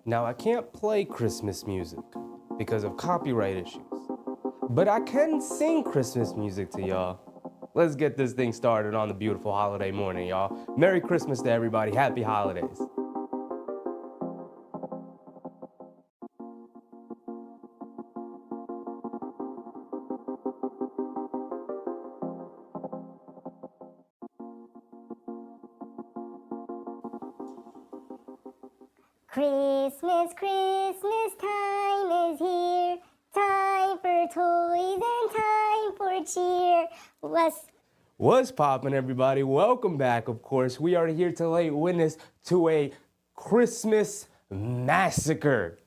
Now, I can't play Christmas music because of copyright issues, but I can sing Christmas music to y'all. Let's get this thing started on the beautiful holiday morning, y'all. Merry Christmas to everybody. Happy holidays. Christmas, Christmas time is here. Time for toys and time for cheer. What's poppin', everybody? Welcome back, of course. We are here to lay witness to a Christmas massacre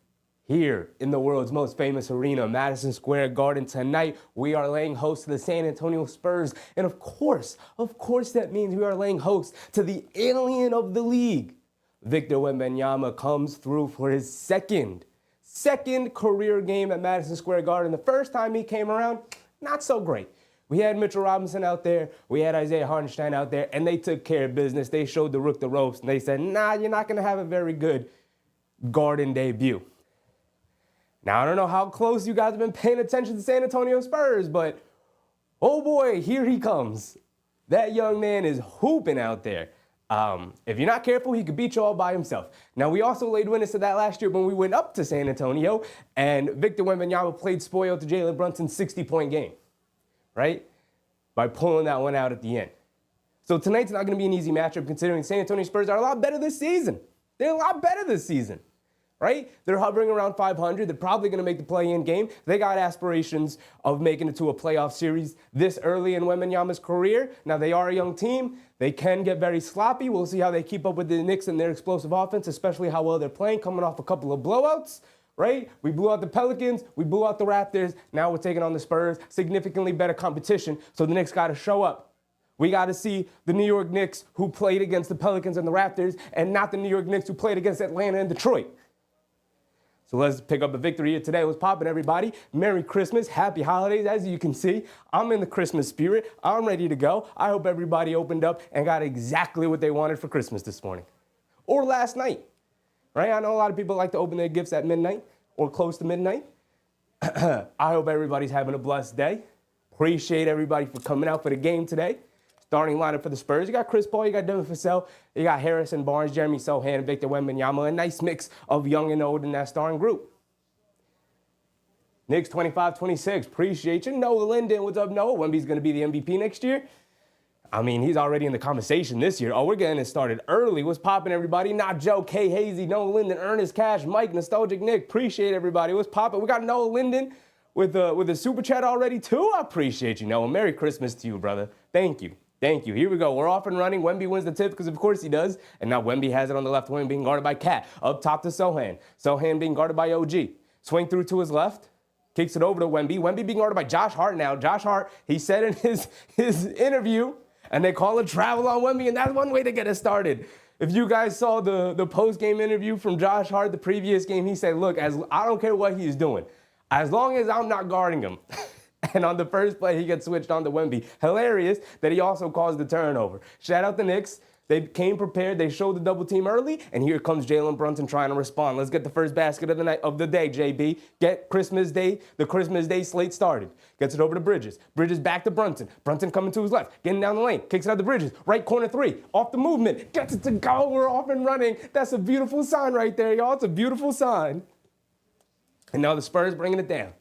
here in the world's most famous arena, Madison Square Garden. Tonight, we are laying host to the San Antonio Spurs. And of course, that means we are laying host to the alien of the league. Victor Wembanyama comes through for his second career game at Madison Square Garden. The first time he came around, not so great. We had Mitchell Robinson out there, we had Isaiah Hartenstein out there, and they took care of business. They showed the Rook the ropes, and they said, nah, you're not going to have a very good Garden debut. Now, I don't know how close you guys have been paying attention to San Antonio Spurs, but oh boy, here he comes. That young man is hooping out there. If you're not careful, he could beat you all by himself. Now, we also laid witness to that last year when we went up to San Antonio, and Victor Wembanyama played spoil to Jalen Brunson's 60-point game, right? By pulling that one out at the end. So tonight's not going to be an easy matchup considering San Antonio Spurs are a lot better this season. They're a lot better this season, right? They're hovering around 500. They're probably going to make the play-in game. They got aspirations of making it to a playoff series this early in Wembanyama's career. Now, they are a young team. They can get very sloppy. We'll see how they keep up with the Knicks and their explosive offense, especially how well they're playing, coming off a couple of blowouts, right? We blew out the Pelicans. We blew out the Raptors. Now we're taking on the Spurs. Significantly better competition, so the Knicks got to show up. We got to see the New York Knicks who played against the Pelicans and the Raptors and not the New York Knicks who played against Atlanta and Detroit. So let's pick up a victory here today. What's poppin', everybody? Merry Christmas, happy holidays. As you can see, I'm in the Christmas spirit. I'm ready to go. I hope everybody opened up and got exactly what they wanted for Christmas this morning. Or last night, right? I know a lot of people like to open their gifts at midnight or close to midnight. I hope everybody's having a blessed day. Appreciate everybody for coming out for the game today. Starting lineup for the Spurs, you got Chris Paul, you got Devin Vassell, you got Harrison Barnes, Jeremy Sohan, Victor Wembanyama, a nice mix of young and old in that starting group. Knicks 25-26, appreciate you. Noah Linden, what's up, Noah? Wemby's going to be the MVP next year. I mean, he's already in the conversation this year. Oh, we're getting it started early. What's poppin', everybody? Not Joe, K. Hazy, Noah Linden, Ernest Cash, Mike, Nostalgic Nick. Appreciate everybody. What's poppin'? We got Noah Linden with a super chat already, too. I appreciate you, Noah. Merry Christmas to you, brother. Thank you. Thank you. Here we go. We're off and running. Wemby wins the tip because, of course, he does. And now Wemby has it on the left wing being guarded by Cat. Up top to Sohan. Sohan being guarded by OG. Swing through to his left. Kicks it over to Wemby. Wemby being guarded by Josh Hart now. Josh Hart, he said in his interview, and they call it travel on Wemby, and that's one way to get it started. If you guys saw the post-game interview from Josh Hart the previous game, he said, look, I don't care what he's doing. As long as I'm not guarding him. And on the first play, he gets switched on to Wemby. Hilarious that he also caused the turnover. Shout out the Knicks. They came prepared. They showed the double team early. And here comes Jalen Brunson trying to respond. Let's get the first basket of the day, JB. Get the Christmas Day slate started. Gets it over to Bridges. Bridges back to Brunson. Brunson coming to his left. Getting down the lane. Kicks it out to Bridges. Right corner three. Off the movement. Gets it to go. We're off and running. That's a beautiful sign right there, y'all. It's a beautiful sign. And now the Spurs bringing it down.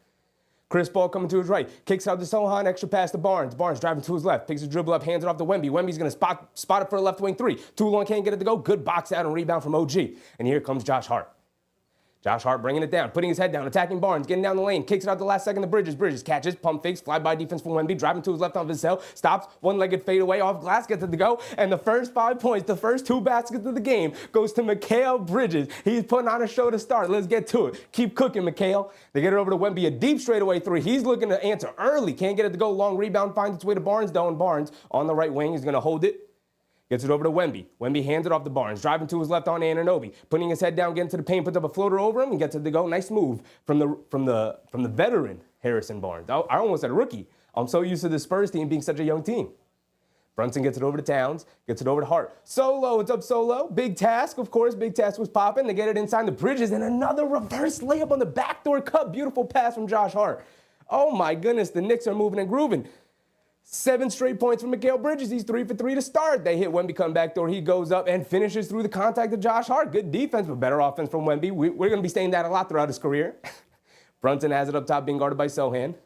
Chris Paul coming to his right, kicks out to Sohan, extra pass to Barnes. Barnes driving to his left, picks a dribble up, hands it off to Wemby. Wemby's going to spot it for a left wing three. Too long, can't get it to go. Good box out and rebound from OG. And here comes Josh Hart. Josh Hart bringing it down, putting his head down, attacking Barnes, getting down the lane, kicks it out the last second to Bridges. Bridges catches, pump fakes, fly by defense from Wemby, driving to his left on Vassell, stops, one-legged fade away off glass, gets it to go, and the first 5 points, the first 2 baskets of the game goes to Mikal Bridges. He's putting on a show to start. Let's get to it. Keep cooking, Mikal. They get it over to Wemby, a deep straightaway three. He's looking to answer early, can't get it to go. Long rebound, finds its way to Barnes, though, and Barnes on the right wing is going to hold it. Gets it over to Wemby. Wemby hands it off to Barnes. Driving to his left on Anunoby. Putting his head down, getting to the paint, puts up a floater over him and gets it to go. Nice move from the veteran Harrison Barnes. I almost said a rookie. I'm so used to the Spurs team being such a young team. Brunson gets it over to Towns, gets it over to Hart. Solo, what's up, Solo? Big task, of course. Big task was popping. They get it inside the Bridges, and another reverse layup on the backdoor cut. Beautiful pass from Josh Hart. Oh my goodness, the Knicks are moving and grooving. 7 straight points from Mikal Bridges. He's 3 for 3 to start. They hit Wemby, come backdoor. He goes up and finishes through the contact of Josh Hart. Good defense, but better offense from Wemby. We're going to be saying that a lot throughout his career. Brunson has it up top, being guarded by Sohan.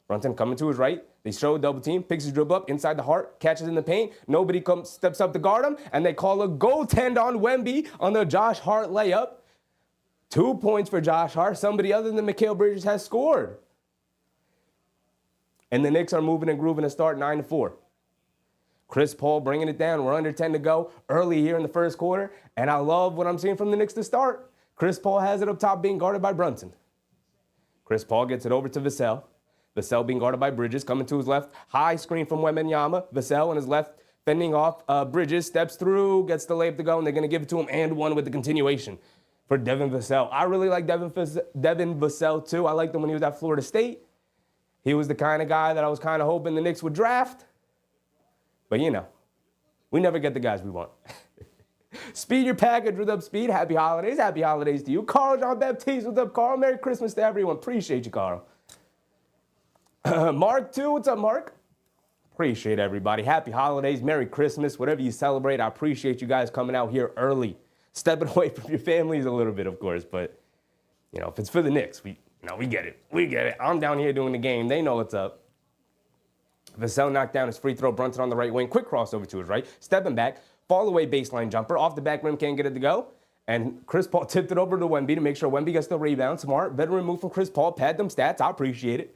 Brunson coming to his right. They show a double team, picks his dribble up inside the Hart, catches in the paint. Nobody steps up to guard him, and they call a goaltend on Wemby on the Josh Hart layup. 2 points for Josh Hart. Somebody other than Mikal Bridges has scored. And the Knicks are moving and grooving to start 9-4. Chris Paul bringing it down. We're under 10 to go early here in the first quarter, and I love what I'm seeing from the Knicks to start. Chris Paul has it up top, being guarded by Brunson. Chris Paul gets it over to Vassell. Vassell being guarded by Bridges, coming to his left. High screen from Wembanyama. Vassell on his left, fending off Bridges, steps through, gets the layup to go, and they're going to give it to him and one with the continuation for Devin Vassell. I really like Devin Vassell, too. I liked him when he was at Florida State. He was the kind of guy that I was kind of hoping the Knicks would draft. But, you know, we never get the guys we want. Speed your package. What's up, Speed? Happy holidays. Happy holidays to you. Carl Jean-Baptiste. What's up, Carl? Merry Christmas to everyone. Appreciate you, Carl. Mark, too. What's up, Mark? Appreciate everybody. Happy holidays. Merry Christmas. Whatever you celebrate, I appreciate you guys coming out here early. Stepping away from your families a little bit, of course. But, you know, if it's for the Knicks, we get it. We get it. I'm down here doing the game. They know what's up. Vassell knocked down his free throw. Brunson on the right wing. Quick crossover to his right. Stepping back. Fall away baseline jumper. Off the back rim. Can't get it to go. And Chris Paul tipped it over to Wemby to make sure Wemby gets the rebound. Smart. Veteran move from Chris Paul. Pad them stats. I appreciate it.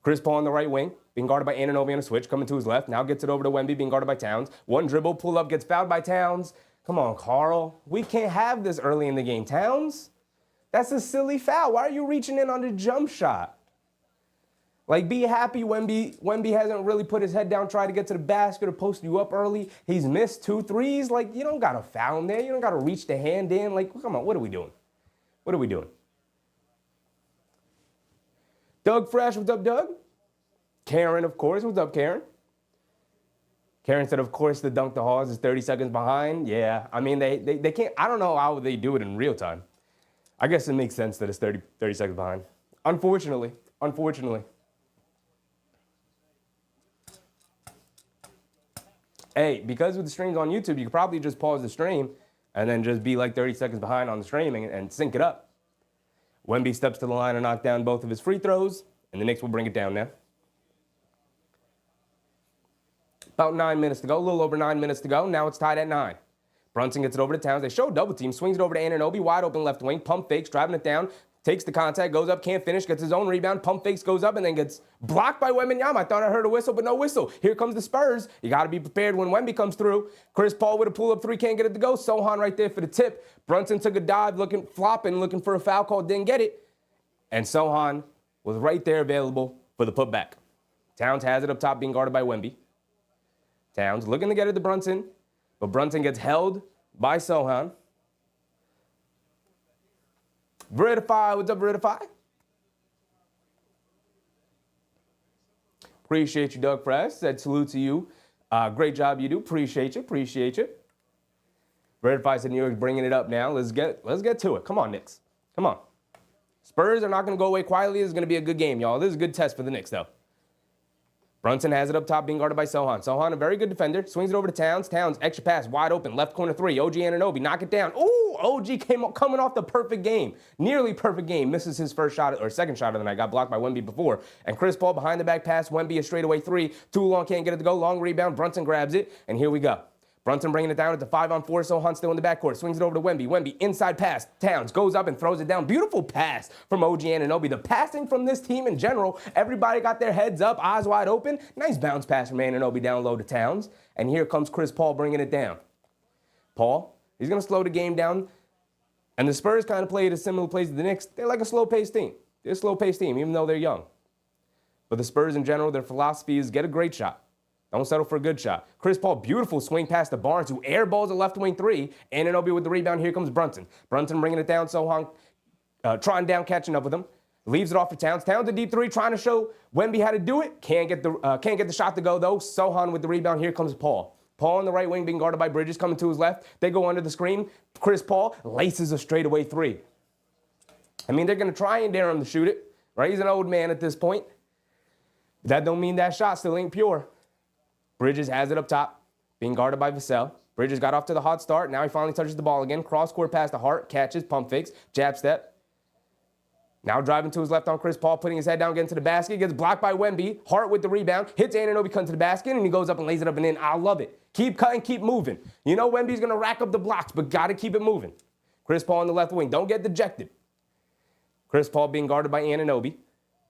Chris Paul on the right wing. Being guarded by Anunoby on a switch. Coming to his left. Now gets it over to Wemby. Being guarded by Towns. One dribble. Pull up. Gets fouled by Towns. Come on, Carl. We can't have this early in the game. Towns? That's a silly foul. Why are you reaching in on the jump shot? Like, be happy Wemby hasn't really put his head down, tried to get to the basket or post you up early. He's missed 2 threes. Like, you don't got to foul him there. You don't got to reach the hand in. Like, come on, what are we doing? What are we doing? Doug Fresh, what's up, Doug? Karen, of course. What's up, Karen? Karen said, of course, the dunk the Hawes is 30 seconds behind. Yeah, I mean, they can't. I don't know how they do it in real time. I guess it makes sense that it's 30 seconds behind. Unfortunately. Hey, because with the streams on YouTube, you could probably just pause the stream and then just be like 30 seconds behind on the stream and sync it up. Wemby steps to the line and knocks down both of his free throws, and the Knicks will bring it down now. About 9 minutes to go, a little over 9 minutes to go. Now it's tied at 9. Brunson gets it over to Towns. They show double team, swings it over to Anunoby, wide open left wing, pump fakes, driving it down, takes the contact, goes up, can't finish, gets his own rebound, pump fakes, goes up, and then gets blocked by Wembanyama. I thought I heard a whistle, but no whistle. Here comes the Spurs. You got to be prepared when Wemby comes through. Chris Paul with a pull-up 3, can't get it to go. Sohan right there for the tip. Brunson took a dive, looking for a foul call, didn't get it. And Sohan was right there available for the putback. Towns has it up top, being guarded by Wemby. Towns looking to get it to Brunson, but Brunson gets held by Sohan. Veridify, what's up, Veridify? Appreciate you, Doug Fresh. Said salute to you. Great job you do. Appreciate you. Veridify said New York's bringing it up now. Let's get to it. Come on, Knicks. Come on. Spurs are not going to go away quietly. This is going to be a good game, y'all. This is a good test for the Knicks, though. Brunson has it up top, being guarded by Sohan. Sohan, a very good defender, swings it over to Towns. Towns, extra pass, wide open, left corner 3. OG Anunoby, knock it down. Ooh, OG coming off the perfect game. Nearly perfect game. Misses his first shot, or second shot of the night. Got blocked by Wemby before. And Chris Paul behind the back pass. Wemby, a straightaway 3. Too long, can't get it to go. Long rebound. Brunson grabs it, and here we go. Brunson bringing it down at the 5-on-4. Sohan still in the backcourt. Swings it over to Wemby. Wemby, inside pass. Towns goes up and throws it down. Beautiful pass from OG Anunoby. The passing from this team in general, everybody got their heads up, eyes wide open. Nice bounce pass from Anunoby down low to Towns. And here comes Chris Paul bringing it down. Paul, he's going to slow the game down. And the Spurs kind of played a similar play to the Knicks. They're like a slow-paced team. They're a slow-paced team, even though they're young. But the Spurs in general, their philosophy is get a great shot. Don't settle for a good shot. Chris Paul, beautiful swing pass to Barnes, who airballs a left wing 3. Anunoby with the rebound. Here comes Brunson. Brunson bringing it down. Sohan trotting down, catching up with him. Leaves it off for Towns. Towns a deep three, trying to show Wemby how to do it. Can't get the shot to go, though. Sohan with the rebound. Here comes Paul. Paul on the right wing being guarded by Bridges, coming to his left. They go under the screen. Chris Paul laces a straightaway three. I mean, they're going to try and dare him to shoot it, right? He's an old man at this point. But that don't mean that shot still ain't pure. Bridges has it up top, being guarded by Vassell. Bridges got off to the hot start. Now he finally touches the ball again. Cross-court pass to Hart. Catches, pump fakes, jab step. Now driving to his left on Chris Paul, putting his head down, getting to the basket. Gets blocked by Wemby. Hart with the rebound. Hits Anunoby, comes to the basket, and he goes up and lays it up and in. I love it. Keep cutting, keep moving. You know Wemby's going to rack up the blocks, but got to keep it moving. Chris Paul on the left wing. Don't get dejected. Chris Paul being guarded by Anunoby.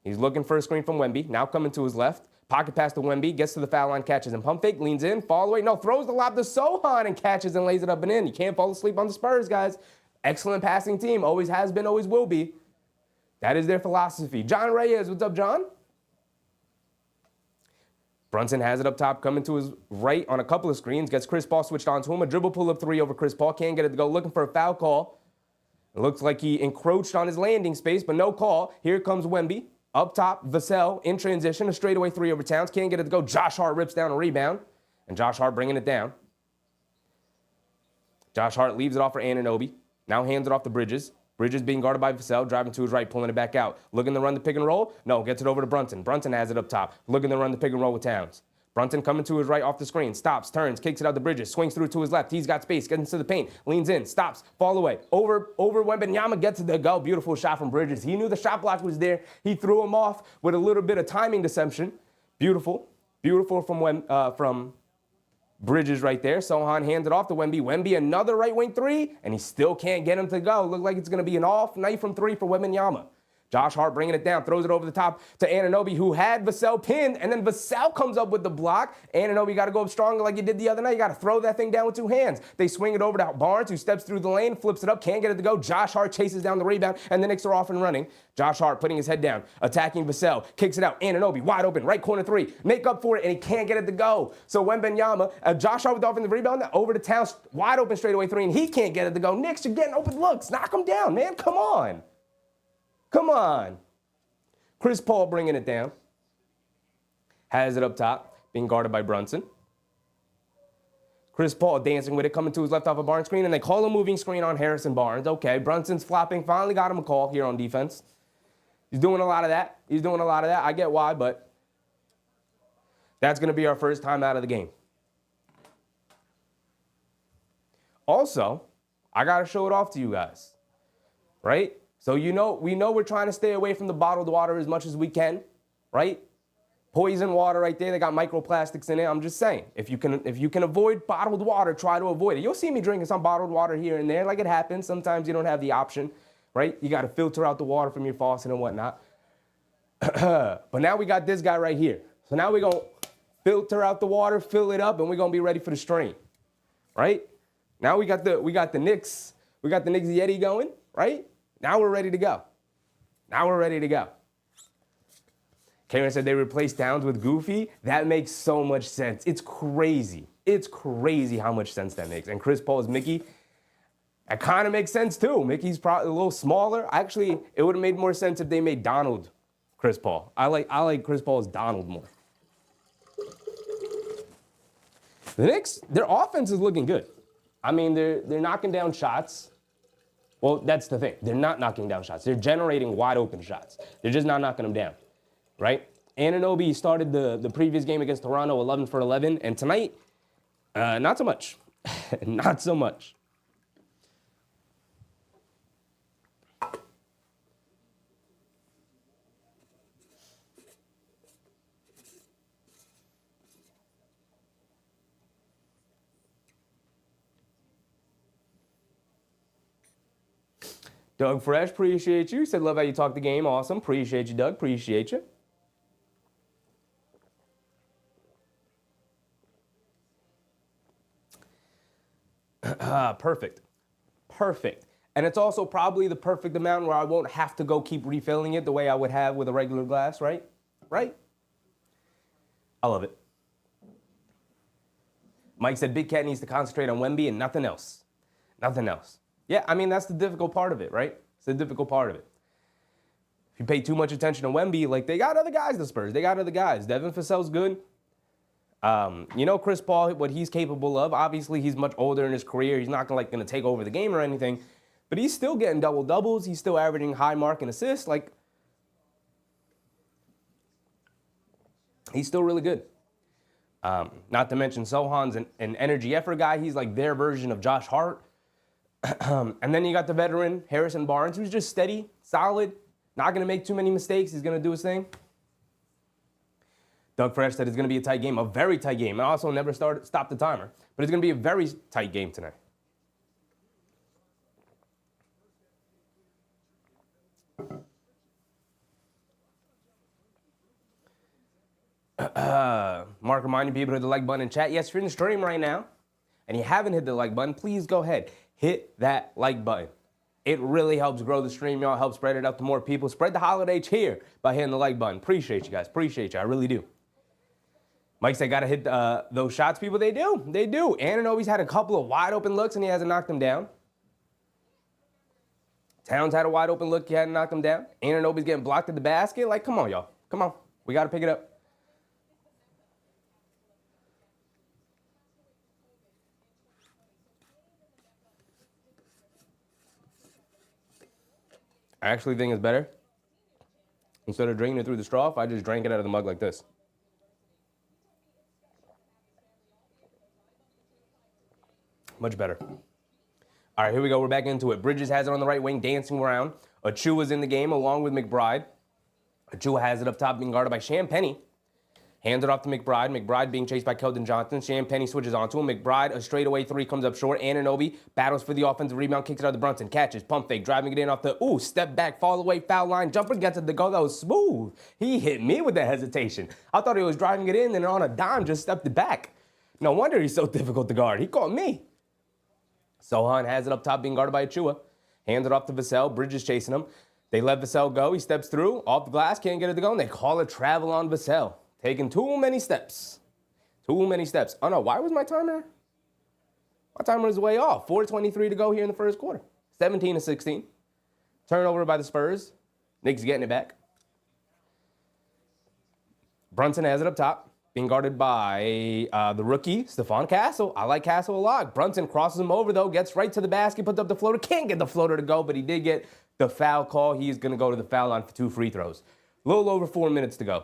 He's looking for a screen from Wemby. Now coming to his left. Pocket pass to Wemby. Gets to the foul line, catches and pump fake. Leans in, fall away. No, throws the lob to Sohan and catches and lays it up and in. You can't fall asleep on the Spurs, guys. Excellent passing team. Always has been, always will be. That is their philosophy. John Reyes, what's up, John? Brunson has it up top, coming to his right on a couple of screens. Gets Chris Paul switched on to him. A dribble pull-up three over Chris Paul. Can't get it to go. Looking for a foul call. It looks like he encroached on his landing space, but no call. Here comes Wemby. Up top, Vassell in transition. A straightaway three over Towns. Can't get it to go. Josh Hart rips down a rebound. And Josh Hart bringing it down. Josh Hart leaves it off for Anunoby. Now hands it off to Bridges. Bridges being guarded by Vassell, driving to his right, pulling it back out. Looking to run the pick and roll. No, gets it over to Brunson. Brunson has it up top. Looking to run the pick and roll with Towns. Brunson coming to his right off the screen. Stops, turns, kicks it out to Bridges. Swings through to his left. He's got space. Gets into the paint. Leans in. Stops. Fall away. Over Wembanyama gets to the go. Beautiful shot from Bridges. He knew the shot block was there. He threw him off with a little bit of timing deception. Beautiful. Beautiful from Bridges right there. Sohan hands it off to Wemby. Wemby another right wing three, and he still can't get him to go. Look like it's going to be an off night from three for Wembanyama. Josh Hart bringing it down, throws it over the top to Anunoby, who had Vassell pinned, and then Vassell comes up with the block. Anunoby got to go up stronger like you did the other night. You got to throw that thing down with two hands. They swing it over to Barnes, who steps through the lane, flips it up, can't get it to go. Josh Hart chases down the rebound, and the Knicks are off and running. Josh Hart putting his head down, attacking Vassell, kicks it out. Anunoby wide open, right corner three, make up for it, and he can't get it to go. So Wembanyama, Josh Hart with the offensive rebound, over to Towns, wide open straightaway three, and he can't get it to go. Knicks, you're getting open looks. Knock him down, man. Come on. Come on. Chris Paul bringing it down. Has it up top, being guarded by Brunson. Chris Paul dancing with it, coming to his left off a Barnes screen, and they call a moving screen on Harrison Barnes. Okay, Brunson's flopping. Finally got him a call here on defense. He's doing a lot of that. I get why, but that's going to be our first time out of the game. Also, I got to show it off to you guys, right? So we know we're trying to stay away from the bottled water as much as we can, right? Poison water right there. They got microplastics in it. I'm just saying, if you can avoid bottled water, try to avoid it. You'll see me drinking some bottled water here and there, like it happens. Sometimes you don't have the option, right? You got to filter out the water from your faucet and whatnot. But now we got this guy right here. So now we're going to filter out the water, fill it up, and we're going to be ready for the strain, right? Now we got the Knicks. We got the Knicks Yeti going, right? Now we're ready to go. Karen said they replaced Towns with Goofy. That makes so much sense. It's crazy. It's crazy how much sense that makes. And Chris Paul's Mickey, that kind of makes sense too. Mickey's probably a little smaller. Actually, it would have made more sense if they made Donald Chris Paul. I like Chris Paul's Donald more. The Knicks, their offense is looking good. I mean, they're knocking down shots. Well, that's the thing. They're not knocking down shots. They're generating wide open shots. They're just not knocking them down, right? Anunoby started the previous game against Toronto 11 for 11, and tonight, not so much. Not so much. Doug Fresh, appreciate you. Said, love how you talk the game. Awesome. Appreciate you, Doug. Appreciate you. Perfect. Perfect. And it's also probably the perfect amount where I won't have to go keep refilling it the way I would have with a regular glass, right? Right? I love it. Mike said Big Cat needs to concentrate on Wemby and nothing else. Nothing else. Yeah, I mean, that's the difficult part of it, right? It's the difficult part of it. If you pay too much attention to Wemby, like, they got other guys, the Spurs. They got other guys. Devin Vassell's good. You know Chris Paul, what he's capable of. Obviously, he's much older in his career. He's not going to take over the game or anything. But he's still getting double-doubles. He's still averaging high mark and assists. Like, he's still really good. Not to mention Sohan's an energy effort guy. He's like their version of Josh Hart. And then you got the veteran, Harrison Barnes, who's just steady, solid, not going to make too many mistakes. He's going to do his thing. Doug Fresh said it's going to be a tight game, a very tight game. And also never stop the timer. But it's going to be a very tight game tonight. Mark reminding people to hit the like button in chat. Yes, you're in the stream right now and you haven't hit the like button, please go ahead. Hit that like button. It really helps grow the stream, y'all. Help spread it out to more people. Spread the holiday cheer by hitting the like button. Appreciate you guys. Appreciate you. I really do. Mike said, got to hit those shots, people. They do. They do. Anunoby's had a couple of wide open looks and he hasn't knocked them down. Towns had a wide open look. He hadn't knocked them down. Anunoby's getting blocked at the basket. Like, come on, y'all. Come on. We got to pick it up. I actually think it's better. Instead of drinking it through the straw, if I just drank it out of the mug like this. Much better. All right, here we go. We're back into it. Bridges has it on the right wing, dancing around. Achua's in the game along with McBride. Achua has it up top, being guarded by Champagnie. Hands it off to McBride. McBride being chased by Keldon Johnson. Champagnie switches onto him. McBride, a straightaway three, comes up short. Anunoby battles for the offensive rebound, kicks it out to Brunson. Catches, pump fake, driving it in off the, step back, fall away, foul line. Jumper gets it to go. That was smooth. He hit me with that hesitation. I thought he was driving it in and on a dime just stepped it back. No wonder he's so difficult to guard. He caught me. Sohan has it up top, being guarded by Achua. Hands it off to Vassell. Bridges chasing him. They let Vassell go. He steps through, off the glass, can't get it to go, and they call a travel on Vassell. Taking too many steps. Too many steps. Oh, no. Why was my timer? My timer is way off. 4:23 to go here in the first quarter. 17-16. Turnover by the Spurs. Knicks getting it back. Brunson has it up top. Being guarded by the rookie, Stephon Castle. I like Castle a lot. Brunson crosses him over, though. Gets right to the basket. Puts up the floater. Can't get the floater to go, but he did get the foul call. He's going to go to the foul line for 2 free throws. A little over 4 minutes to go.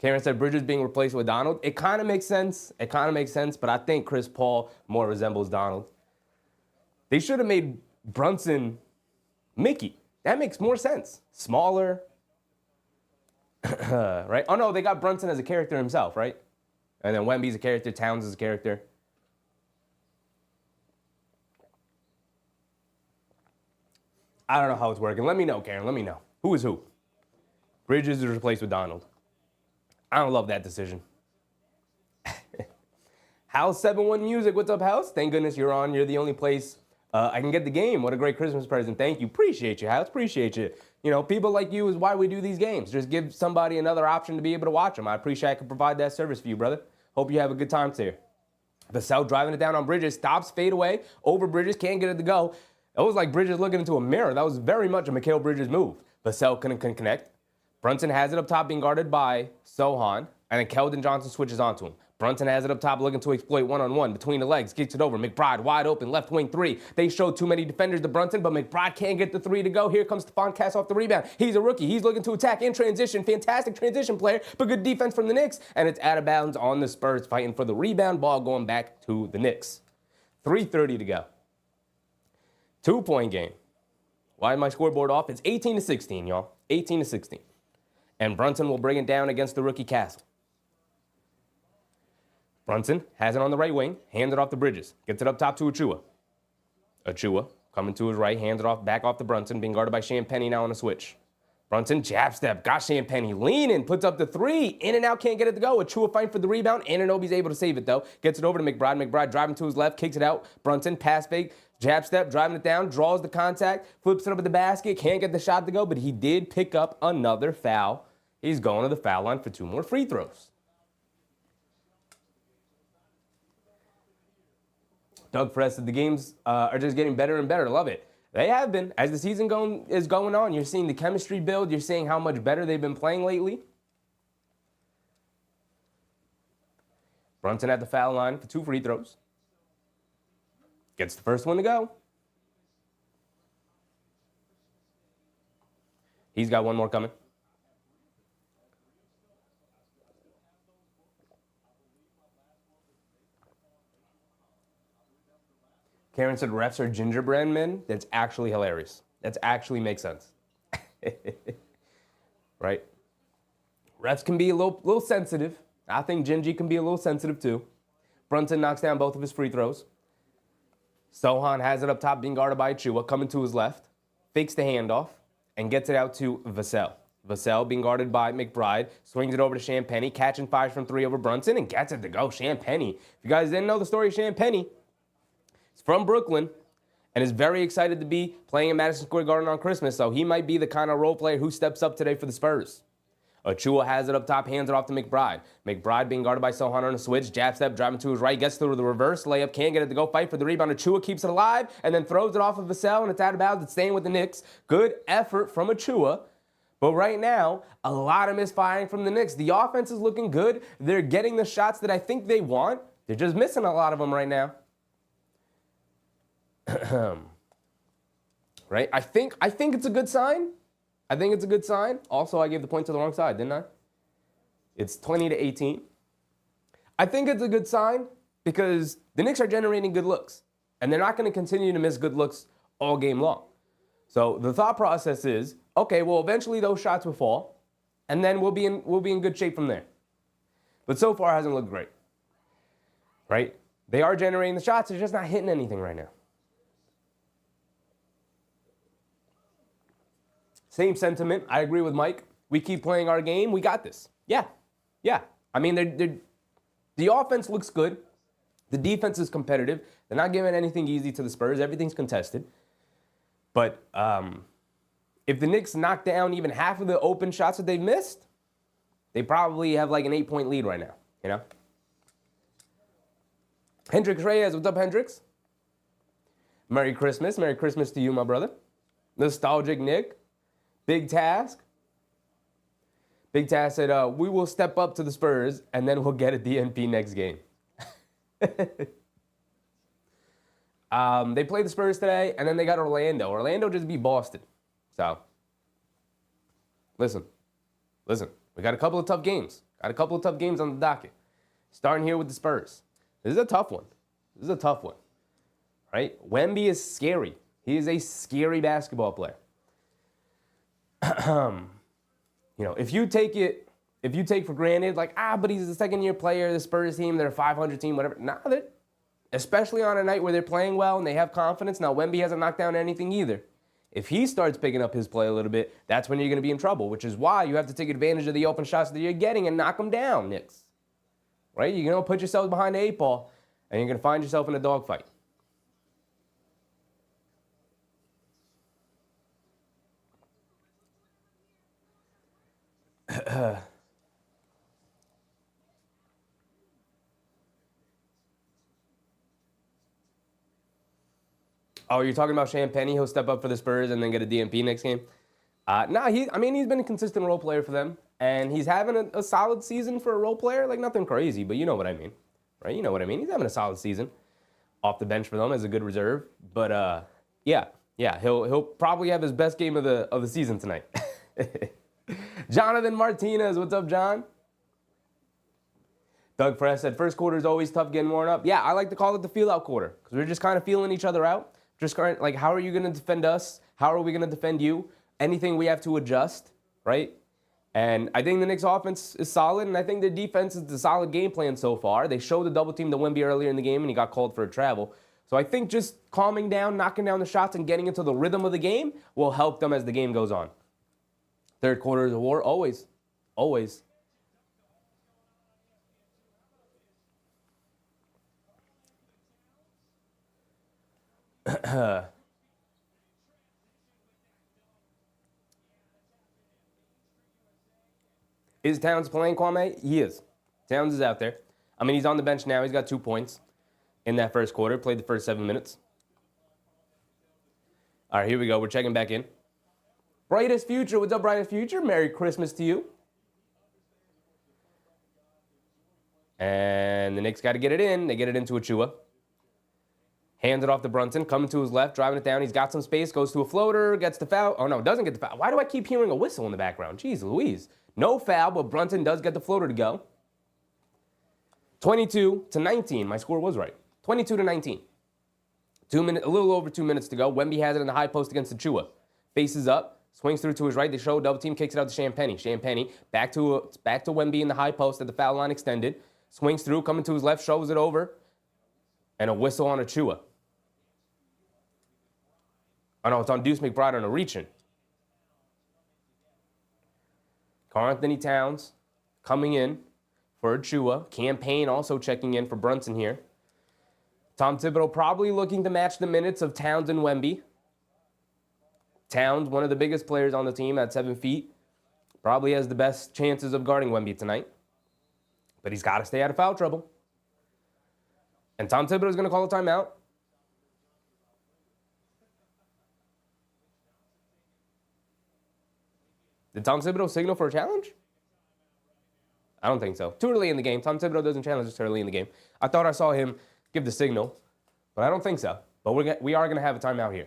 Karen said Bridges being replaced with Donald. It kind of makes sense. It kind of makes sense, but I think Chris Paul more resembles Donald. They should have made Brunson Mickey. That makes more sense. Smaller. Right? Oh, no, they got Brunson as a character himself, right? And then Wemby's a character. Towns is a character. I don't know how it's working. Let me know, Karen. Let me know. Who is who? Bridges is replaced with Donald. I don't love that decision. House 71 Music, what's up, House? Thank goodness you're on. You're the only place I can get the game. What a great Christmas present. Thank you. Appreciate you, House. Appreciate you. You know, people like you is why we do these games. Just give somebody another option to be able to watch them. I appreciate I can provide that service for you, brother. Hope you have a good time here. Vassell driving it down on Bridges. Stops, fade away. Over Bridges. Can't get it to go. It was like Bridges looking into a mirror. That was very much a Mikal Bridges move. Vassell couldn't connect. Brunson has it up top, being guarded by Sohan, and then Keldon Johnson switches onto him. Brunson has it up top, looking to exploit one-on-one between the legs, kicks it over. McBride wide open, left wing three. They showed too many defenders to Brunson, but McBride can't get the three to go. Here comes Stephon Cass off the rebound. He's a rookie. He's looking to attack in transition. Fantastic transition player, but good defense from the Knicks, and it's out of bounds on the Spurs, fighting for the rebound. Ball going back to the Knicks. 3:30 to go. 2-point game. Why is my scoreboard off? It's 18-16, y'all. 18-16. And Brunson will bring it down against the rookie Castle. Brunson has it on the right wing, hands it off to Bridges. Gets it up top to Achua. Achua coming to his right, hands it off, back off to Brunson, being guarded by Champagnie now on a switch. Brunson, jab step, got Champagnie, leaning, puts up the three, in and out, can't get it to go. Achua fighting for the rebound, Anunoby's able to save it though. Gets it over to McBride, McBride driving to his left, kicks it out. Brunson, pass fake, jab step, driving it down, draws the contact, flips it up at the basket, can't get the shot to go, but he did pick up another foul. He's going to the foul line for 2 more free throws. Doug Fresh said the games are just getting better and better. Love it. They have been. As the season is going on, you're seeing the chemistry build. You're seeing how much better they've been playing lately. Brunson at the foul line for 2 free throws. Gets the first one to go. He's got one more coming. Karen said refs are gingerbread men. That's actually hilarious. That actually makes sense. Right? Refs can be a little sensitive. I think Gingy can be a little sensitive too. Brunson knocks down both of his free throws. Sohan has it up top, being guarded by Achua, coming to his left, fakes the handoff, and gets it out to Vassell. Vassell, being guarded by McBride, swings it over to Champagnie, catching 5 from 3 over Brunson, and gets it to go. Champagnie. If you guys didn't know the story of Champagnie, he's from Brooklyn and is very excited to be playing in Madison Square Garden on Christmas, so he might be the kind of role player who steps up today for the Spurs. Achua has it up top, hands it off to McBride. McBride being guarded by Sohan on a switch, jab step, driving to his right, gets through the reverse layup, can't get it to go, fight for the rebound. Achua keeps it alive and then throws it off of Vassell, and it's out of bounds. It's staying with the Knicks. Good effort from Achua. But right now, a lot of misfiring from the Knicks. The offense is looking good. They're getting the shots that I think they want. They're just missing a lot of them right now. Right? I think it's a good sign. I think it's a good sign. Also, I gave the point to the wrong side, didn't I? It's 20-18. I think it's a good sign because the Knicks are generating good looks, and they're not going to continue to miss good looks all game long. So the thought process is, okay, well, eventually those shots will fall, and then we'll be in good shape from there. But so far, it hasn't looked great. Right? They are generating the shots. They're just not hitting anything right now. Same sentiment. I agree with Mike. We keep playing our game. We got this. Yeah. I mean, the offense looks good. The defense is competitive. They're not giving anything easy to the Spurs. Everything's contested. But if the Knicks knock down even half of the open shots that they've missed, they probably have like an 8-point lead right now, you know? Hendrix Reyes, what's up, Hendrix? Merry Christmas. Merry Christmas to you, my brother. Nostalgic Nick. Big Task. Big Task said, we will step up to the Spurs, and then we'll get a DNP next game. They played the Spurs today, and then they got Orlando. Orlando just beat Boston. So, listen. We got a couple of tough games. Got a couple of tough games on the docket. Starting here with the Spurs. This is a tough one. Right? Wemby is scary. He is a scary basketball player. You know, if you take for granted, like, but he's a second-year player, the Spurs team, they're a 500 team, whatever. Nah, especially on a night where they're playing well and they have confidence. Now, Wemby hasn't knocked down anything either. If he starts picking up his play a little bit, that's when you're going to be in trouble, which is why you have to take advantage of the open shots that you're getting and knock them down, Knicks. Right? You're going to put yourself behind the 8 ball, and you're going to find yourself in a dogfight. Oh, you're talking about Champagnie? He'll step up for the Spurs and then get a DNP next game? He's been a consistent role player for them, and he's having a solid season for a role player. Like, nothing crazy, but you know what I mean, right? You know what I mean. He's having a solid season off the bench for them as a good reserve. But he'll probably have his best game of the season tonight. Jonathan Martinez, what's up, John? Doug Fresh said, first quarter is always tough getting warmed up. Yeah, I like to call it the feel-out quarter because we're just kind of feeling each other out. Just kind of like, how are you going to defend us? How are we going to defend you? Anything we have to adjust, right? And I think the Knicks offense is solid, and I think the defense is the solid game plan so far. They showed the double team to Wemby earlier in the game, and he got called for a travel. So I think just calming down, knocking down the shots, and getting into the rhythm of the game will help them as the game goes on. Third quarter is a war, always. Is Towns playing, Kwame? He is. Towns is out there. I mean, he's on the bench now. He's got 2 points in that first quarter. Played the first 7 minutes. All right, here we go. We're checking back in. Brightest Future. What's up, Brightest Future? Merry Christmas to you. And the Knicks got to get it in. They get it into Achua. Hands it off to Brunson. Coming to his left, driving it down. He's got some space. Goes to a floater. Gets the foul. Oh, no, doesn't get the foul. Why do I keep hearing a whistle in the background? Jeez Louise. No foul, but Brunson does get the floater to go. 22-19. My score was right. 22-19. 2 minutes, a little over 2 minutes to go. Wemby has it in the high post against Achua. Faces up. Swings through to his right. They show double team. Kicks it out to Champagnie. Champagnie back to Wemby in the high post at the foul line extended. Swings through. Coming to his left. Shows it over. And a whistle on Achua. Oh, no, it's on Deuce McBride on a reach-in. Karl-Anthony Towns coming in for Achua. Campaign also checking in for Brunson here. Tom Thibodeau probably looking to match the minutes of Towns and Wemby. Towns, one of the biggest players on the team at 7 feet, probably has the best chances of guarding Wemby tonight. But he's got to stay out of foul trouble. And Tom Thibodeau is going to call a timeout. Did Tom Thibodeau signal for a challenge? I don't think so. Too early in the game. Tom Thibodeau doesn't challenge us early in the game. I thought I saw him give the signal, but I don't think so. But we are going to have a timeout here.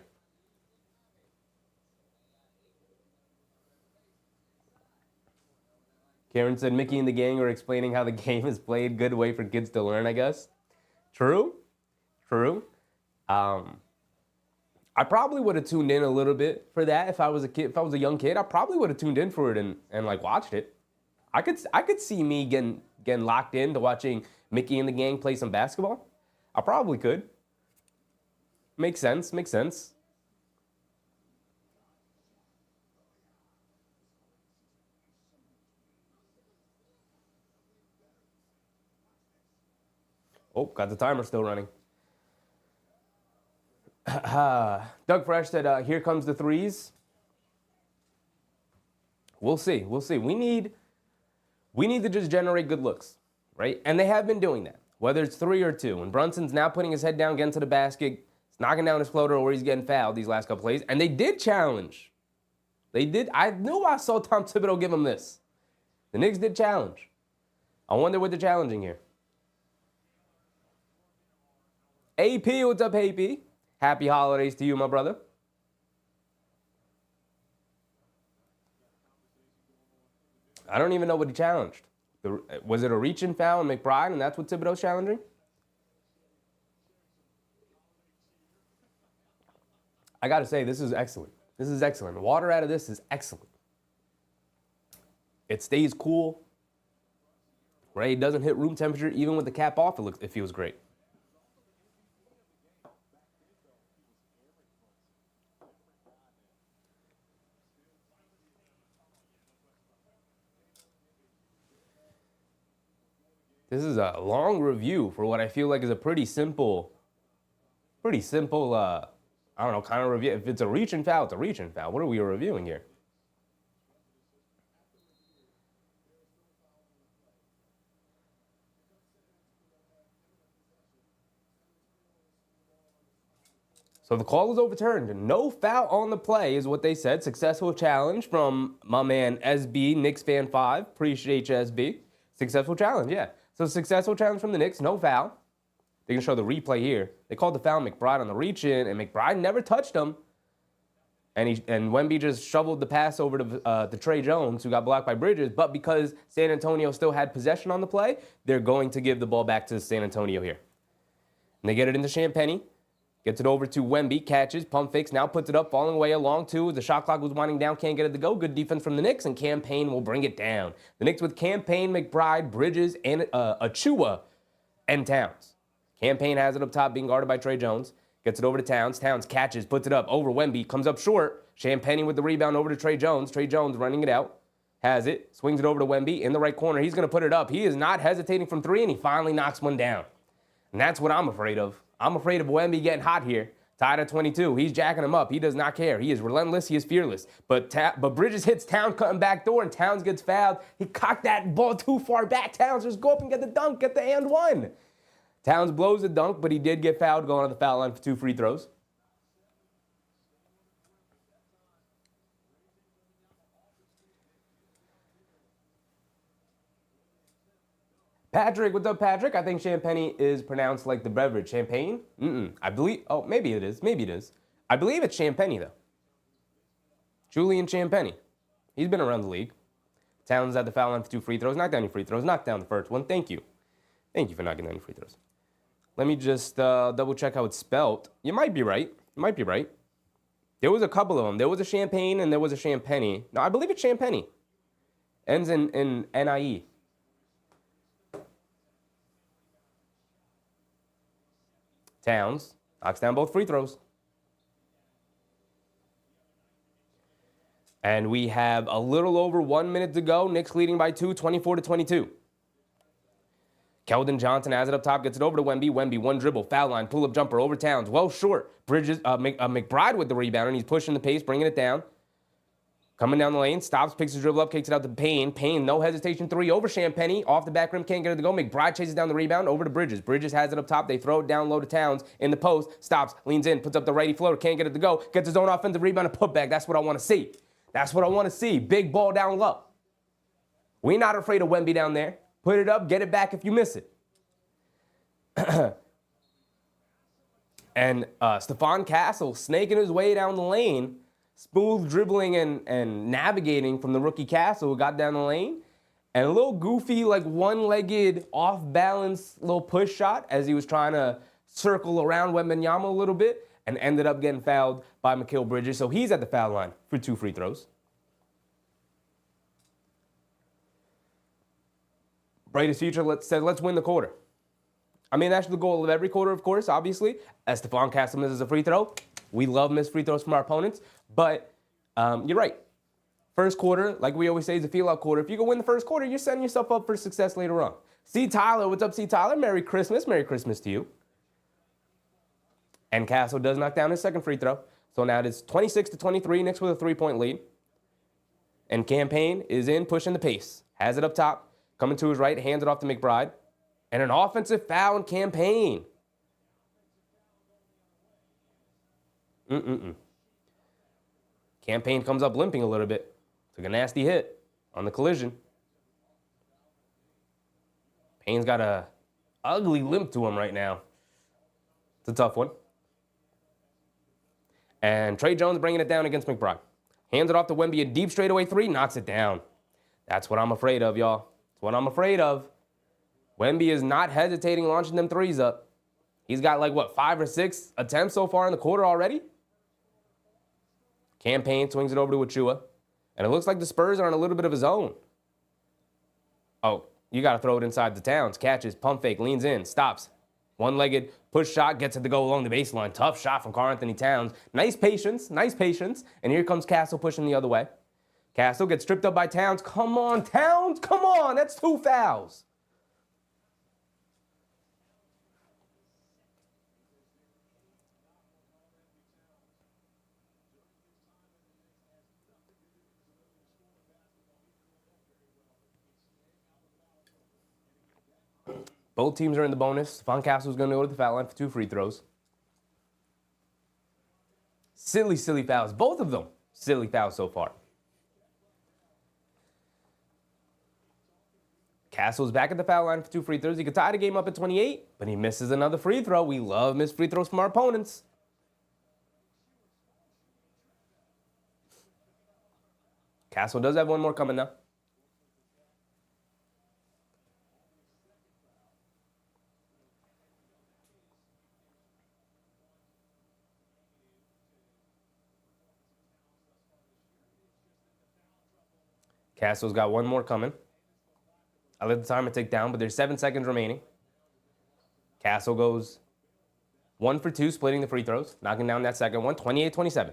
Karen said Mickey and the gang are explaining how the game is played. Good way for kids to learn, I guess. True. I probably would have tuned in a little bit for that if I was a kid. If I was a young kid, I probably would have tuned in for it and like watched it. I could see me getting locked into watching Mickey and the gang play some basketball. I probably could. Makes sense. Oh, got the timer still running. Doug Fresh said, here comes the threes. We'll see. We need to just generate good looks, right? And they have been doing that, whether it's 3 or 2. And Brunson's now putting his head down, getting to the basket, he's knocking down his floater or he's getting fouled these last couple plays. And they did challenge. They did. I knew I saw Tom Thibodeau give him this. The Knicks did challenge. I wonder what they're challenging here. AP, what's up, AP? Happy holidays to you, my brother. I don't even know what he challenged. Was it a reach-in foul on McBride, and that's what Thibodeau's challenging? I got to say, this is excellent. Water out of this is excellent. It stays cool, right? It doesn't hit room temperature. Even with the cap off, it feels great. This is a long review for what I feel like is a pretty simple, I don't know, kind of review. If it's a reach-in foul, it's a reach-in foul. What are we reviewing here? So the call is overturned. No foul on the play is what they said. Successful challenge from my man SB, Knicks fan 5. Appreciate you, SB. Successful challenge, yeah. So successful challenge from the Knicks, no foul. They can show the replay here. They called the foul McBride on the reach-in, and McBride never touched him. And Wemby just shoveled the pass over to Trey Jones, who got blocked by Bridges. But because San Antonio still had possession on the play, they're going to give the ball back to San Antonio here. And they get it into Champagnie. Gets it over to Wemby, catches, pump fakes, now puts it up, falling away along two. The shot clock was winding down, can't get it to go. Good defense from the Knicks, and Campaign will bring it down. The Knicks with Campaign, McBride, Bridges, and Achua, and Towns. Campaign has it up top, being guarded by Trey Jones. Gets it over to Towns. Towns catches, puts it up over Wemby, comes up short. Champagne with the rebound over to Trey Jones. Trey Jones running it out. Has it, swings it over to Wemby in the right corner. He's going to put it up. He is not hesitating from 3, and he finally knocks one down. And that's what I'm afraid of. I'm afraid of Wemby getting hot here. Tied at 22. He's jacking him up. He does not care. He is relentless. He is fearless. But Bridges hits Towns cutting back door, and Towns gets fouled. He cocked that ball too far back. Towns just go up and get the dunk, get the and one. Towns blows the dunk, but he did get fouled going on the foul line for 2 free throws. Patrick, what's up, Patrick? I think champagne is pronounced like the beverage. Champagne? I believe, oh, maybe it is. Maybe it is. I believe it's champagne, though. Julian Champagne. He's been around the league. Towns at the foul line for 2 free throws. Knock down your free throws. Knock down the first one. Thank you. Thank you for knocking down your free throws. Let me just double check how it's spelled. You might be right. You might be right. There was a couple of them. There was a champagne and there was a champagne. No, I believe it's champagne. Ends in N-I-E. Towns knocks down both free throws. And we have a little over 1 minute to go. Knicks leading by 2, 24-22. Keldon Johnson has it up top, gets it over to Wemby. Wemby, one dribble, foul line, pull-up jumper over Towns. Well short. Bridges, McBride with the rebound, and he's pushing the pace, bringing it down. Coming down the lane, stops, picks his dribble up, kicks it out to Payne. Payne, no hesitation, 3 over Champagne. Off the back rim, can't get it to go. McBride chases down the rebound, over to Bridges. Bridges has it up top. They throw it down low to Towns in the post. Stops, leans in, puts up the righty floater, can't get it to go. Gets his own offensive rebound and putback. That's what I want to see. That's what I want to see. Big ball down low. We're not afraid of Wemby down there. Put it up, get it back if you miss it. And Stephon Castle snaking his way down the lane, smooth dribbling and navigating from the rookie Castle who got down the lane. And a little goofy, like one-legged, off-balance little push shot as he was trying to circle around Wembanyama a little bit and ended up getting fouled by Mikal Bridges. So he's at the foul line for 2 free throws. Brightest future says, let's win the quarter. I mean, that's the goal of every quarter, of course, obviously. As Stephon Castle misses a free throw, we love missed free throws from our opponents. But you're right. First quarter, like we always say, is a feel-out quarter. If you can win the first quarter, you're setting yourself up for success later on. C. Tyler, what's up, C. Tyler? Merry Christmas. Merry Christmas to you. And Castle does knock down his second free throw. So now it is 26-23, Knicks with a 3-point lead. And Campaign is in, pushing the pace. Has it up top, coming to his right, hands it off to McBride. And an offensive foul in Campaign. Campaign comes up limping a little bit. Took a nasty hit on the collision. Payne's got a ugly limp to him right now. It's a tough one. And Trey Jones bringing it down against McBride. Hands it off to Wemby, a deep straightaway 3, knocks it down. That's what I'm afraid of, y'all. That's what I'm afraid of. Wemby is not hesitating launching them 3s up. He's got like, what, 5 or 6 attempts so far in the quarter already? Campaign swings it over to Achua. And it looks like the Spurs are on a little bit of a zone. Oh, you got to throw it inside the Towns. Catches, pump fake, leans in, stops. One-legged push shot, gets it to go along the baseline. Tough shot from Karl-Anthony Towns. Nice patience, nice patience. And here comes Castle pushing the other way. Castle gets stripped up by Towns. Come on, Towns, come on. That's 2 fouls. Both teams are in the bonus. Stephon Castle's going to go to the foul line for 2 free throws. Silly, silly fouls. Both of them silly fouls so far. Castle's back at the foul line for 2 free throws. He could tie the game up at 28, but he misses another free throw. We love missed free throws from our opponents. Castle does have one more coming now. Castle's got one more coming. I let the timer tick down, but there's 7 seconds remaining. Castle goes 1 for 2, splitting the free throws, knocking down that second one, 28-27.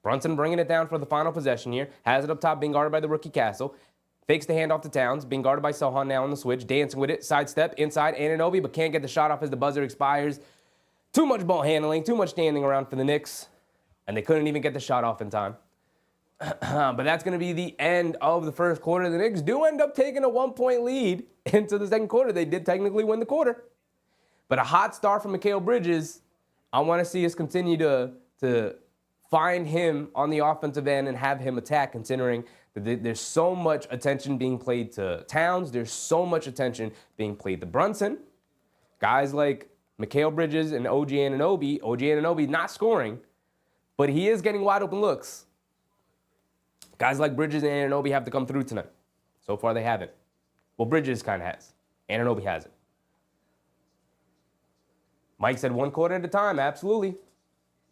Brunson bringing it down for the final possession here. Has it up top, being guarded by the rookie Castle. Fakes the handoff to Towns, being guarded by Sohan now on the switch. Dancing with it, sidestep, inside, Anunoby, but can't get the shot off as the buzzer expires. Too much ball handling, too much standing around for the Knicks, and they couldn't even get the shot off in time. But that's going to be the end of the first quarter. The Knicks do end up taking a 1-point lead into the second quarter. They did technically win the quarter. But a hot start from Mikal Bridges. I want to see us continue to find him on the offensive end and have him attack, considering There's so much attention being played to Towns. There's so much attention being played to Brunson. Guys like Mikal Bridges and OG Anunoby. OG Anunoby not scoring, but he is getting wide open looks. Guys like Bridges and Anunoby have to come through tonight. So far, they haven't. Well, Bridges kind of has. Anunoby hasn't. Mike said 1 quarter at a time. Absolutely.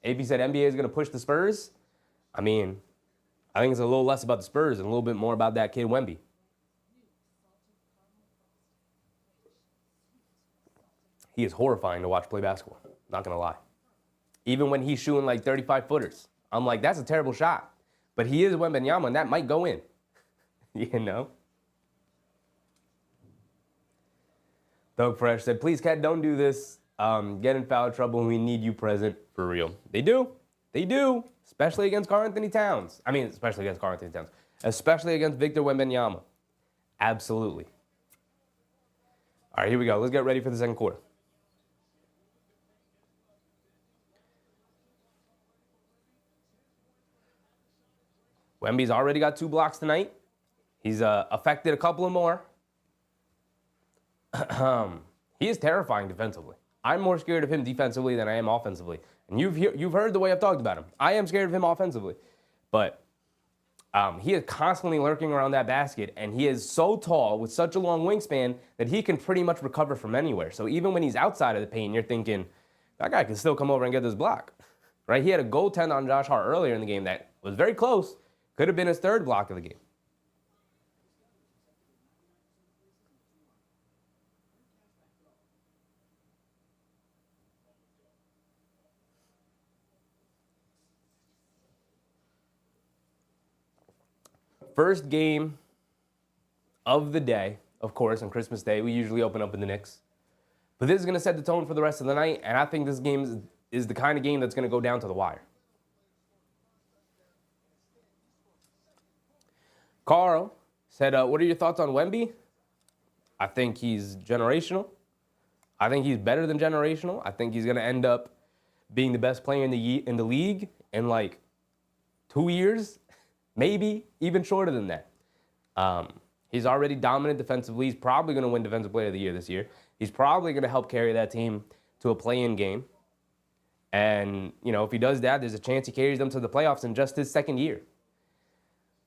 AP said NBA is going to push the Spurs. I mean, I think it's a little less about the Spurs and a little bit more about that kid Wemby. He is horrifying to watch play basketball. Not going to lie. Even when he's shooting like 35-footers. I'm like, that's a terrible shot. But he is Wembanyama, and that might go in. You know? Doug Fresh said, please, Cat, don't do this. Get in foul trouble. We need you present for real. They do. They do. Especially against Karl-Anthony Towns. I mean, especially against Karl-Anthony Towns. Especially against Victor Wembanyama. Absolutely. All right, here we go. Let's get ready for the second quarter. Wemby's already got 2 blocks tonight. He's affected a couple of more. He is terrifying defensively. I'm more scared of him defensively than I am offensively. And you've heard the way I've talked about him. I am scared of him offensively. But he is constantly lurking around that basket, and he is so tall with such a long wingspan that he can pretty much recover from anywhere. So even when he's outside of the paint, you're thinking, that guy can still come over and get this block. Right? He had a goaltend on Josh Hart earlier in the game that was very close. Could have been his 3rd block of the game. First game of the day, of course, on Christmas Day. We usually open up in the Knicks. But this is going to set the tone for the rest of the night, and I think this game is the kind of game that's going to go down to the wire. Carl said, what are your thoughts on Wemby? I think he's generational. I think he's better than generational. I think he's going to end up being the best player in the league in like 2 years, maybe even shorter than that. He's already dominant defensively. He's probably going to win Defensive Player of the Year this year. He's probably going to help carry that team to a play-in game. And, you know, if he does that, there's a chance he carries them to the playoffs in just his 2nd year.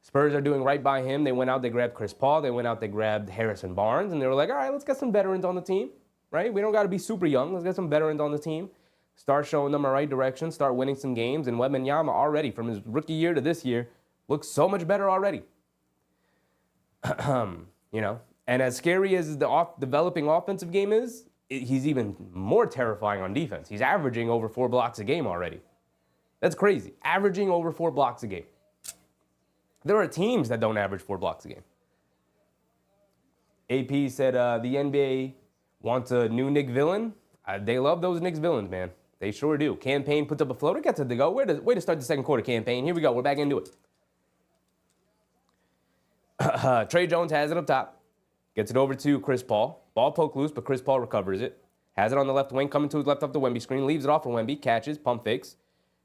Spurs are doing right by him. They went out, they grabbed Chris Paul. They went out, they grabbed Harrison Barnes. And they were like, all right, let's get some veterans on the team, right? We don't got to be super young. Let's get some veterans on the team. Start showing them the right direction. Start winning some games. And Wembanyama already, from his rookie year to this year, looks so much better already. You know, and as scary as the developing offensive game is, he's even more terrifying on defense. He's averaging over 4 blocks a game already. That's crazy. Averaging over 4 blocks a game. There are teams that don't average 4 blocks a game. AP said the NBA wants a new Knicks villain. They love those Knicks villains, man. They sure do. Campaign puts up a floater, gets it to go. Way to start the second quarter, Campaign. Here we go. We're back into it. Trey Jones has it up top. Gets it over to Chris Paul. Ball poke loose, but Chris Paul recovers it. Has it on the left wing, coming to his left off the Wemby screen. Leaves it off for Wemby. Catches, pump fakes.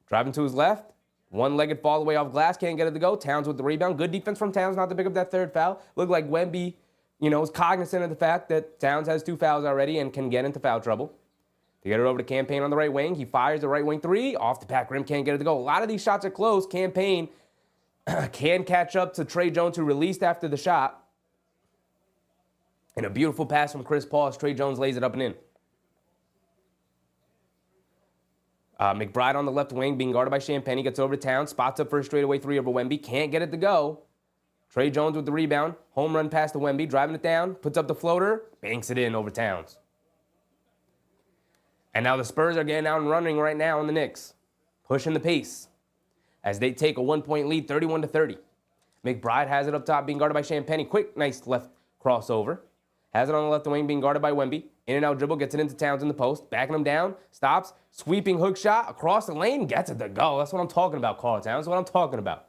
Driving to his left. One-legged fall away off glass. Can't get it to go. Towns with the rebound. Good defense from Towns not to pick up that 3rd foul. Looked like Wemby, you know, is cognizant of the fact that Towns has 2 fouls already and can get into foul trouble. To get it over to Campaign on the right wing. He fires the right wing 3. Off the back rim. Can't get it to go. A lot of these shots are close. Campaign can catch up to Trey Jones, who released after the shot. And a beautiful pass from Chris Paul as Trey Jones lays it up and in. McBride on the left wing, being guarded by Champagne. He gets over to Towns, spots up for a straightaway 3 over Wemby. Can't get it to go. Trey Jones with the rebound. Home run pass to Wemby, driving it down. Puts up the floater, banks it in over Towns. And now the Spurs are getting out and running right now on the Knicks. Pushing the pace as they take a 1-point lead, 31-30. McBride has it up top, being guarded by Champagne. Quick, nice left crossover. Has it on the left wing, being guarded by Wemby. In and out dribble, gets it into Towns in the post. Backing him down, stops. Sweeping hook shot across the lane, gets it to go. That's what I'm talking about, Carl Towns. That's what I'm talking about.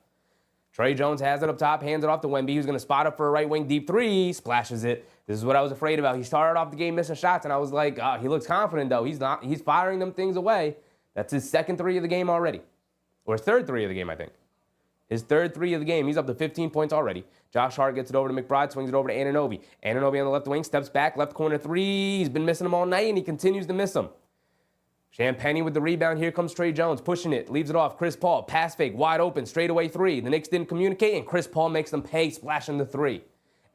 Trey Jones has it up top, hands it off to Wemby, who's going to spot up for a right wing deep 3. Splashes it. This is what I was afraid about. He started off the game missing shots, and I was like, he looks confident, though. He's not. He's firing them things away. That's his 2nd 3 of the game already. Or his 3rd 3 of the game, I think. His third three of the game. He's up to 15 points already. Josh Hart gets it over to McBride, swings it over to Anunoby. Anunoby on the left wing, steps back, left corner three. He's been missing them all night, and he continues to miss them. Champagnie with the rebound. Here comes Tre Jones, pushing it, leaves it off. Chris Paul, pass fake, wide open, straightaway three. The Knicks didn't communicate, and Chris Paul makes them pay, splashing the three.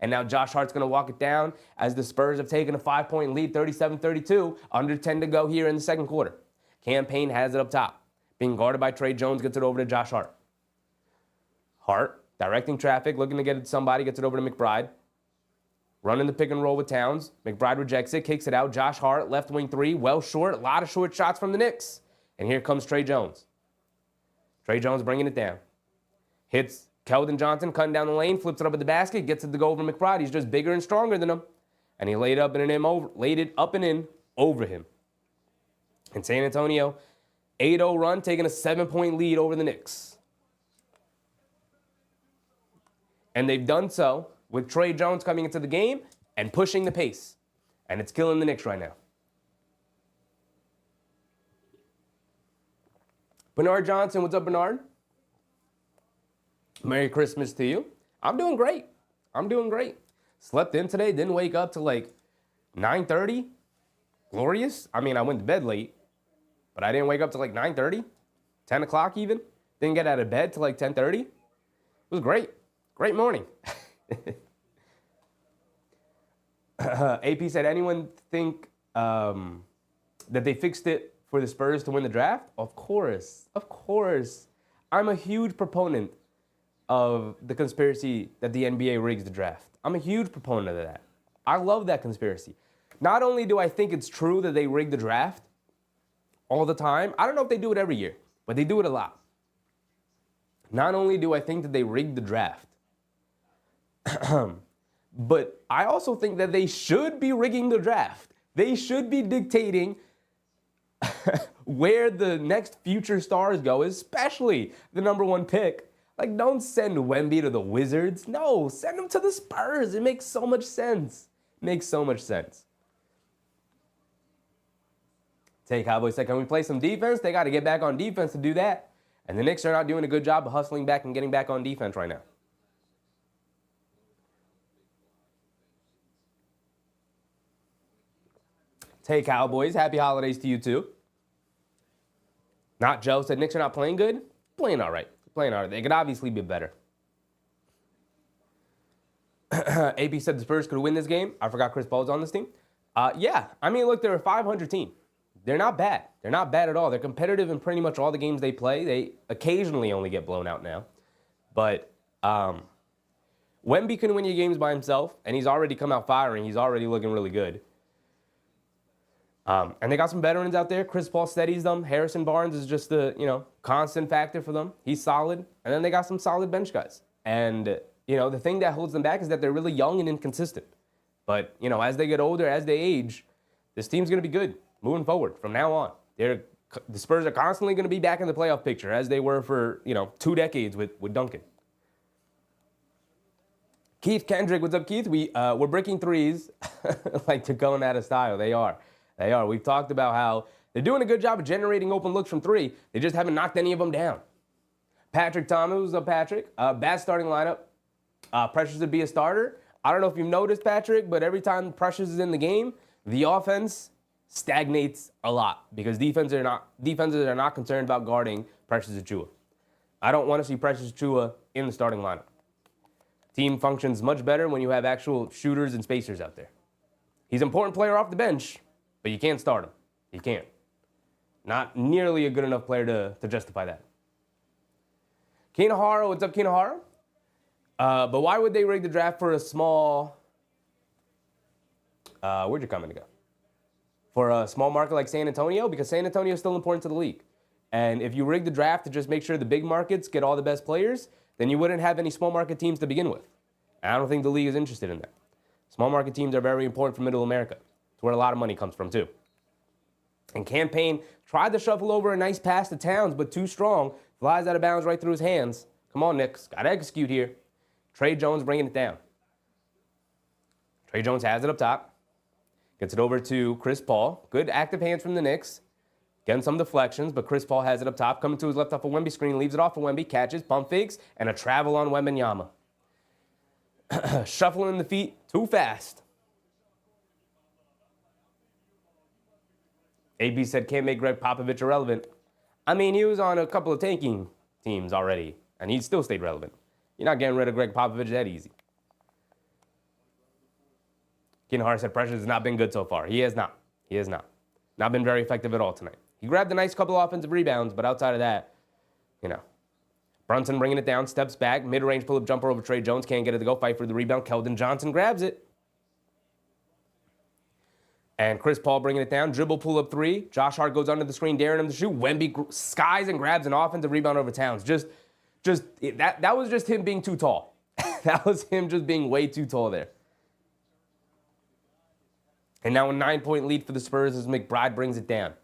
And now Josh Hart's going to walk it down as the Spurs have taken a 5-point lead, 37-32, under 10 to go here in the second quarter. Cam Payne has it up top. Being guarded by Tre Jones, gets it over to Josh Hart. Hart, directing traffic, looking to get it to somebody, gets it over to McBride. Running the pick and roll with Towns. McBride rejects it, kicks it out. Josh Hart, left wing three, well short. A lot of short shots from the Knicks. And here comes Tre Jones. Tre Jones bringing it down. Hits Keldon Johnson, cutting down the lane, flips it up at the basket, gets it to go over McBride. He's just bigger and stronger than him. And he laid it up and in over him. And San Antonio, 8-0 run, taking a 7-point lead over the Knicks. And they've done so with Tre Jones coming into the game and pushing the pace. And it's killing the Knicks right now. Bernard Johnson, what's up, Bernard? Merry Christmas to you. I'm doing great. Slept in today, didn't wake up till like 9:30. Glorious. I mean, I went to bed late, but I didn't wake up till like 9:30, 10 o'clock even. Didn't get out of bed till like 10:30. It was great. Great morning. AP said, anyone think that they fixed it for the Spurs to win the draft? Of course. I'm a huge proponent of the conspiracy that the NBA rigs the draft. I'm a huge proponent of that. I love that conspiracy. Not only do I think it's true that they rig the draft all the time, I don't know if they do it every year, but they do it a lot. Not only do I think that they rigged the draft, but I also think that they should be rigging the draft. They should be dictating where the next future stars go, especially the number one pick. Like, don't send Wemby to the Wizards. No, send him to the Spurs. It makes so much sense. Tay Cowboys said, can we play some defense? They got to get back on defense to do that. And the Knicks are not doing a good job of hustling back and getting back on defense right now. Tay Cowboys, happy holidays to you too. Not Joe said Knicks are not playing good. Playing all right. They could obviously be better. AP said the Spurs could win this game. I forgot Chris Paul's on this team. Yeah, I mean, look, they're a 500 team. They're not bad. They're not bad at all. They're competitive in pretty much all the games they play. They occasionally only get blown out now. But Wemby can win you games by himself, and he's already come out firing. He's already looking really good. And they got some veterans out there. Chris Paul steadies them. Harrison Barnes is just a, constant factor for them. He's solid. And then they got some solid bench guys. And, the thing that holds them back is that they're really young and inconsistent. But, as they get older, as they age, this team's going to be good moving forward from now on. The Spurs are constantly going to be back in the playoff picture as they were for, 2 decades with Duncan. Keith Kendrick, what's up, Keith? We're breaking threes like they're going out of style. They are. We've talked about how they're doing a good job of generating open looks from three. They just haven't knocked any of them down. Patrick Thomas, what's up, Patrick? Bad starting lineup. Precious to be a starter. I don't know if you've noticed, Patrick, but every time Precious is in the game, the offense stagnates a lot because defenses are not concerned about guarding Precious Achiuwa. I don't want to see Precious Achiuwa in the starting lineup. Team functions much better when you have actual shooters and spacers out there. He's an important player off the bench, but you can't start him. You can't. Not nearly a good enough player to justify that. Kinahara, what's up, Kinahara? But why would they rig the draft for a small... where'd your comment go? For a small market like San Antonio? Because San Antonio is still important to the league. And if you rig the draft to just make sure the big markets get all the best players, then you wouldn't have any small market teams to begin with. And I don't think the league is interested in that. Small market teams are very important for Middle America. It's where a lot of money comes from, too. And Cam Payne tried to shuffle over a nice pass to Towns, but too strong. Flies out of bounds right through his hands. Come on, Knicks. Got to execute here. Tre Jones bringing it down. Tre Jones has it up top. Gets it over to Chris Paul. Good active hands from the Knicks. Getting some deflections, but Chris Paul has it up top. Coming to his left off a Wemby screen, leaves it off for Wemby, catches, pump fakes, and a travel on Wembanyama. Shuffling the feet too fast. AB said, can't make Greg Popovich irrelevant. I mean, he was on a couple of tanking teams already, and he still stayed relevant. You're not getting rid of Greg Popovich that easy. Ken Hart said, pressure has not been good so far. He has not. He has not. Not been very effective at all tonight. He grabbed a nice couple of offensive rebounds, but outside of that, you know. Brunson bringing it down, steps back, mid-range pull-up jumper over Trey Jones, can't get it to go, fight for the rebound. Keldon Johnson grabs it. And Chris Paul bringing it down, dribble pull-up three. Josh Hart goes under the screen, daring him to shoot. Wemby skies and grabs an offensive rebound over Towns. That was just him being too tall. That was him just being way too tall there. And now a 9-point lead for the Spurs as McBride brings it down.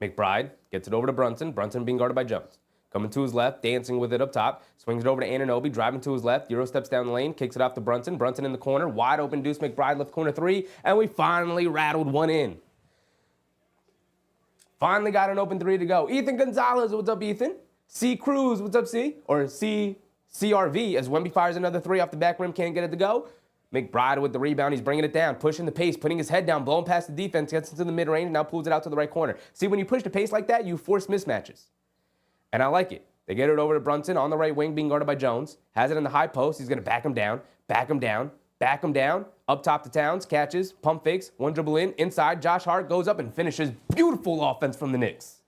McBride gets it over to Brunson. Brunson being guarded by Jones. Coming to his left, dancing with it up top. Swings it over to Anunoby, driving to his left. Euro steps down the lane, kicks it off to Brunson. Brunson in the corner, wide open Deuce McBride, left corner three. And we finally rattled one in. Finally got an open three to go. Ethan Gonzalez, what's up, Ethan? C. Cruz, what's up, C? Or CRV, as Wemby fires another three off the back rim, can't get it to go. McBride with the rebound, he's bringing it down, pushing the pace, putting his head down, blowing past the defense, gets into the mid-range, now pulls it out to the right corner. See, when you push the pace like that, you force mismatches. And I like it. They get it over to Brunson on the right wing, being guarded by Jones. Has it in the high post. He's going to back him down, back him down, back him down. Up top to Towns, catches, pump fakes, one dribble in, inside. Josh Hart goes up and finishes. Beautiful offense from the Knicks.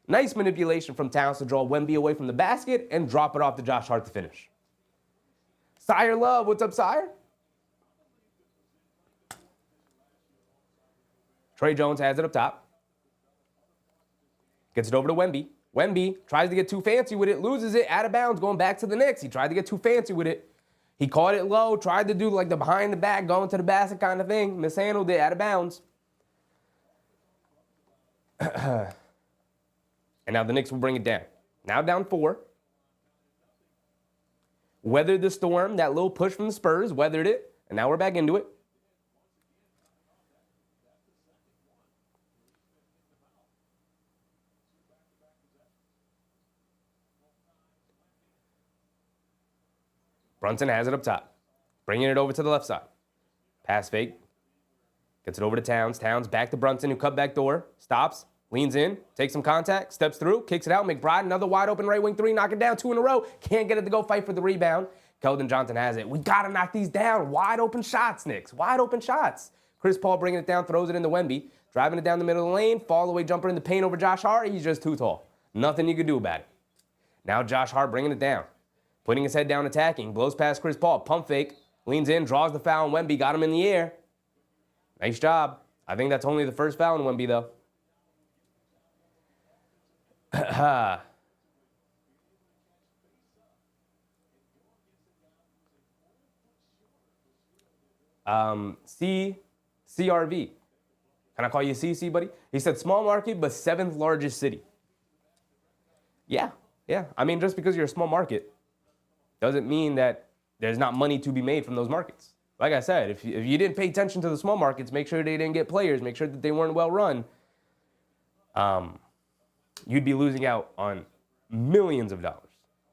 Nice manipulation from Towns to draw Wemby away from the basket and drop it off to Josh Hart to finish. Sire Love, what's up, Sire? Trey Jones has it up top. Gets it over to Wemby. Wemby tries to get too fancy with it, loses it, out of bounds, going back to the Knicks. He tried to get too fancy with it. He caught it low, tried to do like the behind the back, going to the basket kind of thing. Mishandled it, out of bounds. And now the Knicks will bring it down. Now down 4. Weathered the storm, that little push from the Spurs, weathered it, and now we're back into it. Brunson has it up top, bringing it over to the left side. Pass fake, gets it over to Towns. Towns back to Brunson, who cut back door, stops, leans in, takes some contact, steps through, kicks it out. McBride, another wide open right wing three, knock it down 2 in a row. Can't get it to go, fight for the rebound. Keldon Johnson has it. We got to knock these down. Wide open shots, Knicks, wide open shots. Chris Paul bringing it down, throws it into Wemby, driving it down the middle of the lane, fall away jumper in the paint over Josh Hart. He's just too tall. Nothing you can do about it. Now Josh Hart bringing it down. Putting his head down, attacking, blows past Chris Paul, pump fake, leans in, draws the foul, and Wemby got him in the air. Nice job. I think that's only the first foul in Wemby, though. CRV. Can I call you CC, buddy? He said small market, but 7th largest city. Yeah. I mean, just because you're a small market doesn't mean that there's not money to be made from those markets. Like I said, if you didn't pay attention to the small markets, make sure they didn't get players, make sure that they weren't well run, you'd be losing out on millions of dollars,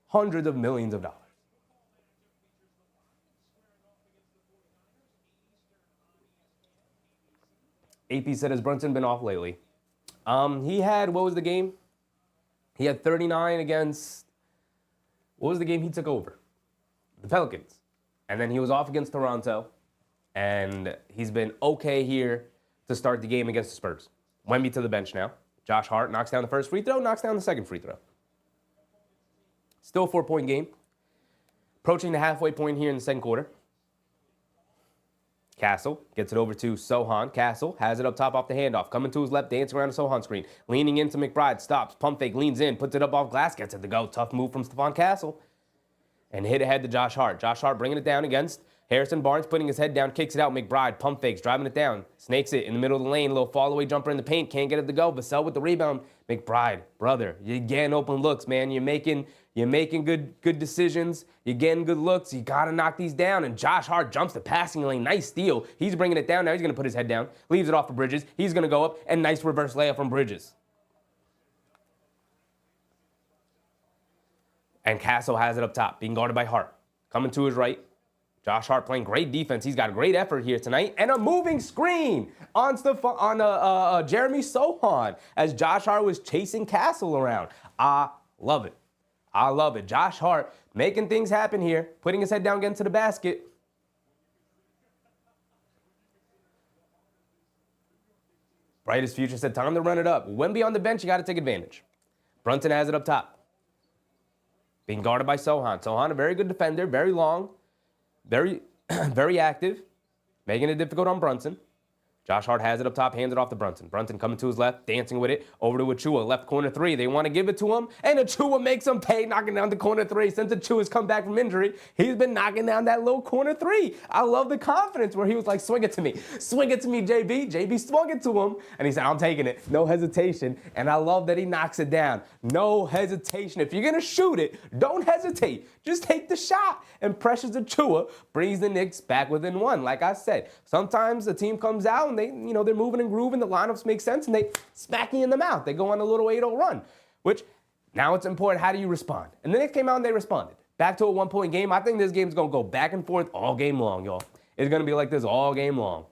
hundreds of millions of dollars. AP said, has Brunson been off lately? He had, what was the game? He had 39 against, what was the game he took over? The Pelicans. And then he was off against Toronto. And he's been okay here to start the game against the Spurs. Wemby to the bench now. Josh Hart knocks down the first free throw, knocks down the second free throw. Still a 4-point game. Approaching the halfway point here in the second quarter. Castle gets it over to Sohan. Castle has it up top off the handoff. Coming to his left, dancing around the Sohan screen. Leaning into McBride, stops, pump fake, leans in, puts it up off glass, gets it to go. Tough move from Stephon Castle. And hit ahead to Josh Hart. Josh Hart bringing it down against Harrison Barnes putting his head down, kicks it out. McBride, pump fakes, driving it down. Snakes it in the middle of the lane. Little fall away jumper in the paint. Can't get it to go. Vassell with the rebound. McBride, brother, you're getting open looks, man. You're making good decisions. You're getting good looks. You got to knock these down. And Josh Hart jumps the passing lane. Nice steal. He's bringing it down. Now he's going to put his head down. Leaves it off for Bridges. He's going to go up. And nice reverse layup from Bridges. And Castle has it up top, being guarded by Hart. Coming to his right. Josh Hart playing great defense. He's got a great effort here tonight. And a moving screen on Jeremy Sohan as Josh Hart was chasing Castle around. I love it. I love it. Josh Hart making things happen here, putting his head down, getting to the basket. Brightest future said, time to run it up. Wemby on the bench, you got to take advantage. Brunson has it up top. Being guarded by Sohan. Sohan, a very good defender, very long, very active, making it difficult on Brunson. Josh Hart has it up top, hands it off to Brunson. Brunson coming to his left, dancing with it, over to Achua, left corner three. They want to give it to him, and Achua makes him pay, knocking down the corner three. Since Achua's come back from injury, he's been knocking down that little corner three. I love the confidence where he was like, swing it to me, JB. JB swung it to him, and he said, I'm taking it, no hesitation. And I love that he knocks it down. No hesitation. If you're going to shoot it, don't hesitate. Just take the shot. And Precious Achua brings the Knicks back within one. Like I said, sometimes the team comes out and they're moving and grooving, the lineups make sense, and they smack you in the mouth. They go on a little 8-0 run, which now it's important. How do you respond? And the Knicks came out and they responded. Back to a one-point game. I think this game's going to go back and forth all game long, y'all. It's going to be like this all game long.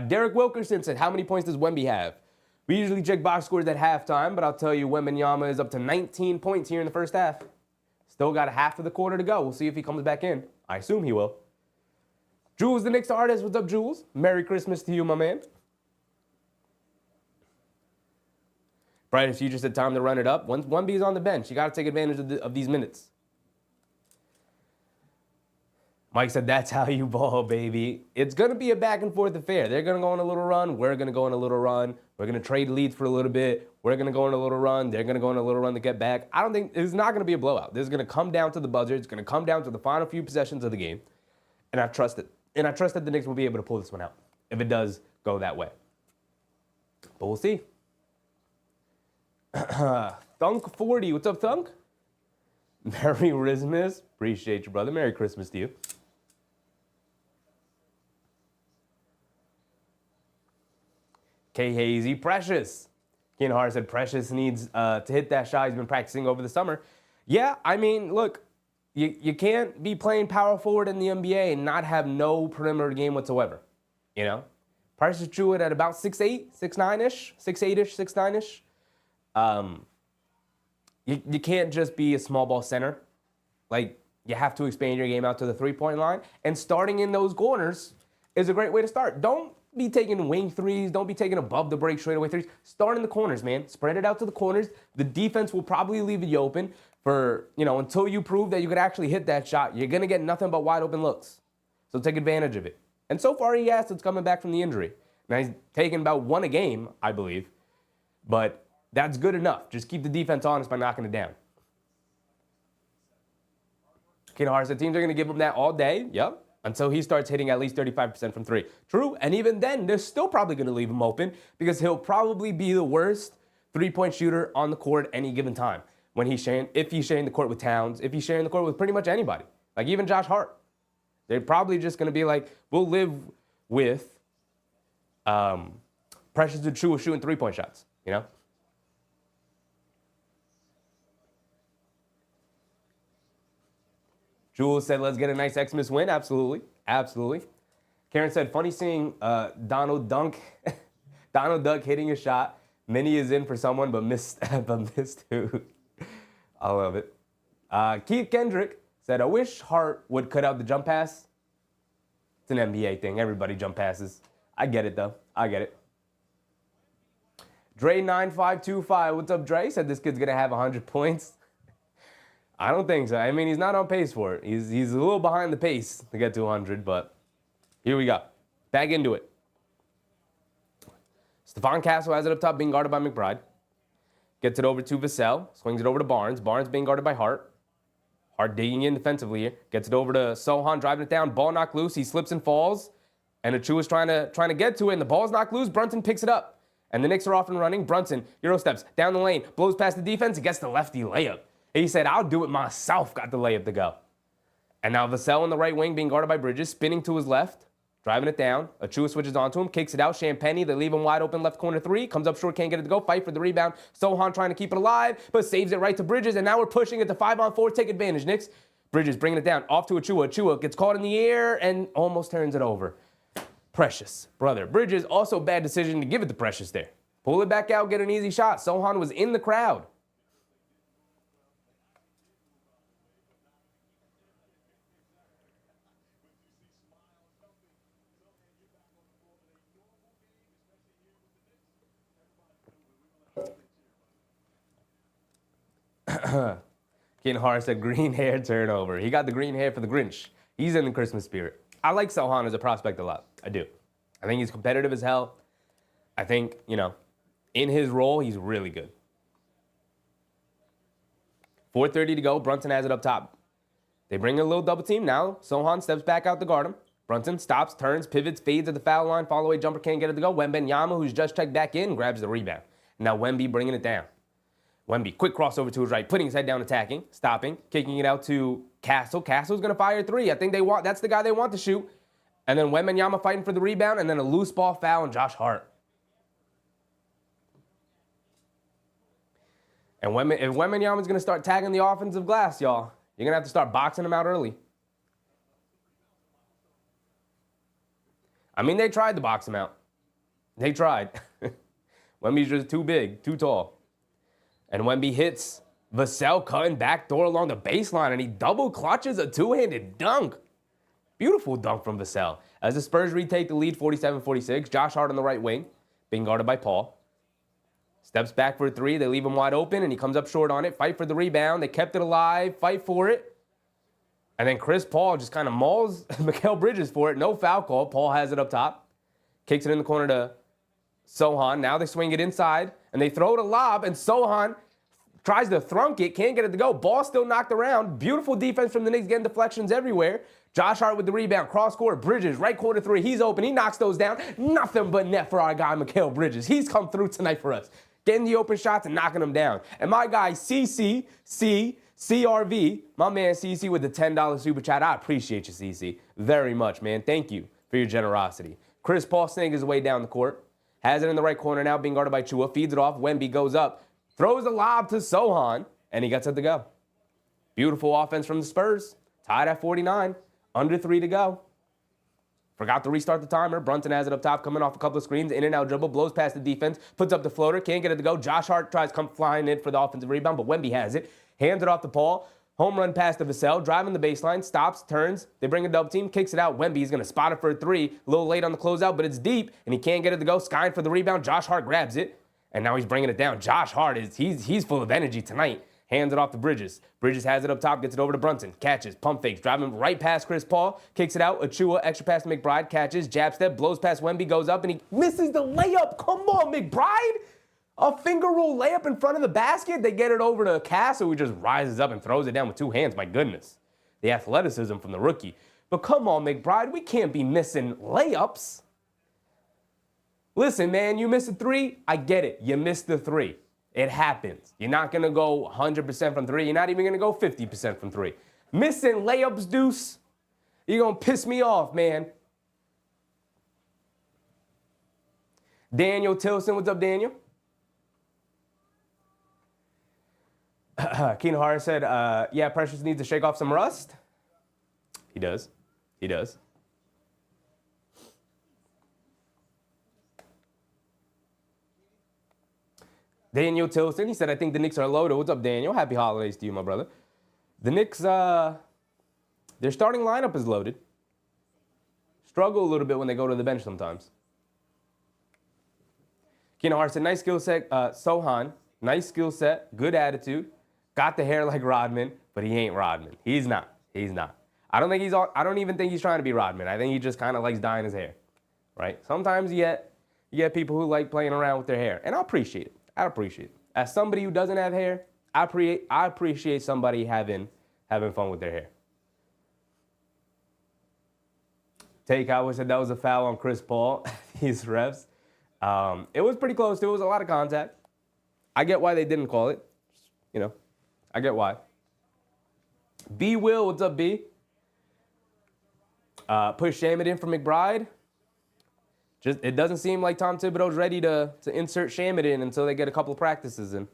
Derek Wilkerson said, how many points does Wemby have? We usually check box scores at halftime, but I'll tell you, Wembanyama is up to 19 points here in the first half. Still got a half of the quarter to go. We'll see if he comes back in. I assume he will. Jules, the Knicks artist. What's up, Jules? Merry Christmas to you, my man. Brightest future said, time to run it up. Once Wemby's on the bench, you got to take advantage of these minutes. Mike said, that's how you ball, baby. It's going to be a back and forth affair. They're going to go on a little run. We're going to go on a little run. We're going to trade leads for a little bit. We're going to go on a little run. They're going to go on a little run to get back. I don't think it's not going to be a blowout. This is going to come down to the buzzer. It's going to come down to the final few possessions of the game. And I trust it. And I trust that the Knicks will be able to pull this one out if it does go that way. But we'll see. Thunk40. What's up, Thunk? Merry Christmas. Appreciate you, brother. Merry Christmas to you. K. Hazy, Precious. Ken Hart said Precious needs to hit that shot he's been practicing over the summer. Yeah, I mean, look, you can't be playing power forward in the NBA and not have no perimeter game whatsoever. You know? Precious drew it at about 6'8", 6'9"-ish, 6'8"-ish, 6'9"-ish. You can't just be a small ball center. Like, you have to expand your game out to the three-point line. And starting in those corners is a great way to start. Don't be taking wing threes. Don't be taking above the break straightaway threes. Start in the corners, man. Spread it out to the corners. The defense will probably leave you open for, until you prove that you could actually hit that shot. You're going to get nothing but wide open looks. So take advantage of it. And so far he has since coming back from the injury. Now he's taking about one a game, I believe. But that's good enough. Just keep the defense honest by knocking it down. Ken Hart said teams are going to give him that all day. Yep. Until he starts hitting at least 35% from three. True, and even then, they're still probably going to leave him open because he'll probably be the worst three-point shooter on the court any given time. If he's sharing the court with Towns, if he's sharing the court with pretty much anybody, like even Josh Hart. They're probably just going to be like, we'll live with Precious Achiuwa shooting three-point shots, Jules said, let's get a nice Xmas win. Absolutely. Absolutely. Karen said, funny seeing Donald Duck hitting a shot. Minnie is in for someone, but missed who. I love it. Keith Kendrick said, I wish Hart would cut out the jump pass. It's an NBA thing. Everybody jump passes. I get it, though. I get it. Dre9525. What's up, Dre? Said this kid's going to have 100 points. I don't think so. I mean, he's not on pace for it. He's a little behind the pace to get to 100, but here we go. Back into it. Stephon Castle has it up top, being guarded by McBride. Gets it over to Vassell. Swings it over to Barnes. Barnes being guarded by Hart. Hart digging in defensively here. Gets it over to Sohan, driving it down. Ball knocked loose. He slips and falls. And Achua's trying to get to it, and the ball's knocked loose. Brunson picks it up. And the Knicks are off and running. Brunson, Euro steps down the lane, blows past the defense, and gets the lefty layup. He said, I'll do it myself. Got the layup to go. And now Vassell on the right wing being guarded by Bridges, spinning to his left, driving it down. Achua switches onto him, kicks it out. Champagny, they leave him wide open left corner three. Comes up short, can't get it to go. Fight for the rebound. Sohan trying to keep it alive, but saves it right to Bridges. And now we're pushing it to 5-on-4. Take advantage, Knicks. Bridges bringing it down, off to Achua. Achua gets caught in the air and almost turns it over. Precious, brother. Bridges, also bad decision to give it to Precious there. Pull it back out, get an easy shot. Sohan was in the crowd. Ken Hart said green hair turnover. He got the green hair for the Grinch. He's in the Christmas spirit. I like Sohan as a prospect a lot. I do. I think he's competitive as hell. I think, in his role, he's really good. 4:30 to go. Brunson has it up top. They bring a little double team now. Sohan steps back out to guard him. Brunson stops, turns, pivots, fades at the foul line. Follow away jumper, can't get it to go. Wembanyama, who's just checked back in, grabs the rebound. Now Wemby bringing it down. Wemby, quick crossover to his right, putting his head down, attacking, stopping, kicking it out to Castle. Castle's going to fire three. I think that's the guy they want to shoot. And then Wembanyama fighting for the rebound, and then a loose ball foul on Josh Hart. And if Wembanyama's going to start tagging the offensive glass, y'all, you're going to have to start boxing him out early. I mean, they tried to box him out. They tried. Wemby's just too big, too tall. And Wemby hits Vassell cutting backdoor along the baseline, and he double clutches a two-handed dunk. Beautiful dunk from Vassell. As the Spurs retake the lead 47-46, Josh Hart on the right wing, being guarded by Paul. Steps back for a three. They leave him wide open, and he comes up short on it. Fight for the rebound. They kept it alive. Fight for it. And then Chris Paul just kind of mauls Mikal Bridges for it. No foul call. Paul has it up top. Kicks it in the corner to Sohan. Now they swing it inside, and they throw it a lob, and Sohan tries to thrunk it, can't get it to go. Ball still knocked around. Beautiful defense from the Knicks, getting deflections everywhere. Josh Hart with the rebound, cross court, Bridges, right corner three. He's open. He knocks those down. Nothing but net for our guy, Mikal Bridges. He's come through tonight for us, getting the open shots and knocking them down. And my guy, CRV, my man CC with the $10 super chat. I appreciate you, CC, very much, man. Thank you for your generosity. Chris Paul sneaking his way down the court. Has it in the right corner now, being guarded by Chua. Feeds it off. Wemby goes up. Throws a lob to Sohan, and he gets it to go. Beautiful offense from the Spurs. Tied at 49. Under 3 to go. Forgot to restart the timer. Brunson has it up top, coming off a couple of screens. In and out dribble, blows past the defense, puts up the floater, can't get it to go. Josh Hart tries to come flying in for the offensive rebound, but Wemby has it. Hands it off to Paul. Home run pass to Vassell, driving the baseline, stops, turns. They bring a double team, kicks it out. Wemby's going to spot it for a three. A little late on the closeout, but it's deep, and he can't get it to go. Skying for the rebound. Josh Hart grabs it. And now he's bringing it down. Josh Hart, he's full of energy tonight. Hands it off to Bridges. Bridges has it up top, gets it over to Brunson. Catches, pump fakes, driving right past Chris Paul. Kicks it out. Achua, extra pass to McBride. Catches, jab step, blows past Wemby, goes up, and he misses the layup. Come on, McBride. A finger roll layup in front of the basket. They get it over to Castle, who just rises up and throws it down with two hands. My goodness. The athleticism from the rookie. But come on, McBride. We can't be missing layups. Listen, man, you missed a three. I get it. You missed the three. It happens. You're not going to go 100% from three. You're not even going to go 50% from three. Missing layups, Deuce, you're going to piss me off, man. Daniel Tilson, what's up, Daniel? Keenan Hart said, yeah, Precious needs to shake off some rust. He does. He does. Daniel Tilson, he said, I think the Knicks are loaded. What's up, Daniel? Happy holidays to you, my brother. The Knicks, their starting lineup is loaded. Struggle a little bit when they go to the bench sometimes. Keenan Hart said, nice skill set. Sohan, nice skill set, good attitude. Got the hair like Rodman, but he ain't Rodman. He's not. He's not. I don't even think he's trying to be Rodman. I think he just kind of likes dyeing his hair, right? Sometimes you get people who like playing around with their hair, and I appreciate it. I appreciate it. As somebody who doesn't have hair, I appreciate somebody having fun with their hair. Takeout said that was a foul on Chris Paul. These refs. It was pretty close too. It was a lot of contact. I get why they didn't call it. You know, I get why. B Will, what's up, B? Push Shamet in for McBride. Just it doesn't seem like Tom Thibodeau's ready to insert Shamet in until they get a couple of practices in.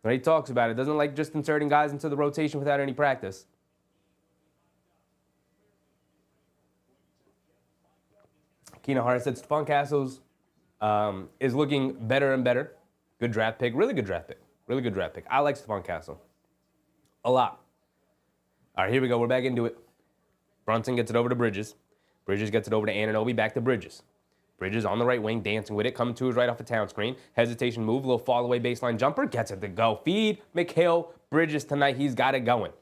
When he talks about it, doesn't like just inserting guys into the rotation without any practice. Keenan Hart said Stephon Castles is looking better and better. Good draft pick. Really good draft pick. Really good draft pick. I like Stephon Castle. A lot. All right, here we go. We're back into it. Brunson gets it over to Bridges. Bridges gets it over to Anunoby. Back to Bridges. Bridges on the right wing, dancing with it. Coming to his right off the town screen. Hesitation move. Little fall away baseline jumper. Gets it to go. Feed McHale. Bridges tonight. He's got it going.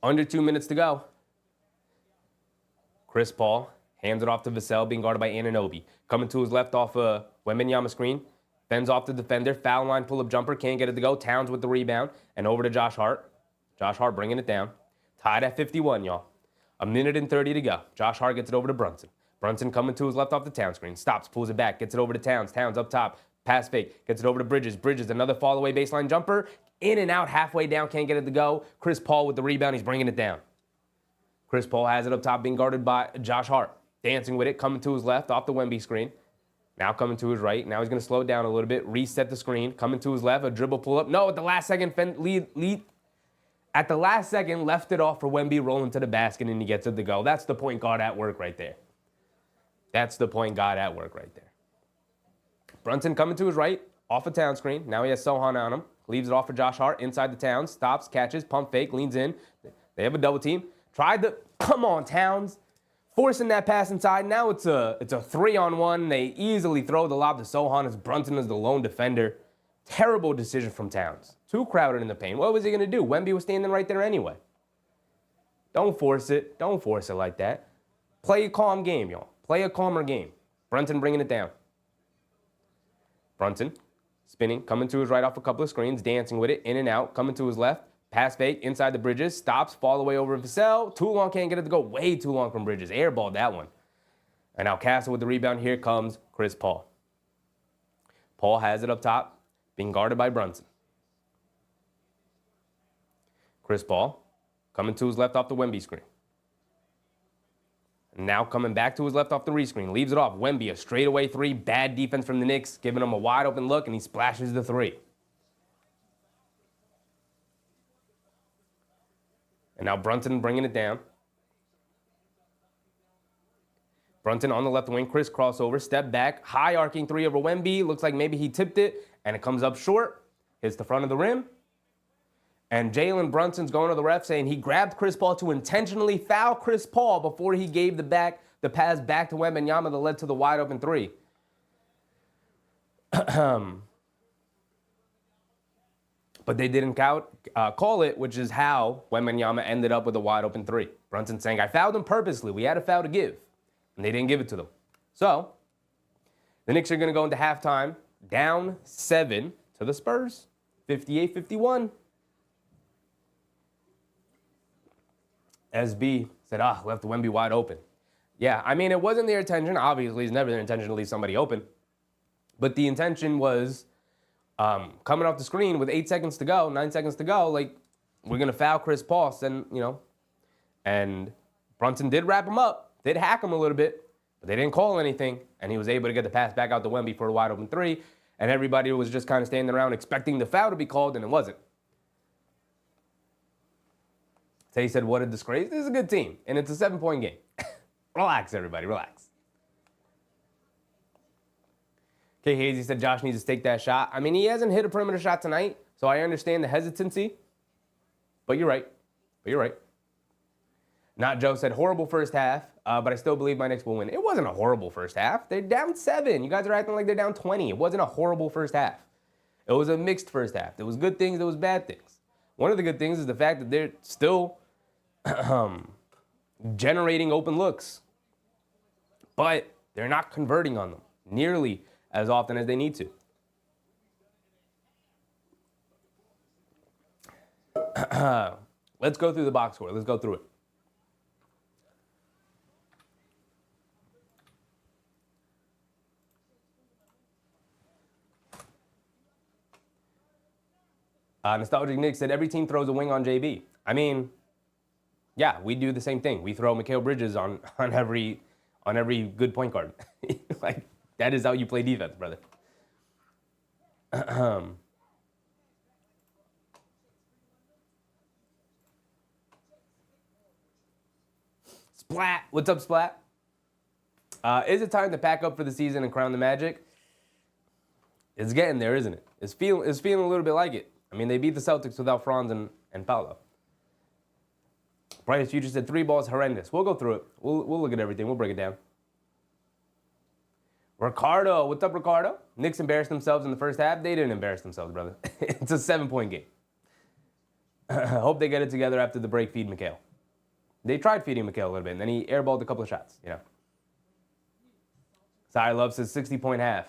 Under 2 minutes to go. Chris Paul hands it off to Vassell, being guarded by Anunoby. Coming to his left off a Wembanyama screen. Fends off the defender. Foul line pull-up jumper. Can't get it to go. Towns with the rebound. And over to Josh Hart. Josh Hart bringing it down. Tied at 51, y'all. A minute and 30 to go. Josh Hart gets it over to Brunson. Brunson coming to his left off the town screen. Stops, pulls it back. Gets it over to Towns. Towns up top. Pass fake. Gets it over to Bridges. Bridges, another fall away baseline jumper. In and out, halfway down. Can't get it to go. Chris Paul with the rebound. He's bringing it down. Chris Paul has it up top, being guarded by Josh Hart. Dancing with it, coming to his left off the Wemby screen. Now coming to his right. Now he's going to slow it down a little bit, reset the screen. Coming to his left, a dribble pull-up. No, at the last second, lead. At the last second, left it off for Wemby, rolling to the basket, and he gets it to go. That's the point guard at work right there. That's the point guard at work right there. Brunson coming to his right, off a town screen. Now he has Sohan on him. Leaves it off for Josh Hart, inside the town. Stops, catches, pump fake, leans in. They have a double team. Tried to, come on, Towns. Forcing that pass inside. Now it's a 3-on-1. They easily throw the lob to Sohan as Brunson is the lone defender. Terrible decision from Towns. Too crowded in the paint. What was he going to do? Wemby was standing right there anyway. Don't force it. Don't force it like that. Play a calm game, y'all. Play a calmer game. Brunson bringing it down. Brunson spinning, coming to his right off a couple of screens, dancing with it, in and out, coming to his left. Pass fake, inside the Bridges, stops, fall away over Vassell. Too long, can't get it to go. Way too long from Bridges. Airballed that one. And now Castle with the rebound. Here comes Chris Paul. Paul has it up top, being guarded by Brunson. Chris Paul coming to his left off the Wemby screen. Now coming back to his left off the rescreen. Leaves it off. Wemby, a straightaway three. Bad defense from the Knicks, giving him a wide open look, and he splashes the three. And now Brunson bringing it down. Brunson on the left wing, Chris crossover, step back, high arcing three over Wemby. Looks like maybe he tipped it, and it comes up short. Hits the front of the rim. And Jalen Brunson's going to the ref saying he grabbed Chris Paul to intentionally foul Chris Paul before he gave the pass back to Wembanyama that led to the wide open three. But they didn't call it, which is how Wembanyama ended up with a wide open three. Brunson saying, I fouled him purposely. We had a foul to give. And they didn't give it to them. So, the Knicks are going to go into halftime down 7 to the Spurs. 58-51. SB said, left Wemby wide open. Yeah, I mean, it wasn't their intention. Obviously, it's never their intention to leave somebody open. But the intention was coming off the screen with 9 seconds to go, like, we're going to foul Chris Paul. And Brunson did wrap him up, did hack him a little bit, but they didn't call anything. And he was able to get the pass back out to Wemby for a wide open three. And everybody was just kind of standing around expecting the foul to be called, and it wasn't. Tay said, what a disgrace. This is a good team, and it's a 7-point game. Relax, everybody, relax. K. Hazy said Josh needs to take that shot. I mean, he hasn't hit a perimeter shot tonight, so I understand the hesitancy. But you're right. Not Joe said, horrible first half, but I still believe my Knicks will win. It wasn't a horrible first half. They're down 7. You guys are acting like they're down 20. It wasn't a horrible first half. It was a mixed first half. There was good things, there was bad things. One of the good things is the fact that they're still generating open looks, but they're not converting on them nearly as often as they need to. Let's go through the box score. Let's go through it. Nostalgic Nick said every team throws a wing on JB. I mean, yeah, we do the same thing. We throw Mikal Bridges on every good point guard. Like, that is how you play defense, brother. Splat. What's up, Splat? Is it time to pack up for the season and crown the Magic? It's getting there, isn't it? It's feeling a little bit like it. I mean, they beat the Celtics without Franz and Paolo. Bryce Future said 3 balls horrendous. We'll go through it. We'll look at everything. We'll break it down. Ricardo. What's up, Ricardo? Knicks embarrassed themselves in the first half. They didn't embarrass themselves, brother. It's a 7-point game. Hope they get it together after the break feed Mikal. They tried feeding Mikal a little bit, and then he airballed a couple of shots, you know. Sorry, Love says 60-point half.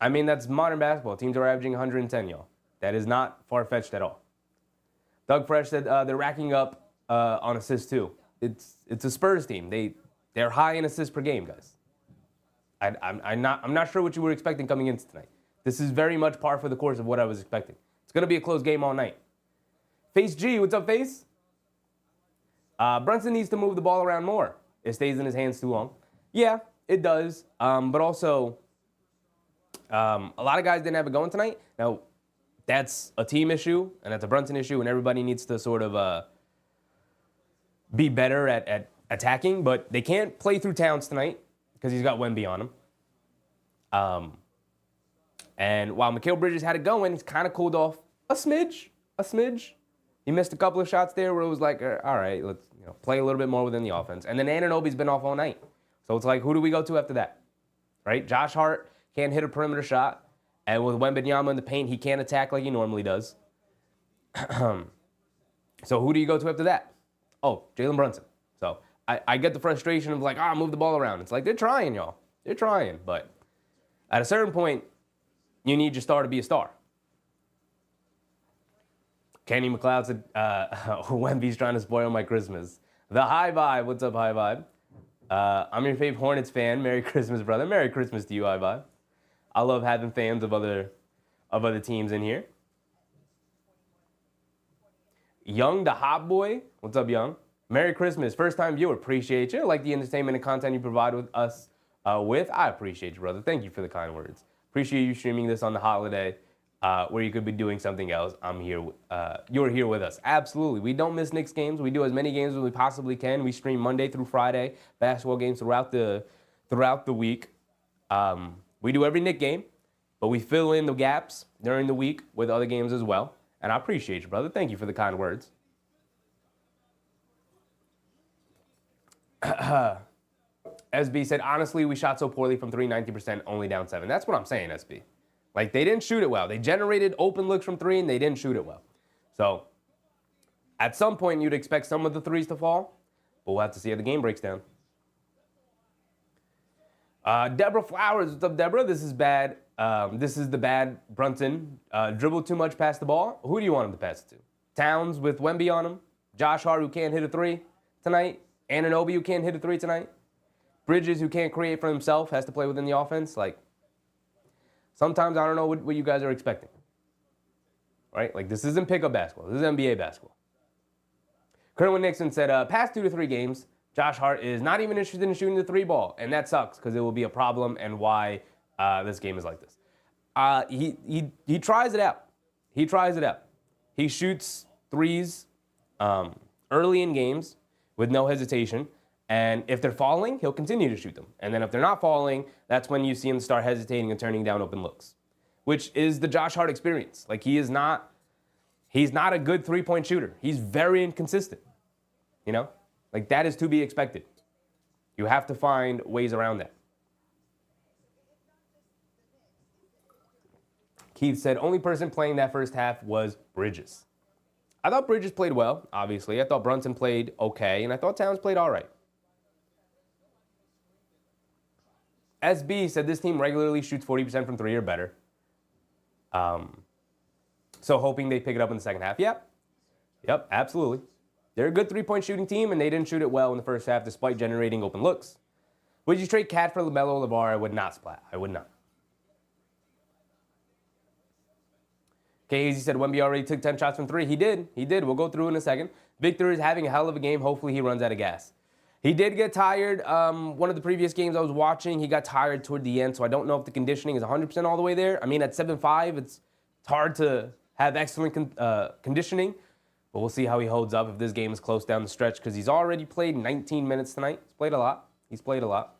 I mean, that's modern basketball. Teams are averaging 110, y'all. That is not far-fetched at all. Doug Fresh said they're racking up on assists, too. It's a Spurs team. They're high in assists per game, guys. I'm not sure what you were expecting coming into tonight. This is very much par for the course of what I was expecting. It's going to be a close game all night. Face G, what's up, Face? Brunson needs to move the ball around more. It stays in his hands too long. Yeah, it does. But also, a lot of guys didn't have it going tonight. Now, that's a team issue, and that's a Brunson issue, and everybody needs to sort of be better at attacking. But they can't play through Towns tonight because he's got Wemby on him. And while Mikal Bridges had it going, he's kind of cooled off a smidge. He missed a couple of shots there where it was like, all right, let's play a little bit more within the offense. And then Anunoby's been off all night. So it's like, who do we go to after that? Right? Josh Hart can't hit a perimeter shot. And with Wembanyama in the paint, he can't attack like he normally does. So who do you go to after that? Oh, Jalen Brunson. So I get the frustration of like, move the ball around. It's like, they're trying, y'all. They're trying. But at a certain point, you need your star to be a star. Kenny McLeod said, Wemby's trying to spoil my Christmas. The High Vibe. What's up, High Vibe? I'm your fave Hornets fan. Merry Christmas, brother. Merry Christmas to you, High Vibe. I love having fans of other teams in here. Young the Hot Boy. What's up, Young? Merry Christmas. First time viewer. Appreciate you. Like the entertainment and content you provide with us with. I appreciate you, brother. Thank you for the kind words. Appreciate you streaming this on the holiday where you could be doing something else. I'm here. You're here with us. Absolutely. We don't miss Knicks games. We do as many games as we possibly can. We stream Monday through Friday basketball games throughout the week. We do every Knicks game, but we fill in the gaps during the week with other games as well. And I appreciate you, brother. Thank you for the kind words. SB said, honestly, we shot so poorly from 3, 90%, only down 7. That's what I'm saying, SB. Like, they didn't shoot it well. They generated open looks from 3, and they didn't shoot it well. So, at some point, you'd expect some of the 3s to fall, but we'll have to see how the game breaks down. Deborah Flowers, what's up, Deborah? This is bad. This is the bad Brunson. Dribbled too much past the ball. Who do you want him to pass it to? Towns with Wemby on him. Josh Hart, who can't hit a 3 tonight. Anunoby, who can't hit a 3 tonight. Bridges, who can't create for himself, has to play within the offense. Like, sometimes I don't know what you guys are expecting. Right? Like, this isn't pickup basketball. This is NBA basketball. Kerwin Nixon said, past 2 to 3 games, Josh Hart is not even interested in shooting the 3 ball, and that sucks because it will be a problem and why this game is like this. He tries it out. He shoots 3s early in games with no hesitation, and if they're falling, he'll continue to shoot them. And then if they're not falling, that's when you see him start hesitating and turning down open looks, which is the Josh Hart experience. Like, he's not a good 3-point shooter. He's very inconsistent, Like, that is to be expected. You have to find ways around that. Keith said, only person playing that first half was Bridges. I thought Bridges played well, obviously. I thought Brunson played okay, and I thought Towns played all right. SB said this team regularly shoots 40% from three or better. So hoping they pick it up in the second half. Yep, absolutely. They're a good three-point shooting team, and they didn't shoot it well in the first half despite generating open looks. Would you trade Cat for LaMelo or LeVar? I would not, Splat. I would not. Okay, Hazy said Wemby already took 10 shots from three. He did. We'll go through in a second. Victor is having a hell of a game. Hopefully he runs out of gas. He did get tired. One of the previous games I was watching, he got tired toward the end, so I don't know if the conditioning is 100% all the way there. I mean, at 7'5", it's hard to have excellent conditioning, but we'll see how he holds up if this game is close down the stretch, because he's already played 19 minutes tonight. He's played a lot.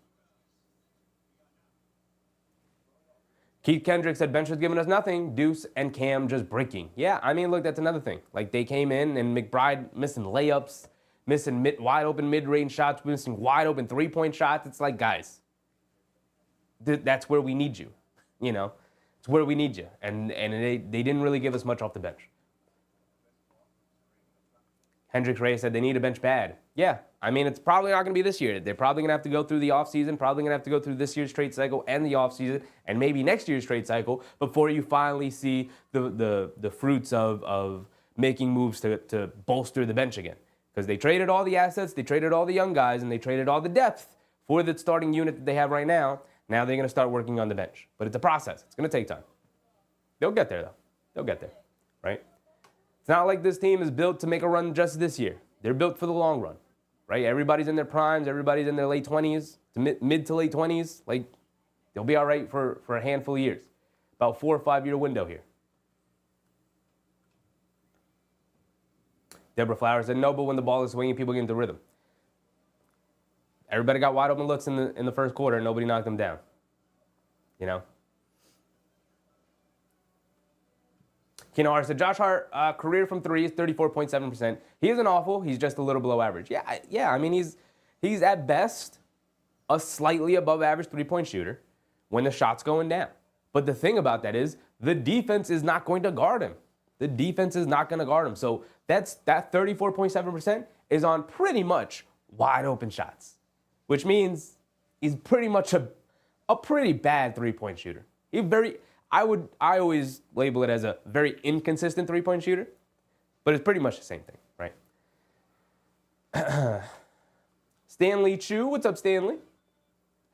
Keith Kendrick said bench was giving us nothing. Deuce and Cam just breaking. Yeah, I mean, look, that's another thing. Like, they came in and McBride missing layups, missing wide open mid-range shots, missing wide open three-point shots. It's like, guys, that's where we need you. You know, it's where we need you. And they didn't really give us much off the bench. Hendricks Reyes said they need a bench bad. Yeah, I mean, it's probably not going to be this year. They're probably going to have to go through the offseason, probably going to have to go through this year's trade cycle and the offseason, and maybe next year's trade cycle before you finally see the fruits of making moves to bolster the bench again. Because they traded all the assets, they traded all the young guys, and they traded all the depth for the starting unit that they have right now. Now they're going to start working on the bench. But it's a process. It's going to take time. They'll get there, though. They'll get there, right? It's not like this team is built to make a run just this year. They're built for the long run, right? Everybody's in their primes. Everybody's in their late 20s, to mid to late 20s. Like, they'll be all right for a handful of years. About 4 or 5 year window here. Deborah Flowers said, no, but when the ball is swinging, people get into rhythm. Everybody got wide open looks in the first quarter, and nobody knocked them down. You know? Keno Hart said, Josh Hart, career from three is 34.7%. He isn't awful. He's just a little below average. Yeah. I mean, he's at best a slightly above average three-point shooter when the shot's going down. But the thing about that is the defense is not going to guard him. The defense is not going to guard him. So that 34.7% is on pretty much wide open shots, which means he's pretty much a pretty bad three-point shooter. I always label it as a very inconsistent three-point shooter, but it's pretty much the same thing, right? Stanley Chu, what's up, Stanley?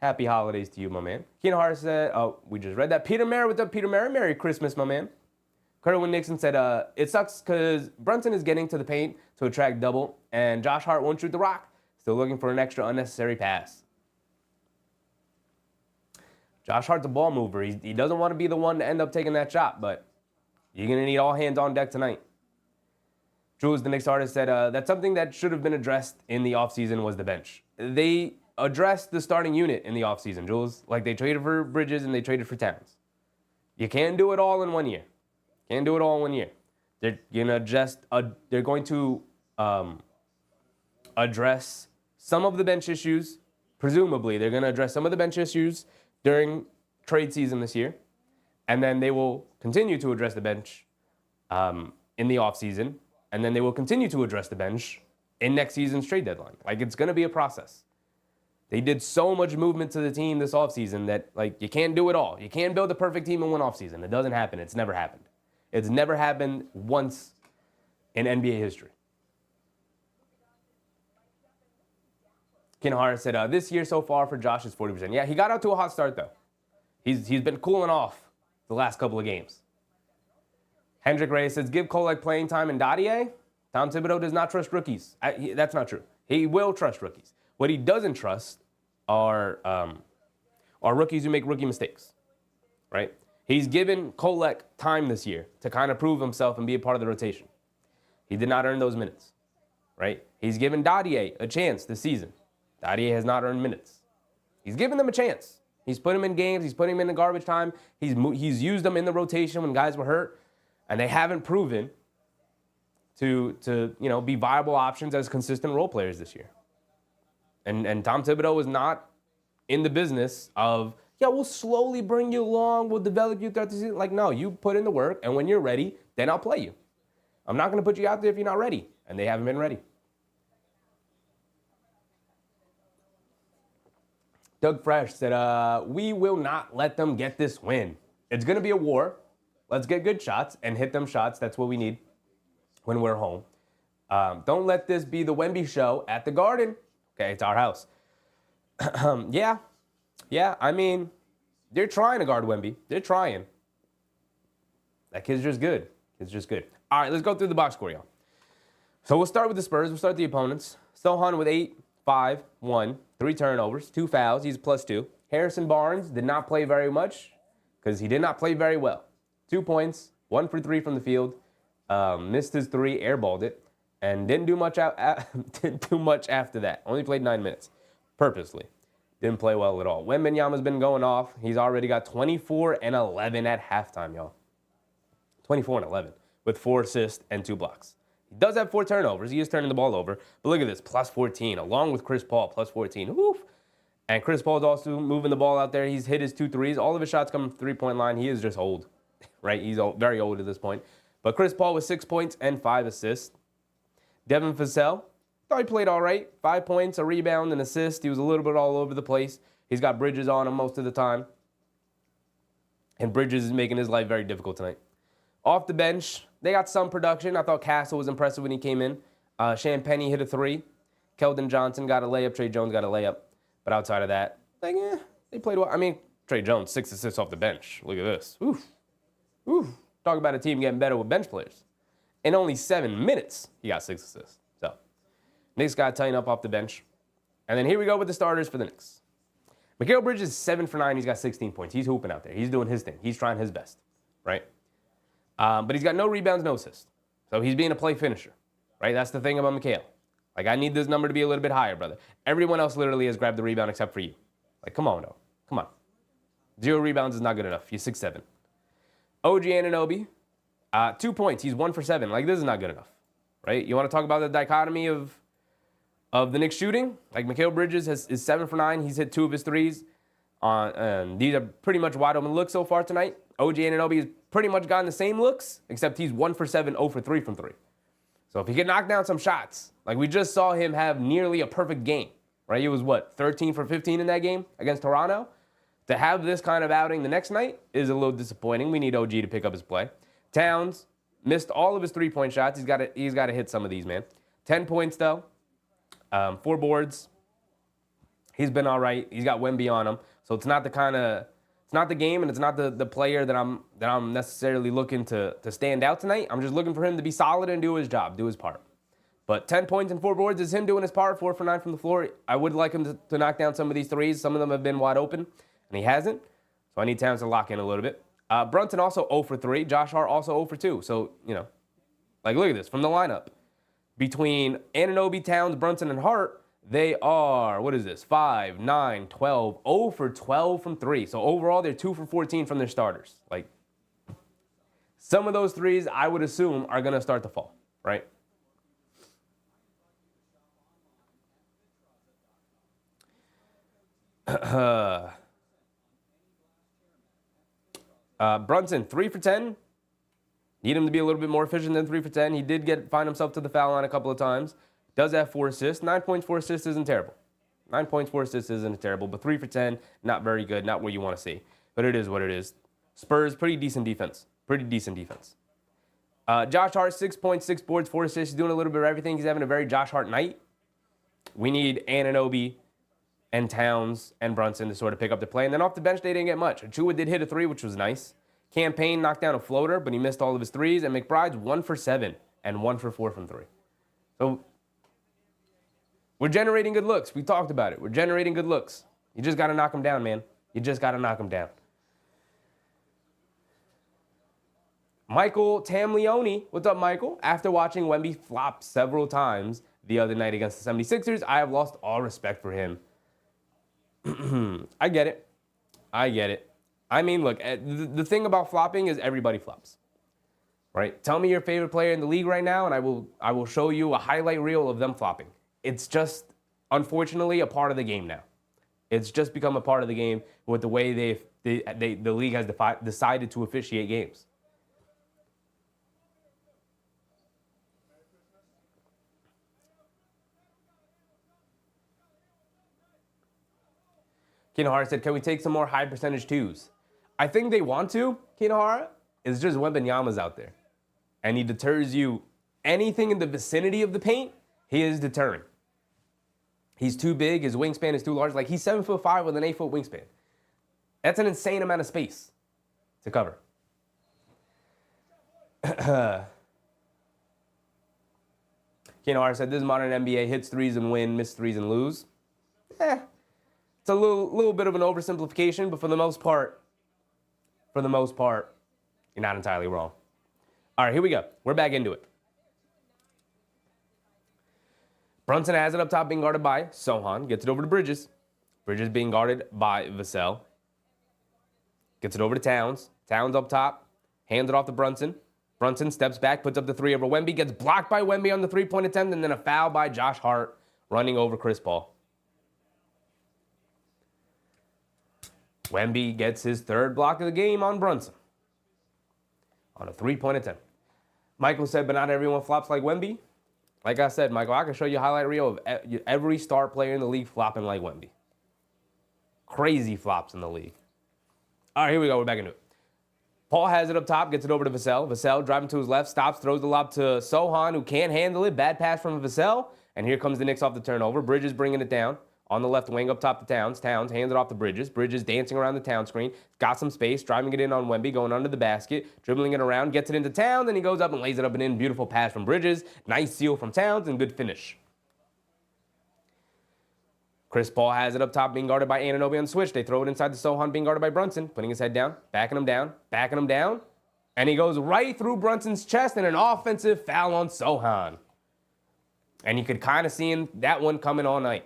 Happy holidays to you, my man. Keenan Hart said, oh, we just read that. Peter Merritt, what's up, Peter Merritt? Merry Christmas, my man. Kerwin Nixon said, it sucks because Brunson is getting to the paint to attract double, and Josh Hart won't shoot the rock. Still looking for an extra unnecessary pass. Josh Hart's a ball mover. He doesn't want to be the one to end up taking that shot, but you're going to need all hands on deck tonight. Jules, the Knicks artist, said that's something that should have been addressed in the offseason was the bench. They addressed the starting unit in the offseason, Jules. Like, they traded for Bridges and they traded for Towns. You can't do it all in 1 year. Can't do it all in 1 year. They're going to address some of the bench issues. Presumably, they're going to address some of the bench issues during trade season this year, and then they will continue to address the bench in the offseason, and then they will continue to address the bench in next season's trade deadline. Like, it's going to be a process. They did so much movement to the team this offseason that, like, you can't do it all. You can't build a perfect team in one offseason. It doesn't happen. It's never happened. It's never happened once in NBA history. Ken Hart said, this year so far for Josh is 40%. Yeah, he got out to a hot start, though. He's been cooling off the last couple of games. Hendrick Reyes says, give Kolek playing time and Dadier. Tom Thibodeau does not trust rookies. That's not true. He will trust rookies. What he doesn't trust are rookies who make rookie mistakes, right? He's given Kolek time this year to kind of prove himself and be a part of the rotation. He did not earn those minutes, right? He's given Dadier a chance this season. Dadier has not earned minutes. He's given them a chance. He's put him in games. He's put him in the garbage time. He's used them in the rotation when guys were hurt, and they haven't proven to be viable options as consistent role players this year. And Tom Thibodeau is not in the business of, we'll slowly bring you along. We'll develop you throughout the season. Like, no, you put in the work, and when you're ready, then I'll play you. I'm not going to put you out there if you're not ready, and they haven't been ready. Doug Fresh said, we will not let them get this win. It's going to be a war. Let's get good shots and hit them shots. That's what we need when we're home. Don't let this be the Wemby show at the Garden. Okay, it's our house. Yeah. I mean, they're trying to guard Wemby. They're trying. That kid's just good. All right, let's go through the box score, y'all. So we'll start with the Spurs. We'll start the opponents. Sohan with 8, 5, 1, 3 turnovers, 2 fouls. He's +2. Harrison Barnes did not play very much because he did not play very well. 2 points, 1 for 3 from the field. Missed his 3, airballed it, and didn't do much after that. Only played 9 minutes, purposely. Didn't play well at all. Wembanyama's been going off. He's already got 24 and 11 at halftime, y'all. 24 and 11 with 4 assists and 2 blocks. He does have 4 turnovers. He is turning the ball over. But look at this, +14, along with Chris Paul, +14. Woof. And Chris Paul's also moving the ball out there. He's hit his 2 threes. All of his shots come from three-point line. He is just old, right? He's very old at this point. But Chris Paul with 6 points and 5 assists. Devin Vassell, thought he played all right. 5 points, a rebound, an assist. He was a little bit all over the place. He's got Bridges on him most of the time. And Bridges is making his life very difficult tonight. Off the bench, they got some production. I thought Castle was impressive when he came in. Champagny hit a 3. Keldon Johnson got a layup. Trey Jones got a layup. But outside of that, they played well. I mean, Trey Jones, 6 assists off the bench. Look at this. Oof. Talk about a team getting better with bench players. In only 7 minutes, he got 6 assists. So, Knicks got to tighten up off the bench. And then here we go with the starters for the Knicks. Mikal Bridges is 7 for 9. He's got 16 points. He's hooping out there. He's doing his thing. He's trying his best, right? But he's got no rebounds, no assists. So he's being a play finisher, right? That's the thing about Mikal. Like, I need this number to be a little bit higher, brother. Everyone else literally has grabbed the rebound except for you. Like, come on, though. Come on. 0 rebounds is not good enough. You're 6'7". OG Anunoby, 2 points. He's 1 for 7. Like, this is not good enough, right? You want to talk about the dichotomy of the Knicks shooting? Like, Mikal Bridges is 7 for 9. He's hit 2 of his threes. And these are pretty much wide open looks so far tonight. OG Anunoby has pretty much gotten the same looks, except he's 1 for 7, 0 for 3 from 3. So if he can knock down some shots, like we just saw him have nearly a perfect game, right? He was, 13 for 15 in that game against Toronto? To have this kind of outing the next night is a little disappointing. We need OG to pick up his play. Towns missed all of his three-point shots. He's got to hit some of these, man. 10 points, though. 4 boards. He's been all right. He's got Wemby on him. So it's not the game, and it's not the player that I'm necessarily looking to stand out tonight. I'm just looking for him to be solid and do his job, do his part. But 10 points and 4 boards is him doing his part, 4 for 9 from the floor. I would like him to knock down some of these threes. Some of them have been wide open, and he hasn't. So I need Towns to lock in a little bit. Brunson also 0 for 3. Josh Hart also 0 for 2. So, like, look at this. From the lineup, between Anunoby, Towns, Brunson, and Hart, they are, 5, 9, 12, 0 for 12 from 3. So overall, they're 2 for 14 from their starters. Like, some of those threes, I would assume, are going to start to fall, right? Brunson, 3 for 10. Need him to be a little bit more efficient than 3 for 10. He did find himself to the foul line a couple of times. Does have 4 assists. 9 points, 4 assists isn't terrible. 9 points, 4 assists isn't terrible, but 3 for 10, not very good, not what you want to see. But it is what it is. Spurs, pretty decent defense. Josh Hart, 6 points, 6 boards, 4 assists. He's doing a little bit of everything. He's having a very Josh Hart night. We need Anunoby and Towns and Brunson to sort of pick up the play. And then off the bench, they didn't get much. Achua did hit a 3, which was nice. Campaign knocked down a floater, but he missed all of his threes. And McBride's 1 for 7 and 1 for 4 from 3. So we're generating good looks. We talked about it. We're generating good looks. You just got to knock them down, man. You just got to knock them down. Michael Tamleone. What's up, Michael? After watching Wemby flop several times the other night against the 76ers, I have lost all respect for him. I get it. I mean, look, the thing about flopping is everybody flops, right? Tell me your favorite player in the league right now, and I will show you a highlight reel of them flopping. It's just, unfortunately, a part of the game now. It's just become a part of the game with the way the league has decided to officiate games. Kinohara said, can we take some more high percentage twos? I think they want to, Kinohara. It's just Wembanyama's out there. And he deters you. Anything in the vicinity of the paint, he is deterring. He's too big. His wingspan is too large. Like, he's 7'5" with an 8-foot wingspan. That's an insane amount of space to cover. Kinohara said, this is modern NBA. Hits threes and win, miss threes and lose. It's a little bit of an oversimplification, but for the most part, you're not entirely wrong. All right, here we go. We're back into it. Brunson has it up top, being guarded by Sochan. Gets it over to Bridges. Bridges being guarded by Vassell. Gets it over to Towns. Towns up top. Hands it off to Brunson. Brunson steps back, puts up the three over Wemby. Gets blocked by Wemby on the three-point attempt, and then a foul by Josh Hart running over Chris Paul. Wemby gets his third block of the game on Brunson on a three-point attempt. Michael said, but not everyone flops like Wemby. Like I said, Michael, I can show you a highlight reel of every star player in the league flopping like Wemby. Crazy flops in the league. All right, here we go. We're back into it. Paul has it up top, gets it over to Vassell. Vassell driving to his left, stops, throws the lob to Sochan, who can't handle it. Bad pass from Vassell. And here comes the Knicks off the turnover. Bridges bringing it down. On the left wing, up top to Towns. Towns hands it off to Bridges. Bridges dancing around the Towns screen. Got some space, driving it in on Wemby, going under the basket, dribbling it around, gets it into Towns, and he goes up and lays it up and in. Beautiful pass from Bridges. Nice seal from Towns, and good finish. Chris Paul has it up top, being guarded by Anunoby on the switch. They throw it inside to Sochan, being guarded by Brunson, putting his head down, backing him down, and he goes right through Brunson's chest, and an offensive foul on Sochan. And you could kind of see that one coming all night.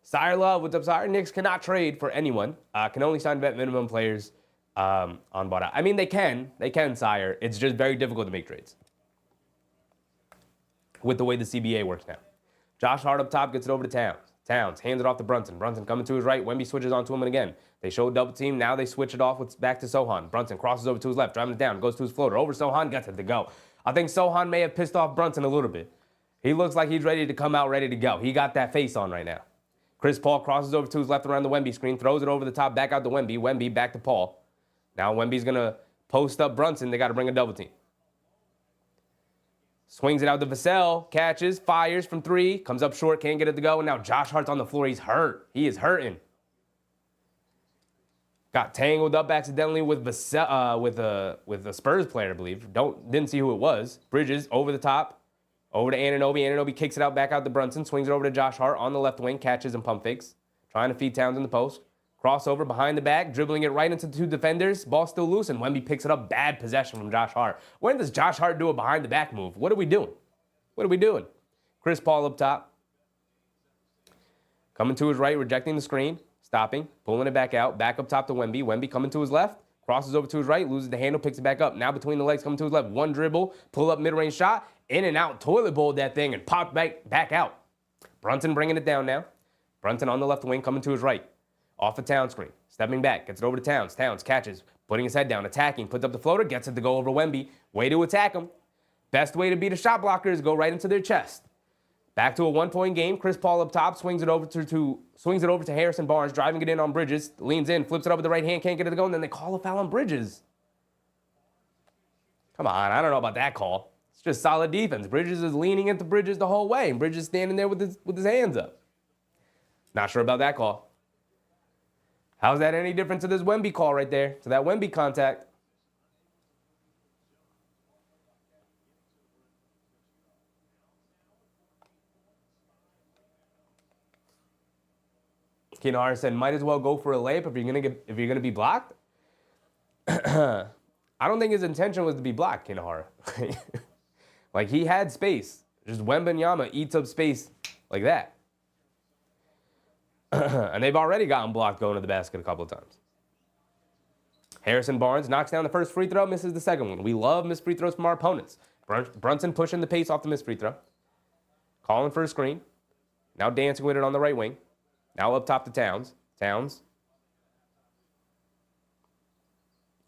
Sire Love, what's up, Sire? Knicks cannot trade for anyone. Can only sign vet minimum players on bought out. I mean, they can, Sire. It's just very difficult to make trades with the way the CBA works now. Josh Hart up top gets it over to Towns. Towns hands it off to Brunson. Brunson coming to his right. Wemby switches onto him again. They show a double team. Now they switch it off back to Sochan. Brunson crosses over to his left, driving it down, goes to his floater. Over Sochan, gets it to go. I think Sochan may have pissed off Brunson a little bit. He looks like he's ready to come out, ready to go. He got that face on right now. Chris Paul crosses over to his left around the Wemby screen, throws it over the top, back out to Wemby. Wemby back to Paul. Now Wemby's going to post up Brunson. They got to bring a double team. Swings it out to Vassell, catches, fires from three, comes up short, can't get it to go, and now Josh Hart's on the floor. He's hurt. He is hurting. Got tangled up accidentally with Vassell, with a Spurs player, I believe. Didn't see who it was. Bridges over the top, over to Anunoby. Anunoby kicks it out, back out to Brunson, swings it over to Josh Hart on the left wing, catches and pump fakes, trying to feed Towns in the post. Crossover behind the back, dribbling it right into the two defenders. Ball still loose, and Wemby picks it up. Bad possession from Josh Hart. When does Josh Hart do a behind the back move? What are we doing? Chris Paul up top. Coming to his right, rejecting the screen. Stopping, pulling it back out. Back up top to Wemby. Wemby coming to his left. Crosses over to his right, loses the handle, picks it back up. Now between the legs, coming to his left. One dribble, pull up mid-range shot. In and out, toilet bowl that thing and pop back out. Brunson bringing it down now. Brunson on the left wing, coming to his right. Off the Towns screen, stepping back, gets it over to Towns. Towns catches, putting his head down, attacking, puts up the floater, gets it to go over Wemby. Way to attack him. Best way to beat a shot blocker is go right into their chest. Back to a one-point game. Chris Paul up top, swings it over to Harrison Barnes, driving it in on Bridges, leans in, flips it up with the right hand, can't get it to go, and then they call a foul on Bridges. Come on, I don't know about that call. It's just solid defense. Bridges is leaning into Bridges the whole way, and Bridges standing there with his hands up. Not sure about that call. How's that any different to this Wemby call right there? To that Wemby contact? Kinohara said, might as well go for a layup if you're gonna be blocked. I don't think his intention was to be blocked, Kinohara. Like, he had space. Just Wembanyama eats up space like that. And they've already gotten blocked going to the basket a couple of times. Harrison Barnes knocks down the first free throw, misses the second one. We love missed free throws from our opponents. Brunson pushing the pace off the missed free throw. Calling for a screen. Now dancing with it on the right wing. Now up top to Towns. Towns.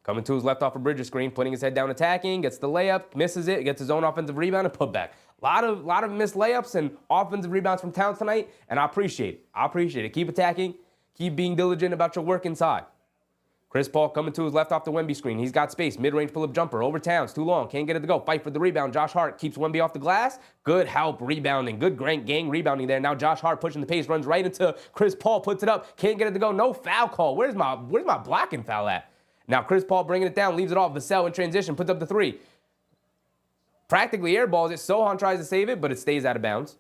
Coming to his left off a Bridges screen, putting his head down attacking, gets the layup, misses it, gets his own offensive rebound and put back. A lot of missed layups and offensive rebounds from Towns tonight, and I appreciate it. I appreciate it. Keep attacking. Keep being diligent about your work inside. Chris Paul coming to his left off the Wemby screen. He's got space. Mid-range pull-up jumper. Over Towns. Too long. Can't get it to go. Fight for the rebound. Josh Hart keeps Wemby off the glass. Good help rebounding. Good gang rebounding there. Now Josh Hart pushing the pace. Runs right into Chris Paul. Puts it up. Can't get it to go. No foul call. Where's my blocking foul at? Now Chris Paul bringing it down. Leaves it off. Vassell in transition. Puts up the three. Practically airballs it. Sohan tries to save it, but it stays out of bounds.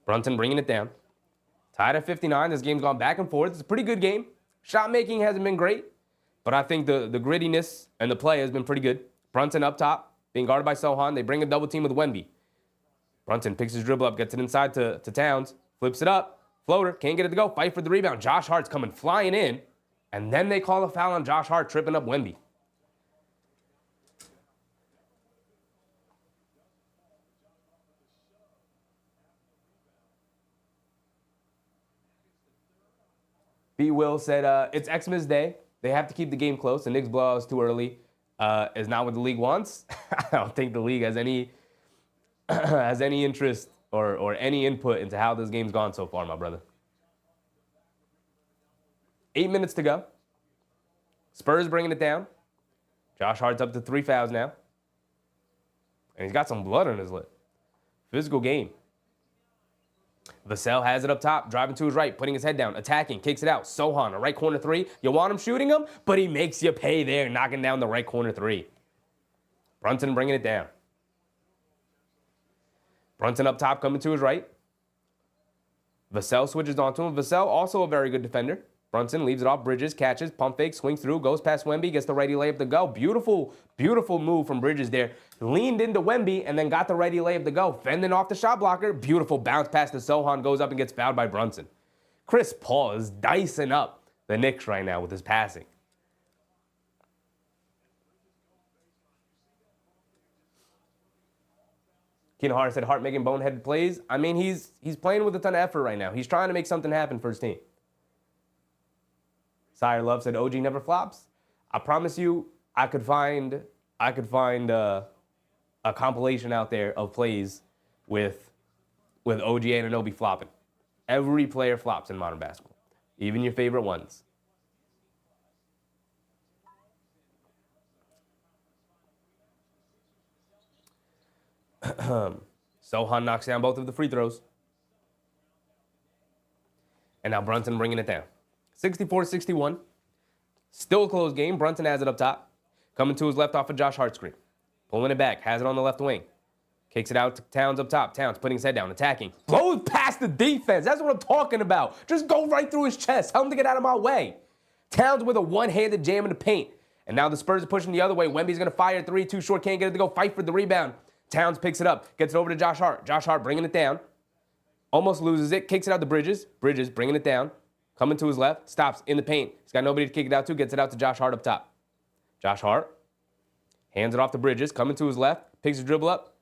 Brunson bringing it down. Tied at 59. This game's gone back and forth. It's a pretty good game. Shot making hasn't been great, but I think the grittiness and the play has been pretty good. Brunson up top, being guarded by Sohan. They bring a double team with Wemby. Brunson picks his dribble up, gets it inside to Towns, flips it up, floater, can't get it to go. Fight for the rebound. Josh Hart's coming flying in, and then they call a foul on Josh Hart, tripping up Wemby. B. Will said, it's Xmas Day. They have to keep the game close. The Knicks blowouts too early is not what the league wants. I don't think the league has any has any interest or any input into how this game's gone so far, my brother. 8 minutes to go. Spurs bringing it down. Josh Hart's up to 3 fouls now. And he's got some blood on his lip. Physical game. Vassell has it up top, driving to his right, putting his head down, attacking, kicks it out. Sohan, a right corner three. You want him shooting him, but he makes you pay there, knocking down the right corner three. Brunson bringing it down. Brunson up top, coming to his right. Vassell switches onto him. Vassell, also a very good defender. Brunson leaves it off Bridges, catches, pump fake, swings through, goes past Wemby, gets the righty layup to go. Beautiful, beautiful move from Bridges there. Leaned into Wemby and then got the righty layup to go. Fending off the shot blocker. Beautiful bounce pass to Sohan, goes up and gets fouled by Brunson. Chris Paul is dicing up the Knicks right now with his passing. Keenan Hart said Hart making boneheaded plays. I mean, he's playing with a ton of effort right now. He's trying to make something happen for his team. Sire Love said OG never flops. I promise you, I could find a compilation out there of plays with OG Anunoby flopping. Every player flops in modern basketball, even your favorite ones. Sohan knocks down both of the free throws. And now Brunson bringing it down. 64-61. Still a close game. Brunson has it up top. Coming to his left off of Josh Hart screen. Pulling it back. Has it on the left wing. Kicks it out to Towns up top. Towns putting his head down. Attacking. Blows past the defense. That's what I'm talking about. Just go right through his chest. Tell him to get out of my way. Towns with a one-handed jam in the paint. And now the Spurs are pushing the other way. Wemby's going to fire three. Too short. Can't get it to go. Fight for the rebound. Towns picks it up. Gets it over to Josh Hart. Josh Hart bringing it down. Almost loses it. Kicks it out to Bridges. Bridges bringing it down. Coming to his left, stops in the paint. He's got nobody to kick it out to, gets it out to Josh Hart up top. Josh Hart hands it off to Bridges, coming to his left, picks his dribble up,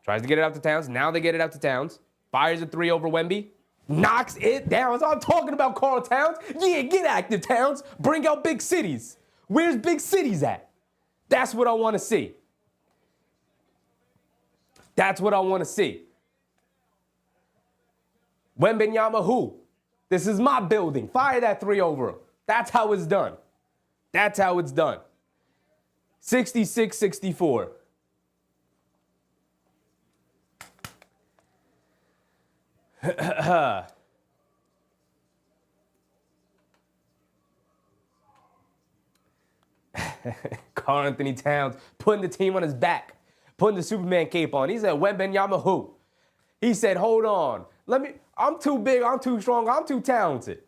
tries to get it out to Towns. Now they get it out to Towns. Fires a three over Wemby, knocks it down. That's all I'm talking about, Karl Towns. Yeah, get active, Towns. Bring out big cities. Where's big cities at? That's what I want to see. That's what I want to see. Wembanyama who? This is my building. Fire that three over him. That's how it's done. That's how it's done. 66-64. Karl Anthony Towns putting the team on his back, putting the Superman cape on. He said, Wembanyama who? He said, hold on. I'm too big, I'm too strong, I'm too talented.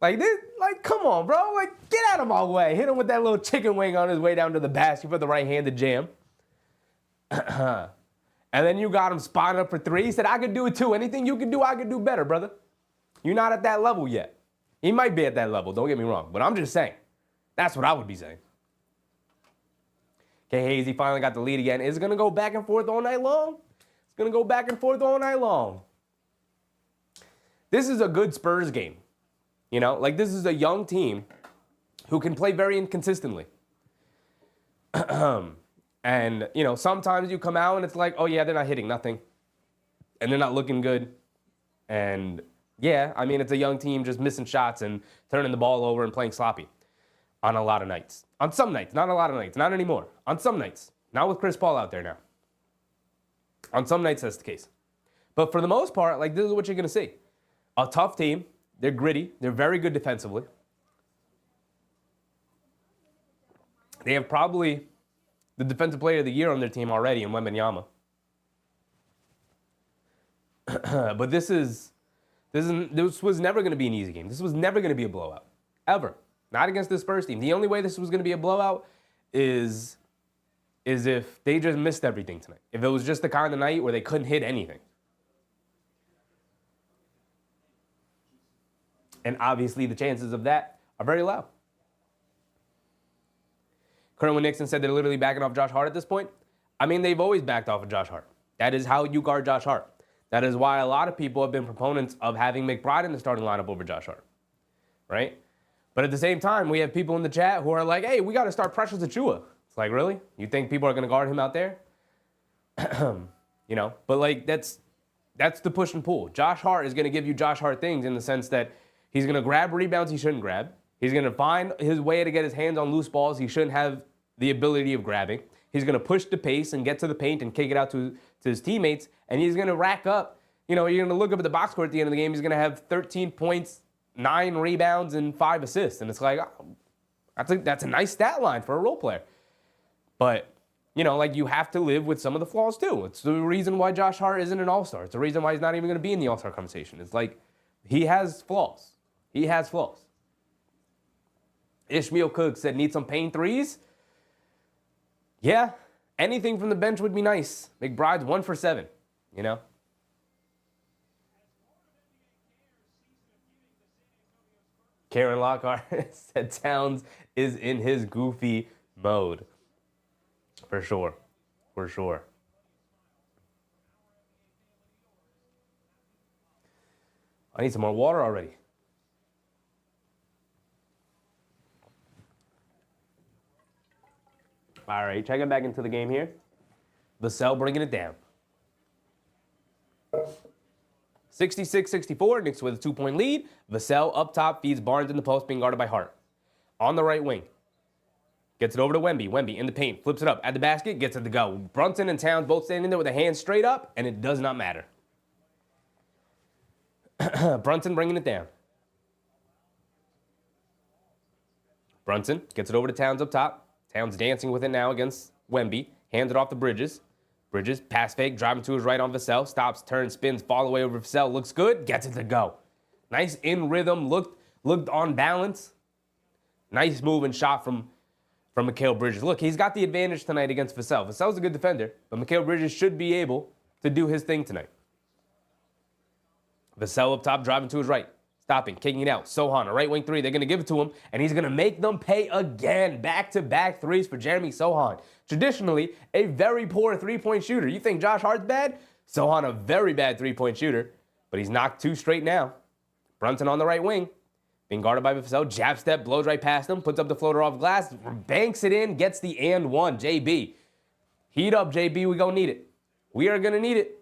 Like this, like, come on, bro. Like, get out of my way. Hit him with that little chicken wing on his way down to the basket for the right-handed jam. And then you got him spotted up for three. He said, I could do it too. Anything you can do, I could do better, brother. You're not at that level yet. He might be at that level, don't get me wrong. But I'm just saying. That's what I would be saying. Okay, Hazy finally got the lead again. Is it going to go back and forth all night long? It's going to go back and forth all night long. This is a good Spurs game. You know, like this is a young team who can play very inconsistently. And, you know, sometimes you come out and it's like, oh, yeah, they're not hitting nothing. And they're not looking good. And, yeah, I mean, it's a young team just missing shots and turning the ball over and playing sloppy on a lot of nights. On some nights, not a lot of nights, not anymore. On some nights. Not with Chris Paul out there now. On some nights, that's the case. But for the most part, like, this is what you're going to see. A tough team. They're gritty. They're very good defensively. They have probably the defensive player of the year on their team already in Wembanyama. But this was never going to be an easy game. This was never going to be a blowout. Ever. Not against this Spurs team. The only way this was going to be a blowout is if they just missed everything tonight. If it was just the kind of night where they couldn't hit anything. And obviously the chances of that are very low. Kerwin Nixon said they're literally backing off Josh Hart at this point. I mean, they've always backed off of Josh Hart. That is how you guard Josh Hart. That is why a lot of people have been proponents of having McBride in the starting lineup over Josh Hart, right? But at the same time, we have people in the chat who are like, hey, we got to start Precious Achiuwa. It's like, really? You think people are going to guard him out there? You know, but like that's the push and pull. Josh Hart is going to give you Josh Hart things in the sense that he's going to grab rebounds he shouldn't grab. He's going to find his way to get his hands on loose balls he shouldn't have the ability of grabbing. He's going to push the pace and get to the paint and kick it out to his teammates. And he's going to rack up, you know, you're going to look up at the box score at the end of the game. He's going to have 13 points, 9 rebounds, and 5 assists. And it's like, oh, that's a nice stat line for a role player. But, you know, like you have to live with some of the flaws too. It's the reason why Josh Hart isn't an all-star. It's the reason why he's not even going to be in the all-star conversation. It's like he has flaws. He has flaws. Ishmael Cook said, need some paint threes? Yeah, anything from the bench would be nice. McBride's 1 for 7, you know? Karen Lockhart said Towns is in his goofy mode. For sure. For sure. I need some more water already. All right, checking back into the game here. Vassell bringing it down. 66-64, Knicks with a 2-point lead. Vassell up top feeds Barnes in the post, being guarded by Hart. On the right wing. Gets it over to Wemby. Wemby in the paint, flips it up at the basket, gets it to go. Brunson and Towns both standing there with their hands straight up, and it does not matter. Brunson bringing it down. Brunson gets it over to Towns up top. Towns dancing with it now against Wemby. Hands it off to Bridges. Bridges, pass fake, driving to his right on Vassell. Stops, turns, spins, fall away over Vassell. Looks good, gets it to go. Nice in rhythm, looked on balance. Nice move and shot from Mikal Bridges. Look, he's got the advantage tonight against Vassell. Vassell's a good defender, but Mikal Bridges should be able to do his thing tonight. Vassell up top, driving to his right. Stopping, kicking it out. Sohan, a right wing three. They're going to give it to him, and he's going to make them pay again. Back-to-back threes for Jeremy Sohan. Traditionally, a very poor three-point shooter. You think Josh Hart's bad? Sohan, a very bad three-point shooter, but he's knocked 2 straight now. Brunson on the right wing. Being guarded by Vassell. Jab step, blows right past him, puts up the floater off glass, banks it in, gets the and one. JB. Heat up, JB. We're going to need it. We are going to need it.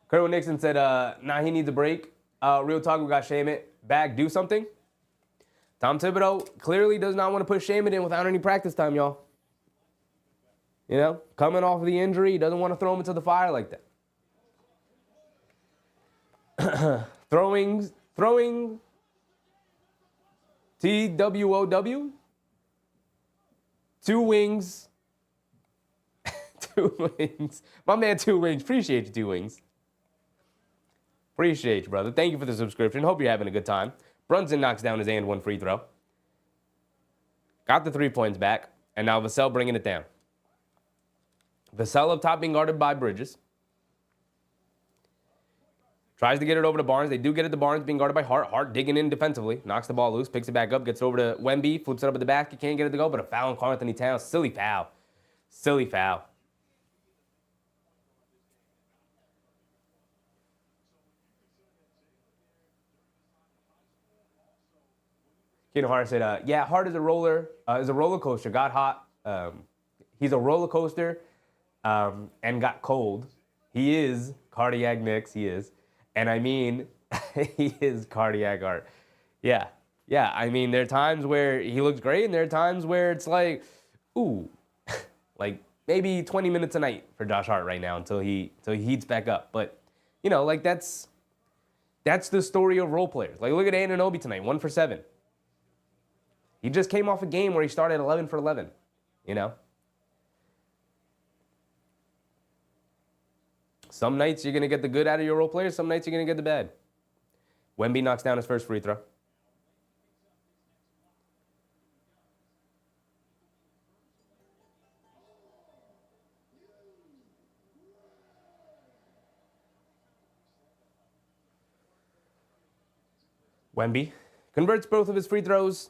Kerwin Nixon said, nah, he needs a break. Real talk, we got Shamet back. Do something. Tom Thibodeau clearly does not want to put Shamet in without any practice time, y'all. You know, coming off of the injury, he doesn't want to throw him into the fire like that. throwing TWOW. 2 wings. 2 wings. My man, 2 wings. Appreciate you, 2 wings. Appreciate you, brother. Thank you for the subscription. Hope you're having a good time. Brunson knocks down his and one free throw. Got the 3 points back. And now Vassell bringing it down. Vassell up top being guarded by Bridges. Tries to get it over to Barnes. They do get it to Barnes, being guarded by Hart. Hart digging in defensively. Knocks the ball loose, picks it back up, gets it over to Wemby, flips it up at the basket, can't get it to go, but a foul on Karl Anthony Towns. Silly foul. Silly foul. Keenan Hart said, yeah, Hart is a roller coaster. Got hot. He's a roller coaster and got cold. He is cardiac Knicks. He is. And I mean, he is cardiac art. Yeah. Yeah. I mean, there are times where he looks great, and there are times where it's like, ooh, like maybe 20 minutes a night for Josh Hart right now until he heats back up. But, you know, like that's the story of role players. Like, look at Anunoby tonight, 1 for 7. He just came off a game where he started 11 for 11, you know? Some nights you're going to get the good out of your role players. Some nights you're going to get the bad. Wemby knocks down his first free throw. Wemby converts both of his free throws,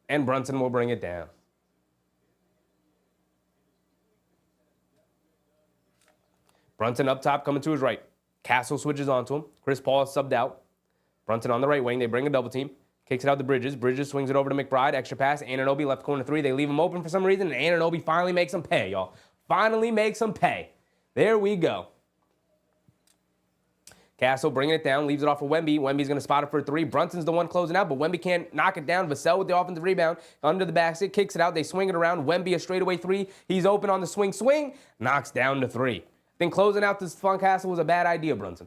and Brunson will bring it down. Brunson up top, coming to his right. Castle switches onto him. Chris Paul is subbed out. Brunson on the right wing. They bring a double team. Kicks it out to Bridges. Bridges swings it over to McBride. Extra pass. Anunoby left corner 3. They leave him open for some reason, and Anunoby finally makes him pay, y'all. Finally makes him pay. There we go. Castle bringing it down, leaves it off for Wemby. Wemby's going to spot it for a 3. Brunson's the one closing out, but Wemby can't knock it down. Vassell with the offensive rebound. Under the basket, kicks it out. They swing it around. Wemby a straightaway 3. He's open on the swing. Knocks down to 3. Then closing out this Spawn Castle was a bad idea, Brunson.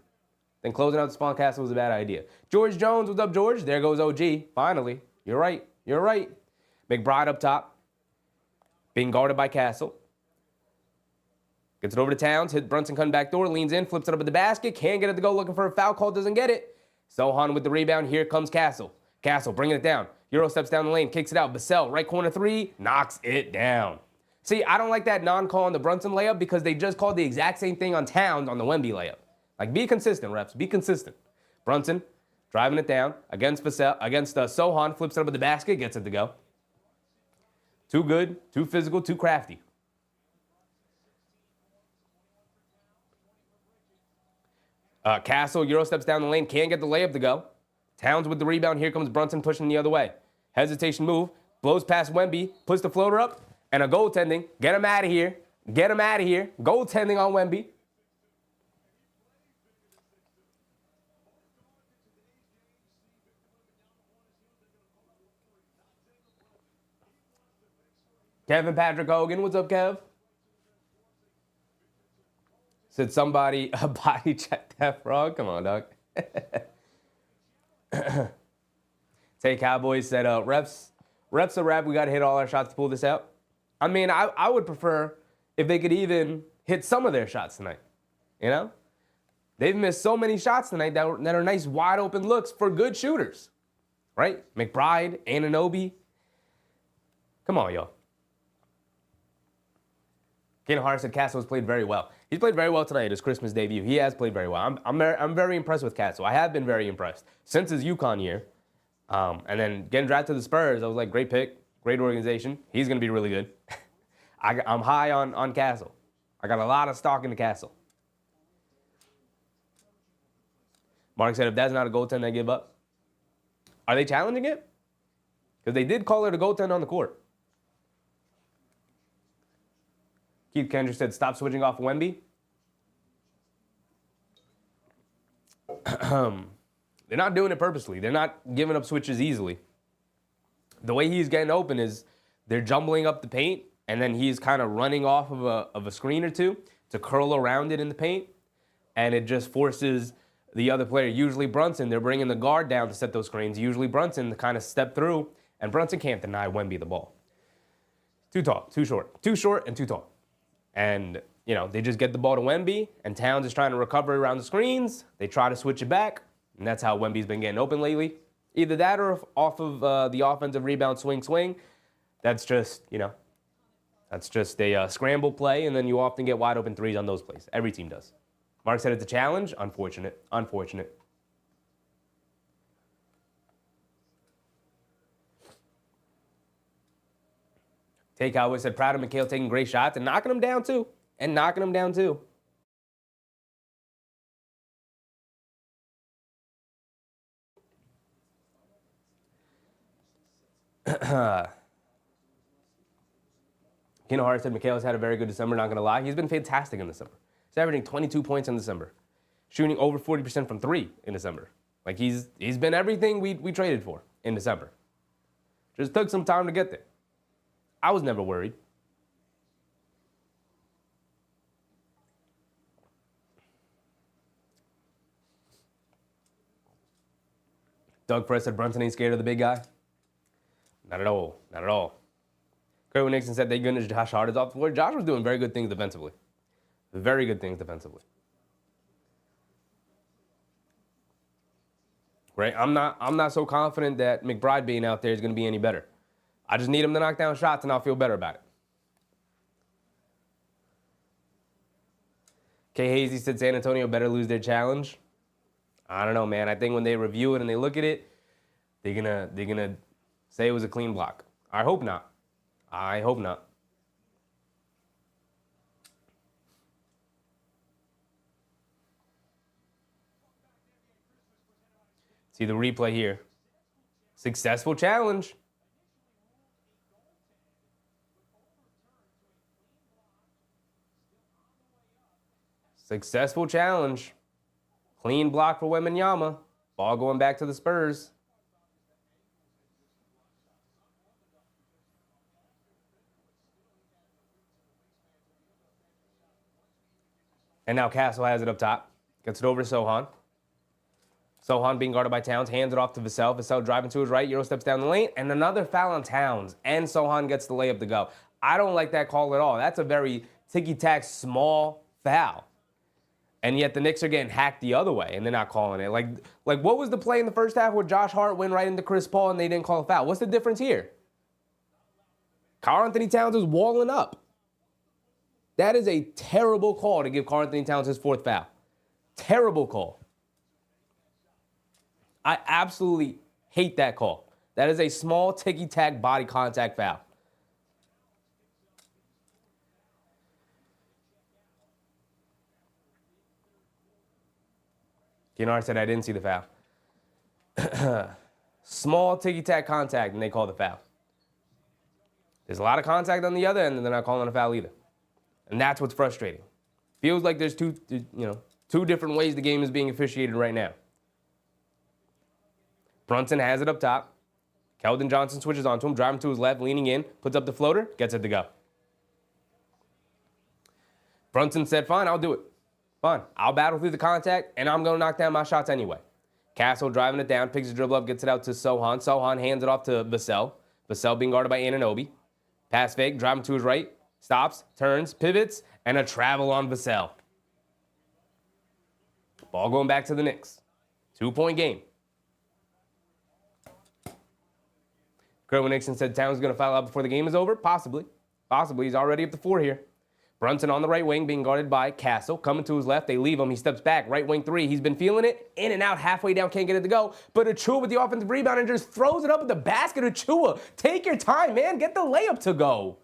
George Jones, what's up, George? There goes OG. Finally. You're right. McBride up top. Being guarded by Castle. Gets it over to Towns. Hit Brunson coming back door. Leans in. Flips it up at the basket. Can't get it to go. Looking for a foul call. Doesn't get it. Sohan with the rebound. Here comes Castle. Castle bringing it down. Euro steps down the lane. Kicks it out. Vassell, right corner 3. Knocks it down. See, I don't like that non-call on the Brunson layup because they just called the exact same thing on Towns on the Wemby layup. Like, be consistent, refs. Be consistent. Brunson driving it down against Vassell, against Sohan. Flips it up at the basket. Gets it to go. Too good, too physical, too crafty. Castle, Euro steps down the lane. Can't get the layup to go. Towns with the rebound. Here comes Brunson pushing the other way. Hesitation move. Blows past Wemby. Puts the floater up. And a goaltending. Get him out of here. Goaltending on Wemby. Kevin Patrick Hogan. What's up, Kev? Said somebody body check that frog. Come on, dog. Tay Cowboys said, refs a wrap. We got to hit all our shots to pull this out. I mean, I would prefer if they could even hit some of their shots tonight. You know? They've missed so many shots tonight that are nice wide open looks for good shooters. Right? McBride, Anunoby. Come on, y'all. Ken Hart said Castle has played very well. He's played very well tonight, his Christmas debut. He has played very well. I'm very impressed with Castle. I have been very impressed since his UConn year. And then getting drafted to the Spurs, I was like, great pick, great organization. He's going to be really good. I'm high on Castle. I got a lot of stock in the Castle. Mark said, if that's not a goaltend, I give up. Are they challenging it? Because they did call it a goaltend on the court. Keith Kendrick said, stop switching off Wemby. They're not doing it purposely. They're not giving up switches easily. The way he's getting open is they're jumbling up the paint, and then he's kind of running off of a screen or two to curl around it in the paint, and it just forces the other player, usually Brunson, they're bringing the guard down to set those screens, usually Brunson to kind of step through, and Brunson can't deny Wemby the ball. Too tall, too short. Too short and too tall. And, you know, they just get the ball to Wemby, and Towns is trying to recover around the screens. They try to switch it back, and that's how Wemby's been getting open lately. Either that or off of the offensive rebound swing. That's just, you know, that's just a scramble play, and then you often get wide open threes on those plays. Every team does. Mark said it's a challenge. Unfortunate. Unfortunate. Tay Cowboy said, proud of Mikhail taking great shots and knocking them down too. Keno Hart said Mikhail's had a very good December, not going to lie. He's been fantastic in December. He's averaging 22 points in December. Shooting over 40% from 3 in December. Like, he's been everything we traded for in December. Just took some time to get there. I was never worried. Doug Press said Brunson ain't scared of the big guy. Not at all. Not at all. Kerwin Nixon said thank goodness Josh Hart is off the floor. Josh was doing very good things defensively. Very good things defensively. Right? I'm not so confident that McBride being out there is going to be any better. I just need him to knock down shots and I'll feel better about it. Kay Hazy said San Antonio better lose their challenge. I don't know, man. I think when they review it and they look at it, they're gonna say it was a clean block. I hope not. I hope not. See the replay here. Successful challenge. Successful challenge. Clean block for Wembanyama. Ball going back to the Spurs. And now Castle has it up top. Gets it over to Sohan. Sohan being guarded by Towns. Hands it off to Vassell. Vassell driving to his right. Euro steps down the lane. And another foul on Towns. And Sohan gets the layup to go. I don't like that call at all. That's a very ticky-tack small foul. And yet the Knicks are getting hacked the other way, and they're not calling it. Like what was the play in the first half where Josh Hart went right into Chris Paul and they didn't call a foul? What's the difference here? Karl-Anthony Towns is walling up. That is a terrible call to give Karl-Anthony Towns his 4th foul. Terrible call. I absolutely hate that call. That is a small ticky-tack body contact foul. Kennard said, I didn't see the foul. Small ticky-tack contact, and they call the foul. There's a lot of contact on the other end, and they're not calling a foul either. And that's what's frustrating. Feels like there's two different ways the game is being officiated right now. Brunson has it up top. Keldon Johnson switches onto him, driving to his left, leaning in, puts up the floater, gets it to go. Brunson said, fine, I'll do it. Fine, I'll battle through the contact, and I'm going to knock down my shots anyway. Castle driving it down, picks the dribble up, gets it out to Sohan. Sohan hands it off to Vassell. Vassell being guarded by Anunoby. Pass fake, driving to his right, stops, turns, pivots, and a travel on Vassell. Ball going back to the Knicks. 2-point game. Kerwin Nixon said Towns is going to foul out before the game is over. Possibly. Possibly. He's already up to 4 here. Brunson on the right wing being guarded by Castle. Coming to his left. They leave him. He steps back. Right wing 3. He's been feeling it. In and out. Halfway down. Can't get it to go. But Achua with the offensive rebound and just throws it up at the basket. Achua, take your time, man. Get the layup to go.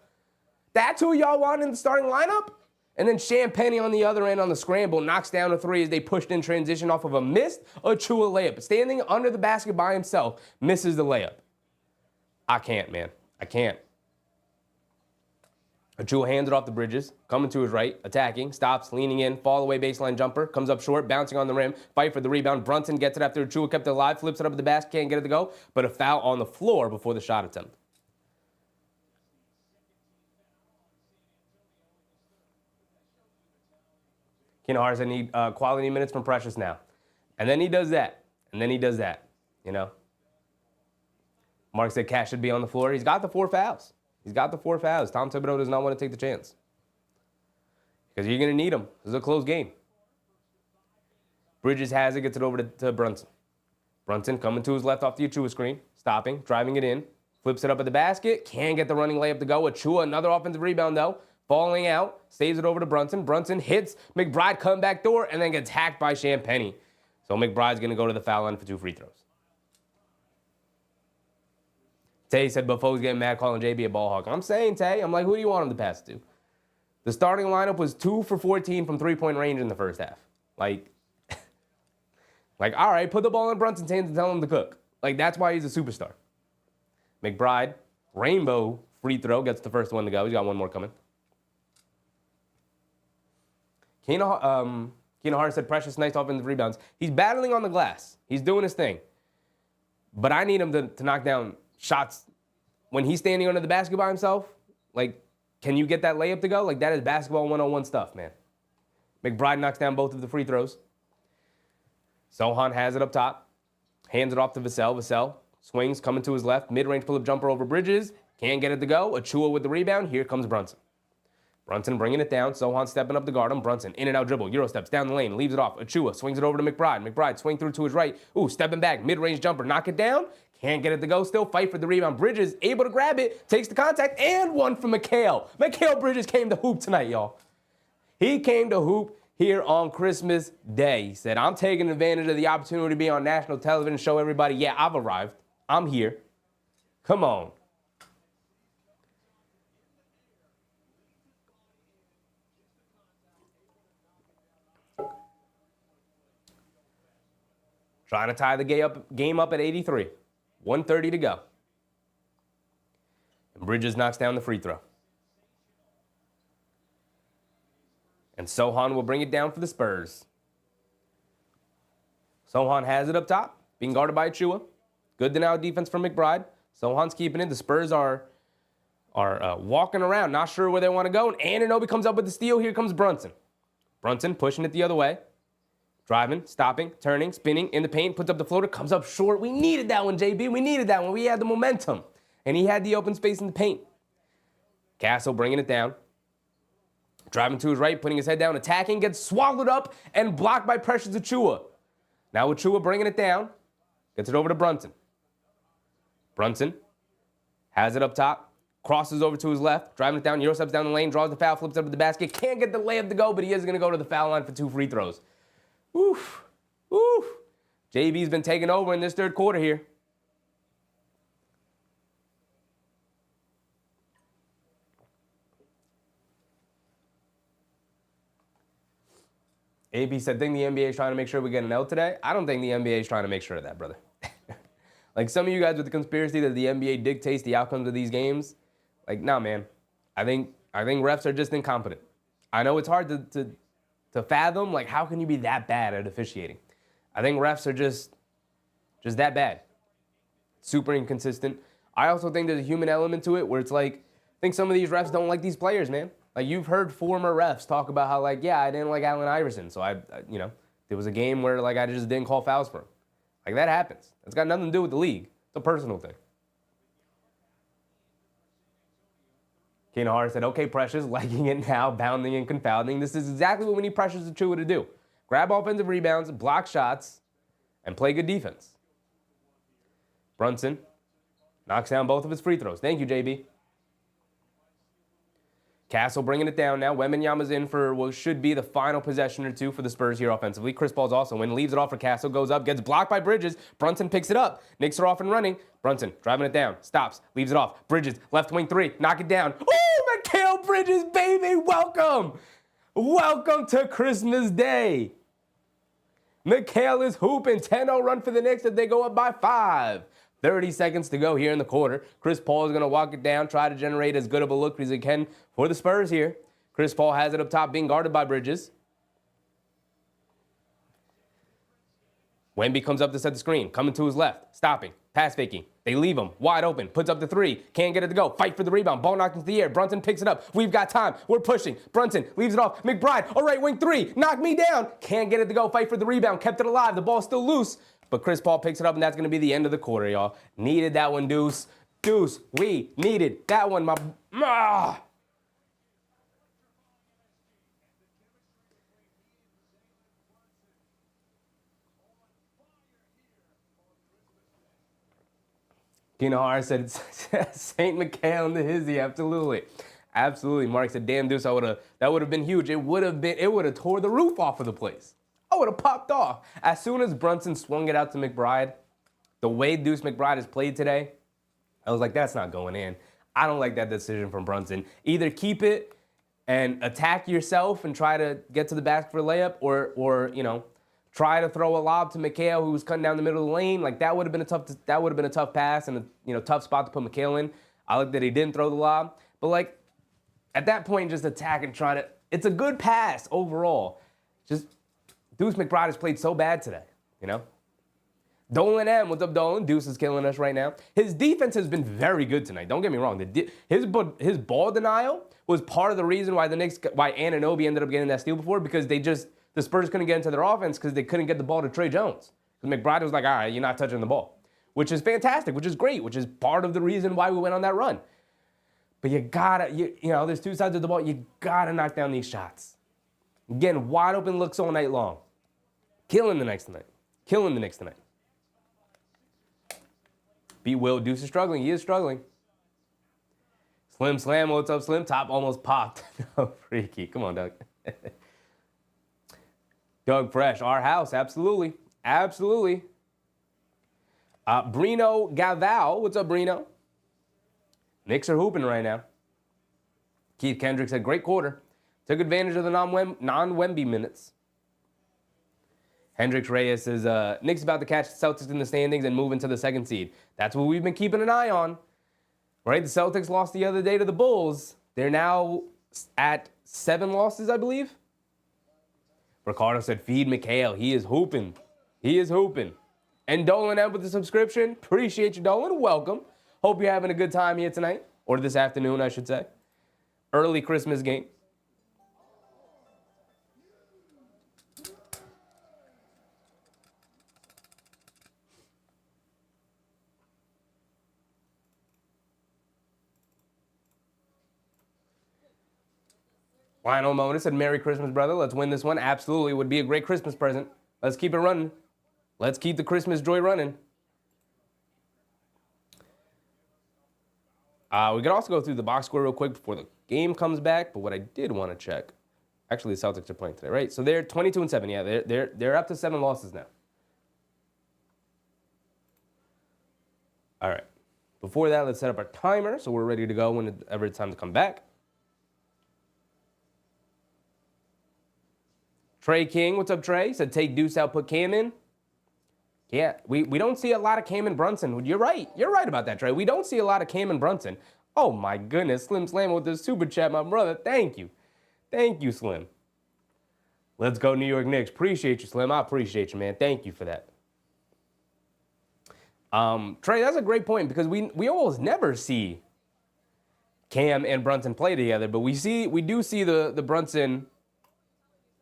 That's who y'all want in the starting lineup? And then Champagnie on the other end on the scramble knocks down a 3 as they pushed in transition off of a missed Achua layup. Standing under the basket by himself. Misses the layup. I can't, man. I can't. Achua hands it off the Bridges, coming to his right, attacking, stops, leaning in, fall away baseline jumper, comes up short, bouncing on the rim, fight for the rebound. Brunson gets it after Achua kept it alive, flips it up at the basket, can't get it to go, but a foul on the floor before the shot attempt. Kennard said need quality minutes from Precious now. And then he does that. You know. Mark said Cash should be on the floor. He's got the 4 fouls. Tom Thibodeau does not want to take the chance. Because you're going to need him. This is a close game. Bridges has it, gets it over to Brunson. Brunson coming to his left off the Achua screen. Stopping, driving it in. Flips it up at the basket. Can't get the running layup to go. Achua, another offensive rebound though. falling out, saves it over to Brunson. Brunson hits McBride, comeback door, and then gets hacked by Champagnie. So McBride's going to go to the foul line for 2 free throws. Tay said Buffalo's getting mad calling JB a ball hawk. I'm saying, Tay, I'm like, who do you want him to pass to? The starting lineup was 2 for 14 from three-point range in the first half. Like, all right, put the ball in Brunson's hands and tell him to cook. Like, that's why he's a superstar. McBride, rainbow free throw, gets the first one to go. He's got one more coming. Keenan Hart said Precious, nice offensive rebounds. He's battling on the glass. He's doing his thing. But I need him to knock down shots when he's standing under the basket by himself. Like, can you get that layup to go? Like, that is basketball 101 stuff, man. McBride knocks down both of the free throws. Sohan has it up top. Hands it off to Vassell. Vassell swings, coming to his left. Mid-range pull-up jumper over Bridges. Can't get it to go. Achua with the rebound. Here comes Brunson. Brunson bringing it down. Sohan stepping up to guard him. Brunson in and out dribble. Euro steps down the lane. Leaves it off. Achua swings it over to McBride. McBride swing through to his right. Ooh, stepping back. Mid-range jumper. Knock it down. Can't get it to go. Still fight for the rebound. Bridges able to grab it. Takes the contact. And one from Mikal. Mikal Bridges came to hoop tonight, y'all. He came to hoop here on Christmas Day. He said, I'm taking advantage of the opportunity to be on national television and show everybody, yeah, I've arrived. I'm here. Come on. Trying to tie the game up at 83. 1:30 to go. And Bridges knocks down the free throw. And Sohan will bring it down for the Spurs. Sohan has it up top, being guarded by Achua. Good denial defense from McBride. Sohan's keeping it. The Spurs are walking around, not sure where they want to go. And Anunoby comes up with the steal. Here comes Brunson. Brunson pushing it the other way. Driving, stopping, turning, spinning, in the paint, puts up the floater, comes up short. We needed that one, JB. We needed that one. We had the momentum. And he had the open space in the paint. Castle bringing it down. Driving to his right, putting his head down, attacking, gets swallowed up and blocked by Precious Achua. Now Achua bringing it down. Gets it over to Brunson. Brunson has it up top. Crosses over to his left. Driving it down. Euro steps down the lane. Draws the foul. Flips up to the basket. Can't get the layup to go, but he is going to go to the foul line for 2 free throws. Oof. Oof. JB's been taking over in this third quarter here. AB said, think the NBA is trying to make sure we get an L today? I don't think the NBA is trying to make sure of that, brother. Like some of you guys with the conspiracy that the NBA dictates the outcomes of these games. Like, nah, man. I think refs are just incompetent. I know it's hard to fathom, like, how can you be that bad at officiating? I think refs are just that bad. Super inconsistent. I also think there's a human element to it where it's like, I think some of these refs don't like these players, man. Like, you've heard former refs talk about how, like, yeah, I didn't like Allen Iverson, so there was a game where, like, I just didn't call fouls for him. Like, that happens. It's got nothing to do with the league. It's a personal thing. Keenan Hart said, okay, Precious, liking it now, bounding and confounding. This is exactly what we need Precious Achua to do. Grab offensive rebounds, block shots, and play good defense. Brunson knocks down both of his free throws. Thank you, JB. Castle bringing it down now. Wembanyama's in for what should be the final possession or two for the Spurs here offensively. Chris Paul's also in. Leaves it off for Castle. Goes up. Gets blocked by Bridges. Brunson picks it up. Knicks are off and running. Brunson driving it down. Stops. Leaves it off. Bridges. Left wing 3. Knock it down. Oh, Mikal Bridges, baby. Welcome. Welcome to Christmas Day. Mikal is hooping. 10-0 run for the Knicks as they go up by 5. 30 seconds to go here in the quarter. Chris Paul is going to walk it down, try to generate as good of a look as he can for the Spurs here. Chris Paul has it up top, being guarded by Bridges. Wemby comes up to set the screen, coming to his left, stopping, pass faking. They leave him wide open, puts up the 3, can't get it to go. Fight for the rebound, ball knocked into the air. Brunson picks it up. We've got time. We're pushing. Brunson leaves it off. McBride, all right, wing 3, knock me down. Can't get it to go. Fight for the rebound, kept it alive. The ball's still loose. But Chris Paul picks it up, and that's going to be the end of the quarter, y'all. Needed that one, Deuce. Deuce, we needed that one, Keenan Hart said, St. Mikal and the Hizzy, absolutely. Absolutely. Mark said, damn, Deuce, that would have been huge. It would have tore the roof off of the place. I would have popped off. As soon as Brunson swung it out to McBride, the way Deuce McBride has played today, I was like, that's not going in. I don't like that decision from Brunson. Either keep it and attack yourself and try to get to the basket for a layup, or try to throw a lob to McHale, who was cutting down the middle of the lane. Like that would have been a tough pass and a tough spot to put McHale in. I like that he didn't throw the lob, but like at that point, just attack and try to. It's a good pass overall. Just Deuce McBride has played so bad today, Dolan M, what's up, Dolan? Deuce is killing us right now. His defense has been very good tonight. Don't get me wrong. His ball denial was part of the reason why why Anunoby ended up getting that steal before, because the Spurs couldn't get into their offense because they couldn't get the ball to Trey Jones. Because McBride was like, all right, you're not touching the ball, which is fantastic, which is great, which is part of the reason why we went on that run. But you gotta, there's two sides of the ball. You gotta knock down these shots. Again, wide open looks all night long. Killing the Knicks tonight. Beat Will. Deuce is struggling. He is struggling. Slim Slam. What's up, Slim? Top almost popped. No, freaky. Come on, Doug. Doug Fresh. Our house. Absolutely. Absolutely. Brino Gaval. What's up, Brino? Knicks are hooping right now. Keith Kendrick said, great quarter. Took advantage of the non-Wemby minutes. Hendricks Reyes says, Knicks about to catch the Celtics in the standings and move into the second seed. That's what we've been keeping an eye on. Right? The Celtics lost the other day to the Bulls. They're now at 7 losses, I believe. Ricardo said, feed McHale. He is hooping. And Dolan M with the subscription. Appreciate you, Dolan. Welcome. Hope you're having a good time here tonight. Or this afternoon, I should say. Early Christmas game. Lionel Mona said, Merry Christmas, brother. Let's win this one. Absolutely. Would be a great Christmas present. Let's keep it running. Let's keep the Christmas joy running. We could also go through the box score real quick before the game comes back. But what I did want to check, actually, the Celtics are playing today, right? So they're 22-7. Yeah, they're up to 7 losses now. All right. Before that, let's set up our timer so we're ready to go whenever it's time to come back. Trey King, what's up, Trey? Said take Deuce out, put Cam in. Yeah, we don't see a lot of Cam and Brunson. You're right about that, Trey. We don't see a lot of Cam and Brunson. Oh, my goodness. Slim Slam with the super chat, my brother. Thank you. Thank you, Slim. Let's go, New York Knicks. Appreciate you, Slim. I appreciate you, man. Thank you for that. Trey, that's a great point because we almost never see Cam and Brunson play together, but we do see the Brunson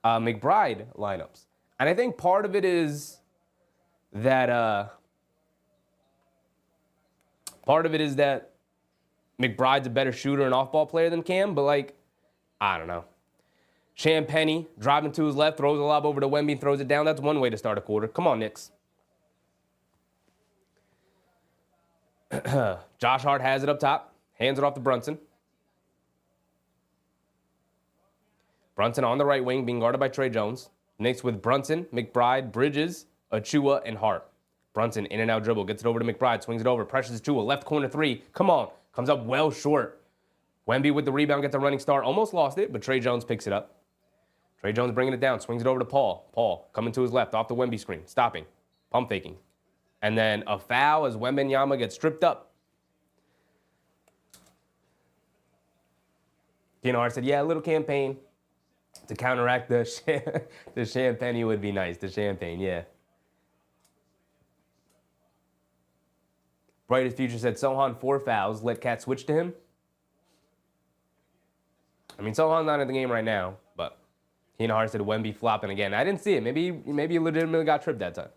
McBride lineups. And I think part of it is that McBride's a better shooter and off-ball player than Cam, but like, I don't know. Champagnie driving to his left, throws a lob over to Wemby, throws it down. That's one way to start a quarter. Come on, Knicks. Josh Hart has it up top, hands it off to Brunson. Brunson on the right wing, being guarded by Trey Jones. Knicks with Brunson, McBride, Bridges, Achua, and Hart. Brunson in and out dribble, gets it over to McBride, swings it over, pressures Achua, left corner 3. Come on, comes up well short. Wemby with the rebound, gets a running start, almost lost it, but Trey Jones picks it up. Trey Jones bringing it down, swings it over to Paul. Paul coming to his left, off the Wemby screen, stopping, pump faking. And then a foul as Wembanyama gets stripped up. Hart said, yeah, a little campaign to counteract the champagne would be nice. The champagne, yeah. Brightest Future said, Sohan 4 fouls. Let Cat switch to him. I mean, Sohan's not in the game right now, but Hart said Wemby flopping again. I didn't see it. Maybe he legitimately got tripped that time.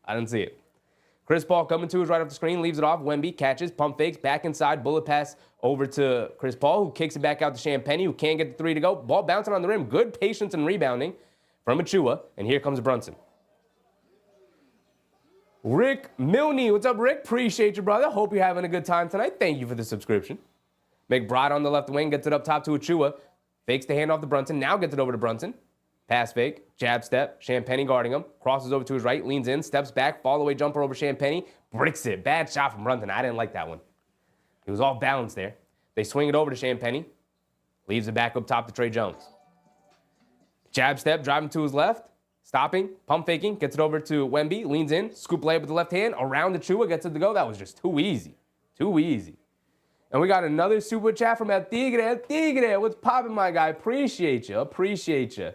I didn't see it. Chris Paul coming to us right off the screen, leaves it off. Wemby catches, pump fakes, back inside, bullet pass over to Chris Paul, who kicks it back out to Champagne, who can't get the 3 to go. Ball bouncing on the rim. Good patience and rebounding from Achua. And here comes Brunson. Rick Milne. What's up, Rick? Appreciate you, brother. Hope you're having a good time tonight. Thank you for the subscription. McBride on the left wing gets it up top to Achua. Fakes the handoff to Brunson. Now gets it over to Brunson. Pass fake. Jab step. Champagny guarding him. Crosses over to his right. Leans in. Steps back. Fall away jumper over Champagny. Bricks it. Bad shot from Brunson. I didn't like that one. He was off balance there. They swing it over to Champagny. Leaves it back up top to Trey Jones. Jab step. Driving to his left. Stopping. Pump faking. Gets it over to Wemby. Leans in. Scoop layup with the left hand. Around Achua. Gets it to go. That was just too easy. Too easy. And we got another super chat from El Tigre. El Tigre, what's poppin', my guy? Appreciate you. Appreciate you.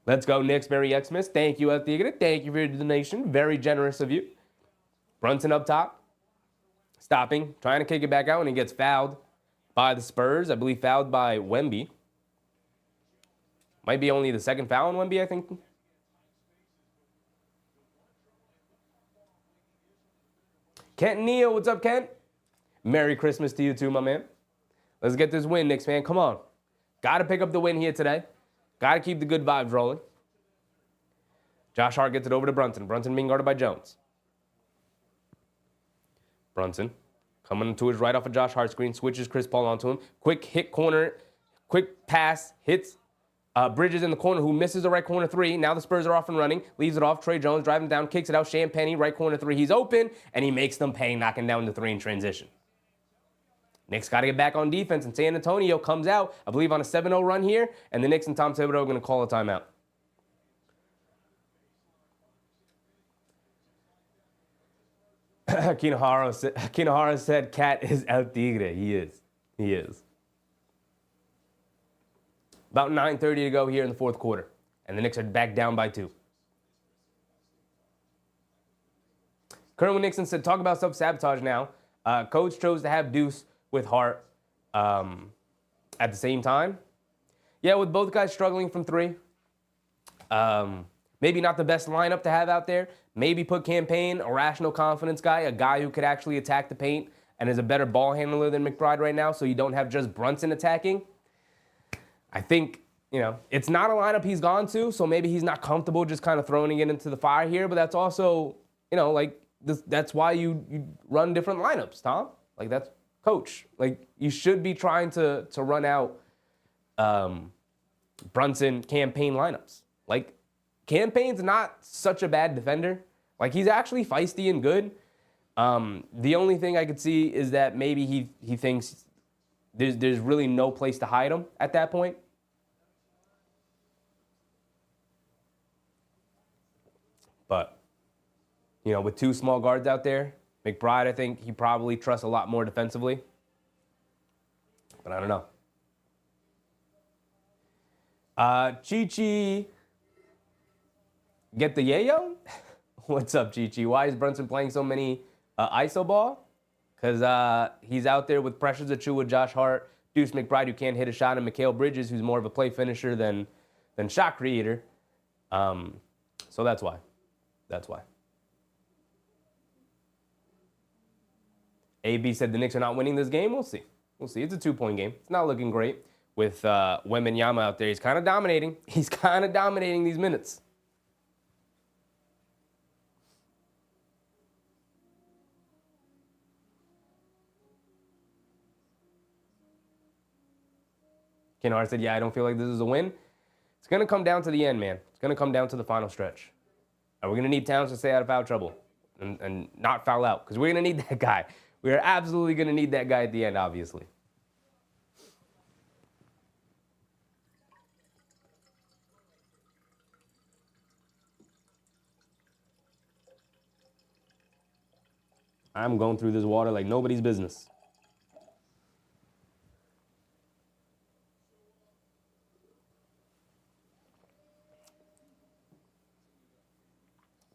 Let's go, Knicks. Merry Xmas. Thank you, El Tigre. Thank you for your donation. Very generous of you. Brunson up top. Stopping. Trying to kick it back out, and he gets fouled by the Spurs. I believe fouled by Wemby. Might be only the second foul on Wemby, I think. Kent Neal, what's up, Kent? Merry Christmas to you too, my man. Let's get this win, Knicks, man. Come on. Got to pick up the win here today. Got to keep the good vibes rolling. Josh Hart gets it over to Brunson. Brunson being guarded by Jones. Brunson coming to his right off of Josh Hart screen. Switches Chris Paul onto him. Quick hit corner. Quick pass. Hits Bridges in the corner, who misses the right corner three. Now the Spurs are off and running. Leaves it off. Trey Jones driving down. Kicks it out. Champagny, right corner three. He's open, and he makes them pay, knocking down the three in transition. Knicks got to get back on defense, and San Antonio comes out, I believe, on a 7-0 run here, and the Knicks and Tom Thibodeau are going to call a timeout. Kinohara said, Cat is El Tigre. He is. He is. About 9:30 to go here in the fourth quarter, and the Knicks are back down by 2. Kerwin Nixon said, talk about self-sabotage now. Coach chose to have Deuce with Hart at the same time. Yeah, with both guys struggling from 3. Maybe not the best lineup to have out there. Maybe put Campaign, a rational confidence guy, a guy who could actually attack the paint and is a better ball handler than McBride right now, so you don't have just Brunson attacking. I think, it's not a lineup he's gone to, so maybe he's not comfortable just kind of throwing it into the fire here, but that's also, that's why you run different lineups, Tom. That's coach. You should be trying to run out Brunson Campaign lineups. Campaign's not such a bad defender. He's actually feisty and good. The only thing I could see is that maybe he thinks there's really no place to hide him at that point. But, with 2 small guards out there, McBride, I think he probably trusts a lot more defensively. But I don't know. Chi-Chi, get the yayo? What's up, Chi-Chi? Why is Brunson playing so many ISO ball? Because he's out there with Precious Achua, Josh Hart, Deuce McBride, who can't hit a shot, and Mikal Bridges, who's more of a play finisher than shot creator. So that's why. That's why. AB said the Knicks are not winning this game. We'll see. We'll see. It's a 2-point game. It's not looking great with Wembanyama out there. He's kind of dominating. He's kind of dominating these minutes. Kennard said, yeah, I don't feel like this is a win. It's going to come down to the end, man. It's going to come down to the final stretch. And we're going to need Towns to stay out of foul trouble and not foul out, because we're going to need that guy. We are absolutely going to need that guy at the end, obviously. I'm going through this water like nobody's business.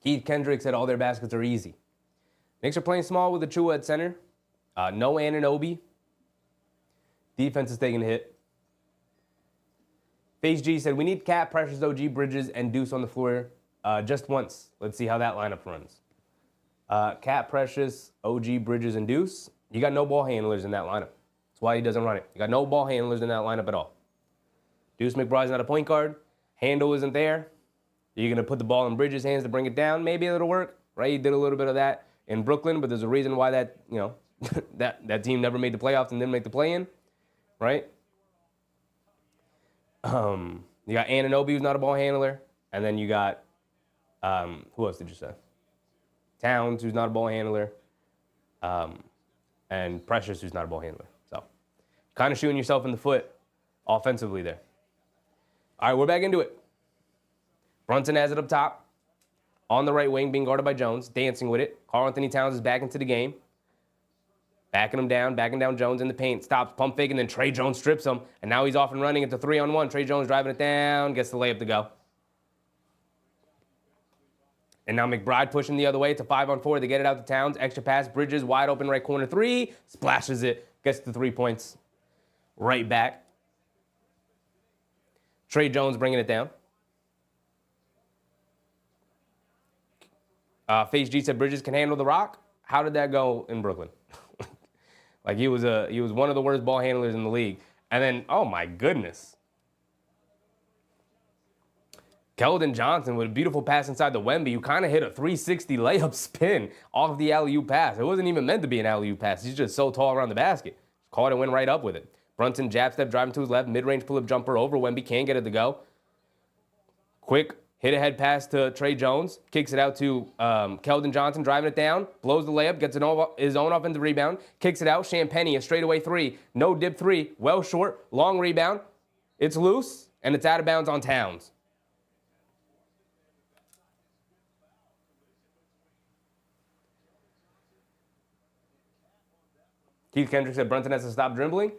Keith Kendrick said all their baskets are easy. Knicks are playing small with Achua at center. No Anunoby. Defense is taking a hit. FaZe G said, we need Cat, Precious, OG, Bridges, and Deuce on the floor just once. Let's see how that lineup runs. Cat, Precious, OG, Bridges, and Deuce. You got no ball handlers in that lineup. That's why he doesn't run it. You got no ball handlers in that lineup at all. Deuce McBride's not a point guard. Handle isn't there. You're going to put the ball in Bridges' hands to bring it down. Maybe it'll work, right? He did a little bit of that in Brooklyn, but there's a reason why that, that team never made the playoffs and didn't make the play-in, right? You got Anunoby, who's not a ball handler, and then you got who else did you say? Towns, who's not a ball handler, and Precious, who's not a ball handler. So, kind of shooting yourself in the foot offensively there. All right, we're back into it. Brunson has it up top, on the right wing, being guarded by Jones, dancing with it. Karl-Anthony Towns is back into the game. Backing down Jones in the paint. Stops, pump fake, and then Tre Jones strips him. And now he's off and running into 3-on-1. Tre Jones driving it down, gets the layup to go. And now McBride pushing the other way. It's a 5-on-4. They get it out to Towns. Extra pass, Bridges, wide open right corner three. Splashes it, gets the 3 points right back. Tre Jones bringing it down. Face G said Bridges can handle the rock. How did that go in Brooklyn? Like he was one of the worst ball handlers in the league. And then, oh my goodness. Keldon Johnson with a beautiful pass inside the Wemby, who kind of hit a 360 layup spin off the alley-oop pass. It wasn't even meant to be an alley-oop pass. He's just so tall around the basket. Caught it, went right up with it. Brunson jab step, driving to his left, mid-range pull-up jumper over. Wemby can't get it to go. Quick hit-ahead pass to Tre Jones. Kicks it out to Keldon Johnson, driving it down. Blows the layup, gets his own offensive rebound. Kicks it out. Champagnie, a straightaway three. No dip three. Well short. Long rebound. It's loose, and it's out of bounds on Towns. Keith Kendrick said Brunson has to stop dribbling.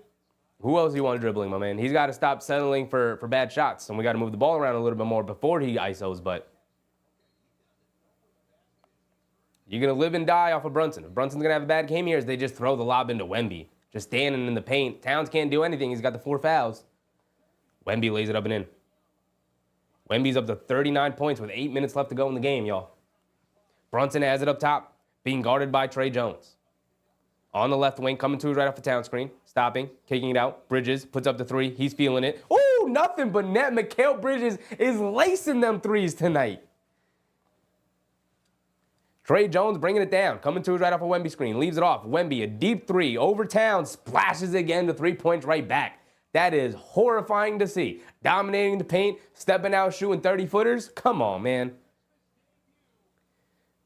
Who else do you want dribbling, my man? He's got to stop settling for bad shots, and we got to move the ball around a little bit more before he ISOs, but you're going to live and die off of Brunson. If Brunson's going to have a bad game here, they just throw the lob into Wemby. Just standing in the paint. Towns can't do anything. He's got the 4 fouls. Wemby lays it up and in. Wemby's up to 39 points with 8 minutes left to go in the game, y'all. Brunson has it up top, being guarded by Tre Jones. On the left wing, coming to it right off the Town screen. Stopping, kicking it out. Bridges puts up the 3. He's feeling it. Ooh, nothing but net. Mikal Bridges is lacing them threes tonight. Tre Jones bringing it down. Coming to it right off a Wemby screen. Leaves it off. Wemby, a deep 3. Over Town. Splashes again. The 3 points right back. That is horrifying to see. Dominating the paint. Stepping out, shooting 30-footers. Come on, man.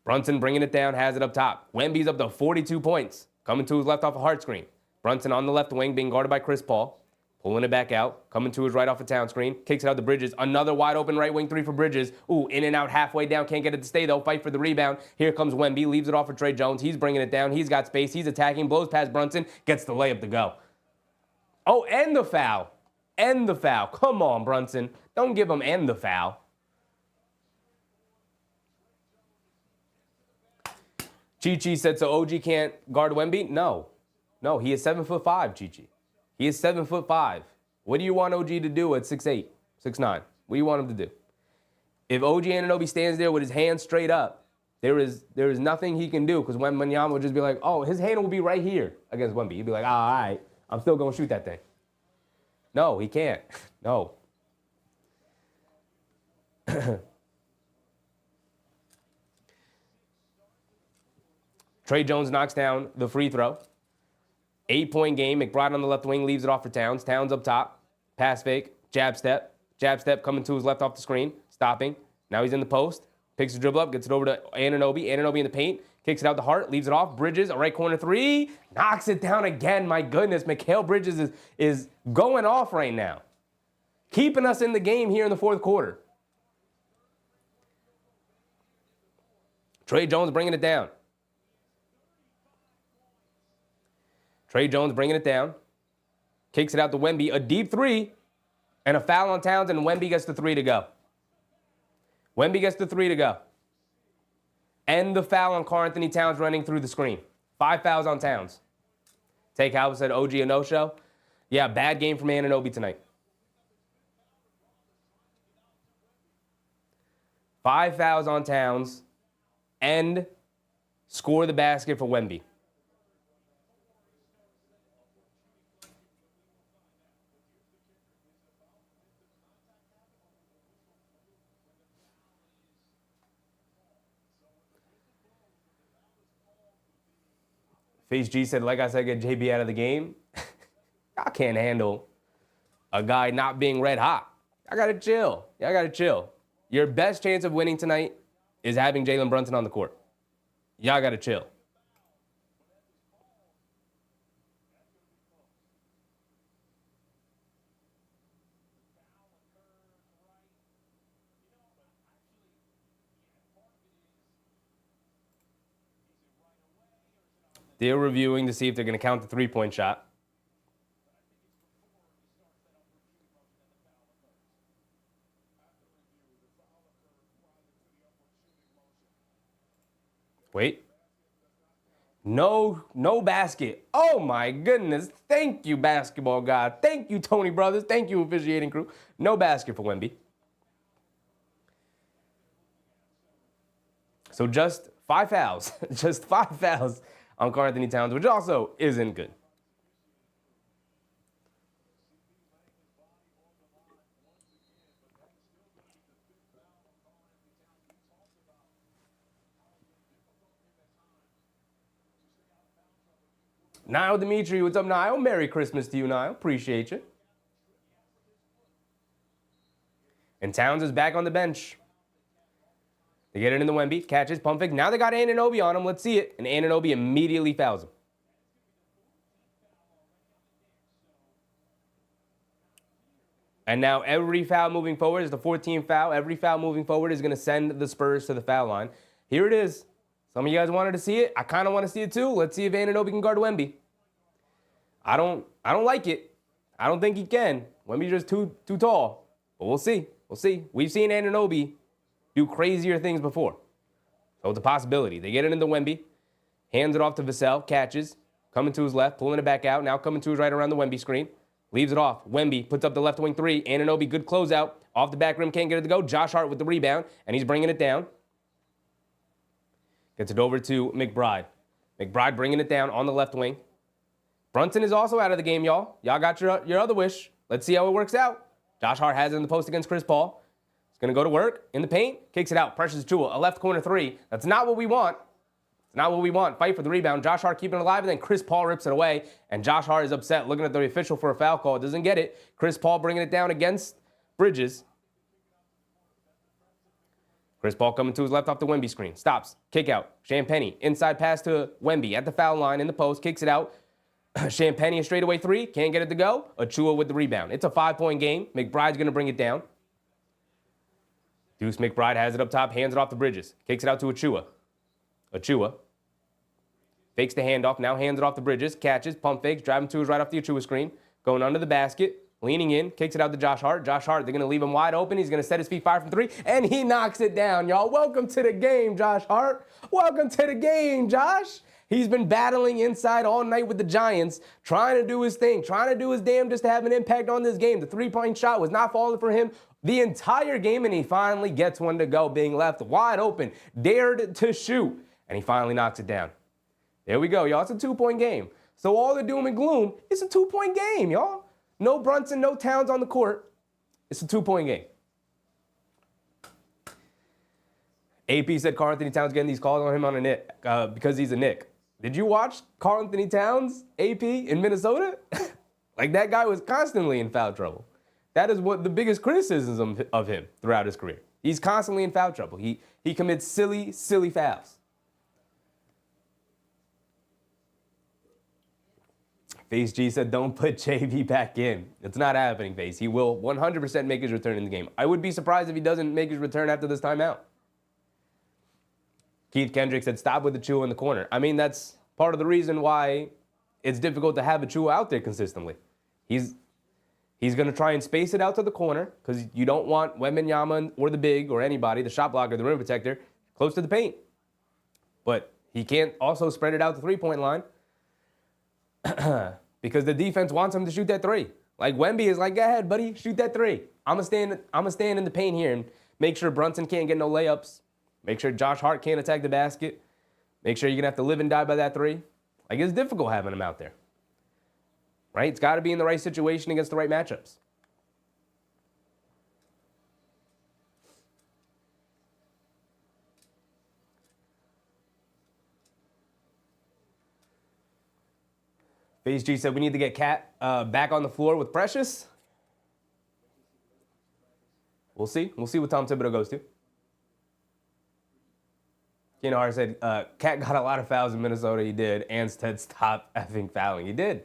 Brunson bringing it down. Has it up top. Wemby's up to 42 points. Coming to his left off a hard screen. Brunson on the left wing, being guarded by Chris Paul. Pulling it back out. Coming to his right off a Town screen. Kicks it out to Bridges. Another wide open right wing 3 for Bridges. Ooh, in and out halfway down. Can't get it to stay, though. Fight for the rebound. Here comes Wemby. Leaves it off for Tre Jones. He's bringing it down. He's got space. He's attacking. Blows past Brunson. Gets the layup to go. Oh, and the foul. And the foul. Come on, Brunson. Don't give him and the foul. Chi-Chi said, so OG can't guard Wemby? No. No, he is 7'5", Chi-Chi. He is 7'5". What do you want OG to do at 6'8", 6'9"? What do you want him to do? If OG Anunoby stands there with his hands straight up, there is nothing he can do, because Wembanyama will just be like, oh, his hand will be right here against Wemby. He'd be like, all right, I'm still going to shoot that thing. No, he can't. No. Tre Jones knocks down the free throw. 8-point game. McBride on the left wing leaves it off for Towns. Towns up top. Pass fake. Jab step. Jab step coming to his left off the screen. Stopping. Now he's in the post. Picks the dribble up. Gets it over to Anunoby. Anunoby in the paint. Kicks it out to Hart. Leaves it off. Bridges. A right corner 3. Knocks it down again. My goodness. Mikal Bridges is going off right now. Keeping us in the game here in the fourth quarter. Tre Jones bringing it down. Tre Jones bringing it down. Kicks it out to Wemby. A deep 3. And a foul on Towns, and Wemby gets the 3 to go. Wemby gets the 3 to go. And the foul on Karl-Anthony Towns running through the screen. 5 fouls on Towns. Take Halva said OG a no-show. Yeah, bad game from Anunoby tonight. 5 fouls on Towns. And score the basket for Wemby. Face G said, like I said, get JB out of the game. I can't handle a guy not being red hot. I gotta chill. I gotta chill. Your best chance of winning tonight is having Jalen Brunson on the court. Y'all gotta chill. They're reviewing to see if they're going to count the three-point shot. Wait. No basket. Oh my goodness. Thank you, basketball god. Thank you, Tony Brothers. Thank you, officiating crew. No basket for Wemby. So just 5 fouls. Just 5 fouls on Karl Anthony Towns, which also isn't good. Niall Dimitri, what's up, Niall? Merry Christmas to you, Niall. Appreciate you. And Towns is back on the bench. They get it in the Wemby, catches, pump fake. Now they got Anunoby on him. Let's see it. And Anunoby immediately fouls him. And now every foul moving forward is the 14th foul. Every foul moving forward is going to send the Spurs to the foul line. Here it is. Some of you guys wanted to see it. I kind of want to see it too. Let's see if Anunoby can guard Wemby. I don't like it. I don't think he can. Wemby's just too tall. But we'll see. We'll see. We've seen Anunoby do crazier things before. So it's a possibility. They get it into Wemby. Hands it off to Vassell. Catches. Coming to his left. Pulling it back out. Now coming to his right around the Wemby screen. Leaves it off. Wemby puts up the left wing three. Anunoby, good closeout. Off the back rim. Can't get it to go. Josh Hart with the rebound. And he's bringing it down. Gets it over to McBride. McBride bringing it down on the left wing. Brunson is also out of the game, y'all. Y'all got your other wish. Let's see how it works out. Josh Hart has it in the post against Chris Paul. He's going to go to work in the paint. Kicks it out. Pressures Chua. A left corner three. That's not what we want. It's not what we want. Fight for the rebound. Josh Hart keeping it alive, and then Chris Paul rips it away. And Josh Hart is upset, looking at the official for a foul call. Doesn't get it. Chris Paul bringing it down against Bridges. Chris Paul coming to his left off the Wemby screen. Stops. Kick out. Champagnie. Inside pass to Wemby at the foul line in the post. Kicks it out. Champagnie a straightaway three. Can't get it to go. Achua with the rebound. It's a 5-point game. McBride's going to bring it down. Deuce McBride has it up top. Hands it off to Bridges. Kicks it out to Achua. Achua. Fakes the handoff. Now hands it off to Bridges. Catches. Pump fakes. Driving to his right off the Achua screen. Going under the basket. Leaning in. Kicks it out to Josh Hart. Josh Hart, they're going to leave him wide open. He's going to set his feet 5 from 3. And he knocks it down, y'all. Welcome to the game, Josh Hart. Welcome to the game, Josh. He's been battling inside all night with the Giants, trying to do his thing, trying to do his damnedest to have an impact on this game. The three-point shot was not falling for him the entire game, and he finally gets one to go, being left wide open, dared to shoot, and he finally knocks it down. There we go, y'all. It's a 2-point game. So all the doom and gloom, it's a 2-point game, y'all. No Brunson, no Towns on the court. It's a 2-point game. AP said Karl Anthony Towns getting these calls on him on a Knick because he's a Knick. Did you watch Karl Anthony Towns, AP, in Minnesota? Like, that guy was constantly in foul trouble. That is what the biggest criticism of him throughout his career. He's constantly in foul trouble. He commits silly fouls. Face G said, don't put JV back in. It's not happening, Face. He will 100% make his return in the game. I would be surprised if he doesn't make his return after this timeout. Keith Kendrick said, stop with the Achua in the corner. I mean, that's part of the reason why it's difficult to have Achua out there consistently. He's going to try and space it out to the corner because you don't want Wembanyama or the big or anybody, the shot blocker, the rim protector, close to the paint. But he can't also spread it out the three-point line because the defense wants him to shoot that three. Like, Wemby is like, go ahead, buddy, shoot that three. I'm going to stand in the paint here and make sure Brunson can't get no layups. Make sure Josh Hart can't attack the basket. Make sure you're going to have to live and die by that three. Like, it's difficult having him out there. Right? It's got to be in the right situation against the right matchups. Phase G said we need to get Cat back on the floor with Precious. We'll see. We'll see what Tom Thibodeau goes to. Keenar said, Cat got a lot of fouls in Minnesota. He did. Anstead, stop effing fouling. He did.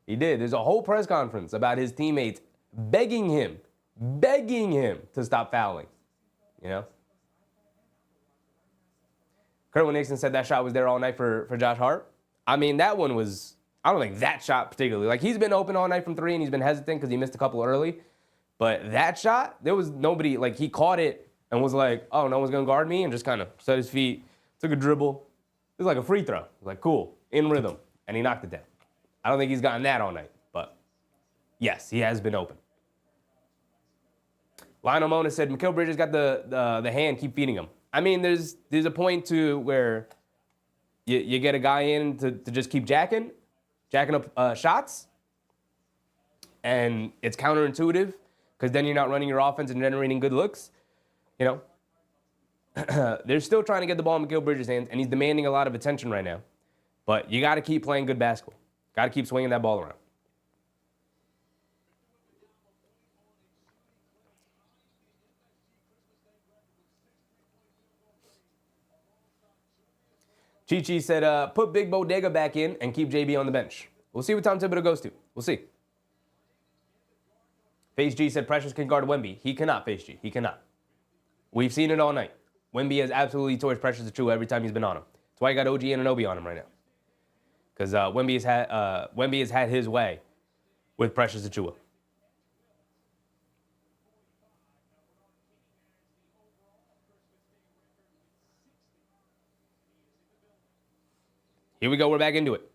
He did. There's a whole press conference about his teammates begging him to stop fouling. You know? Kerwin Nixon said that shot was there all night for Josh Hart. I mean, that one was, I don't think that shot particularly. Like, he's been open all night from three, and he's been hesitant because he missed a couple early. But that shot, there was nobody, like, he caught it and was like, oh, no one's going to guard me, and just kind of set his feet, took a dribble. It was like a free throw. It was like, cool, in rhythm, and he knocked it down. I don't think he's gotten that all night, but yes, he has been open. Lionel Mona said, Mikal Bridges got the hand, keep feeding him. I mean, there's a point to where you get a guy in to just keep jacking up shots, and it's counterintuitive because then you're not running your offense and generating good looks. You know, they're still trying to get the ball in Mikal Bridges' hands, and he's demanding a lot of attention right now. But you got to keep playing good basketball. Got to keep swinging that ball around. Chi said, put Big Bodega back in and keep JB on the bench. We'll see what Tom Thibodeau goes to. We'll see. Phase G said Precious can guard Wemby. He cannot, Phase G. He cannot. We've seen it all night. Wemby has absolutely torched Precious Achiuwa every time he's been on him. That's why he got OG Anunoby on him right now. Because Wemby has had his way with Precious Achiuwa. Here we go. We're back into it.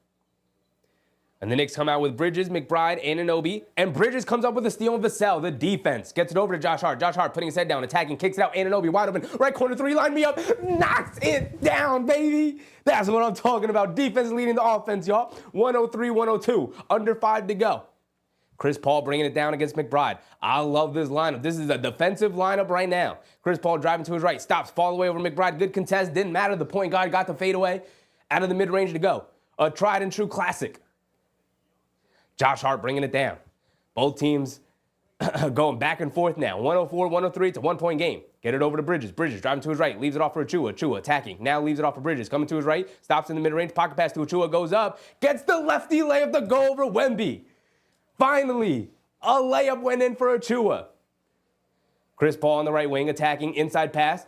And the Knicks come out with Bridges, McBride, Anunoby. And Bridges comes up with a steal on Vassell. The defense gets it over to Josh Hart. Josh Hart putting his head down, attacking, kicks it out. Anunoby wide open. Right corner three, line me up. Knocks it down, baby. That's what I'm talking about. Defense leading the offense, y'all. 103-102. Under 5 to go. Chris Paul bringing it down against McBride. I love this lineup. This is a defensive lineup right now. Chris Paul driving to his right. Stops, fall away over McBride. Good contest. Didn't matter. The point guard got the fadeaway. Out of the mid-range to go. A tried and true classic. Josh Hart bringing it down. Both teams going back and forth now. 104-103. It's a one-point game. Get it over to Bridges. Bridges driving to his right. Leaves it off for Achiuwa. Achiuwa attacking. Now leaves it off for Bridges. Coming to his right. Stops in the mid-range. Pocket pass to Achiuwa. Goes up. Gets the lefty layup to go over Wemby. Finally, a layup went in for Achiuwa. Chris Paul on the right wing attacking. Inside pass.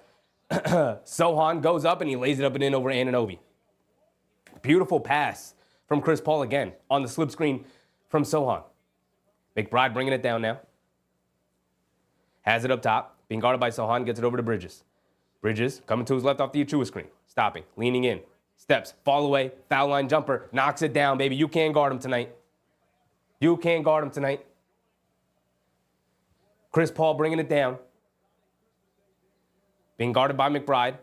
Sohan goes up and he lays it up and in over Anunoby. Beautiful pass from Chris Paul again on the slip screen from Sohan. McBride bringing it down now. Has it up top. Being guarded by Sohan. Gets it over to Bridges. Bridges coming to his left off the Achiuwa screen. Stopping. Leaning in. Steps. Fall away. Foul line jumper. Knocks it down, baby. You can't guard him tonight. You can't guard him tonight. Chris Paul bringing it down. Being guarded by McBride.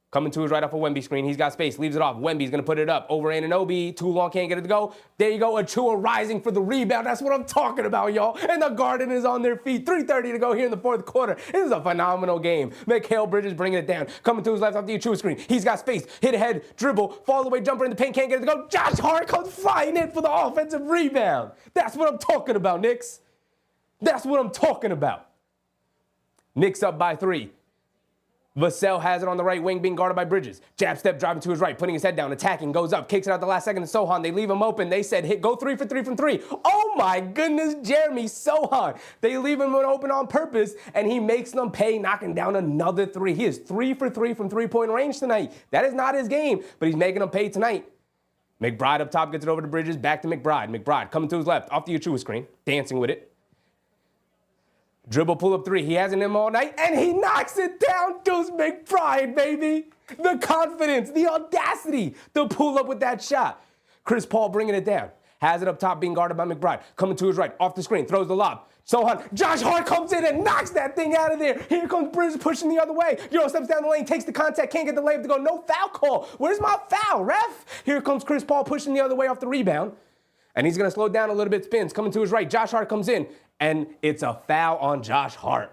Coming to his right off a Wemby screen. He's got space. Leaves it off. Wemby's going to put it up. Over Anunoby. Too long. Can't get it to go. There you go. Achiuwa rising for the rebound. That's what I'm talking about, y'all. And the Garden is on their feet. 3:30 to go here in the fourth quarter. This is a phenomenal game. Mikal Bridges bringing it down. Coming to his left off the Achiuwa screen. He's got space. Hit ahead. Dribble. Fall away. Jumper in the paint. Can't get it to go. Josh Hart comes flying in for the offensive rebound. That's what I'm talking about, Knicks. That's what I'm talking about. Knicks up by 3. Vassell has it on the right wing, being guarded by Bridges. Jab step, driving to his right, putting his head down, attacking, goes up, kicks it out the last second to Sohan. They leave him open. They said, go 3 for 3 from 3. Oh my goodness, Jeremy Sohan. They leave him open on purpose, and he makes them pay, knocking down another 3. He is 3 for 3 from three-point range tonight. That is not his game, but he's making them pay tonight. McBride up top gets it over to Bridges, back to McBride. McBride coming to his left, off the Achiuwa screen, dancing with it. Dribble, pull up 3. He hasn't him all night, and he knocks it down. Deuce McBride, baby. The confidence, the audacity to pull up with that shot. Chris Paul bringing it down. Has it up top, being guarded by McBride. Coming to his right, off the screen, throws the lob. Sohan, Josh Hart comes in and knocks that thing out of there. Here comes Bridges pushing the other way. Euro steps down the lane, takes the contact, can't get the layup to go. No foul call. Where's my foul, ref? Here comes Chris Paul pushing the other way off the rebound. And he's going to slow down a little bit, spins, coming to his right. Josh Hart comes in, and it's a foul on Josh Hart.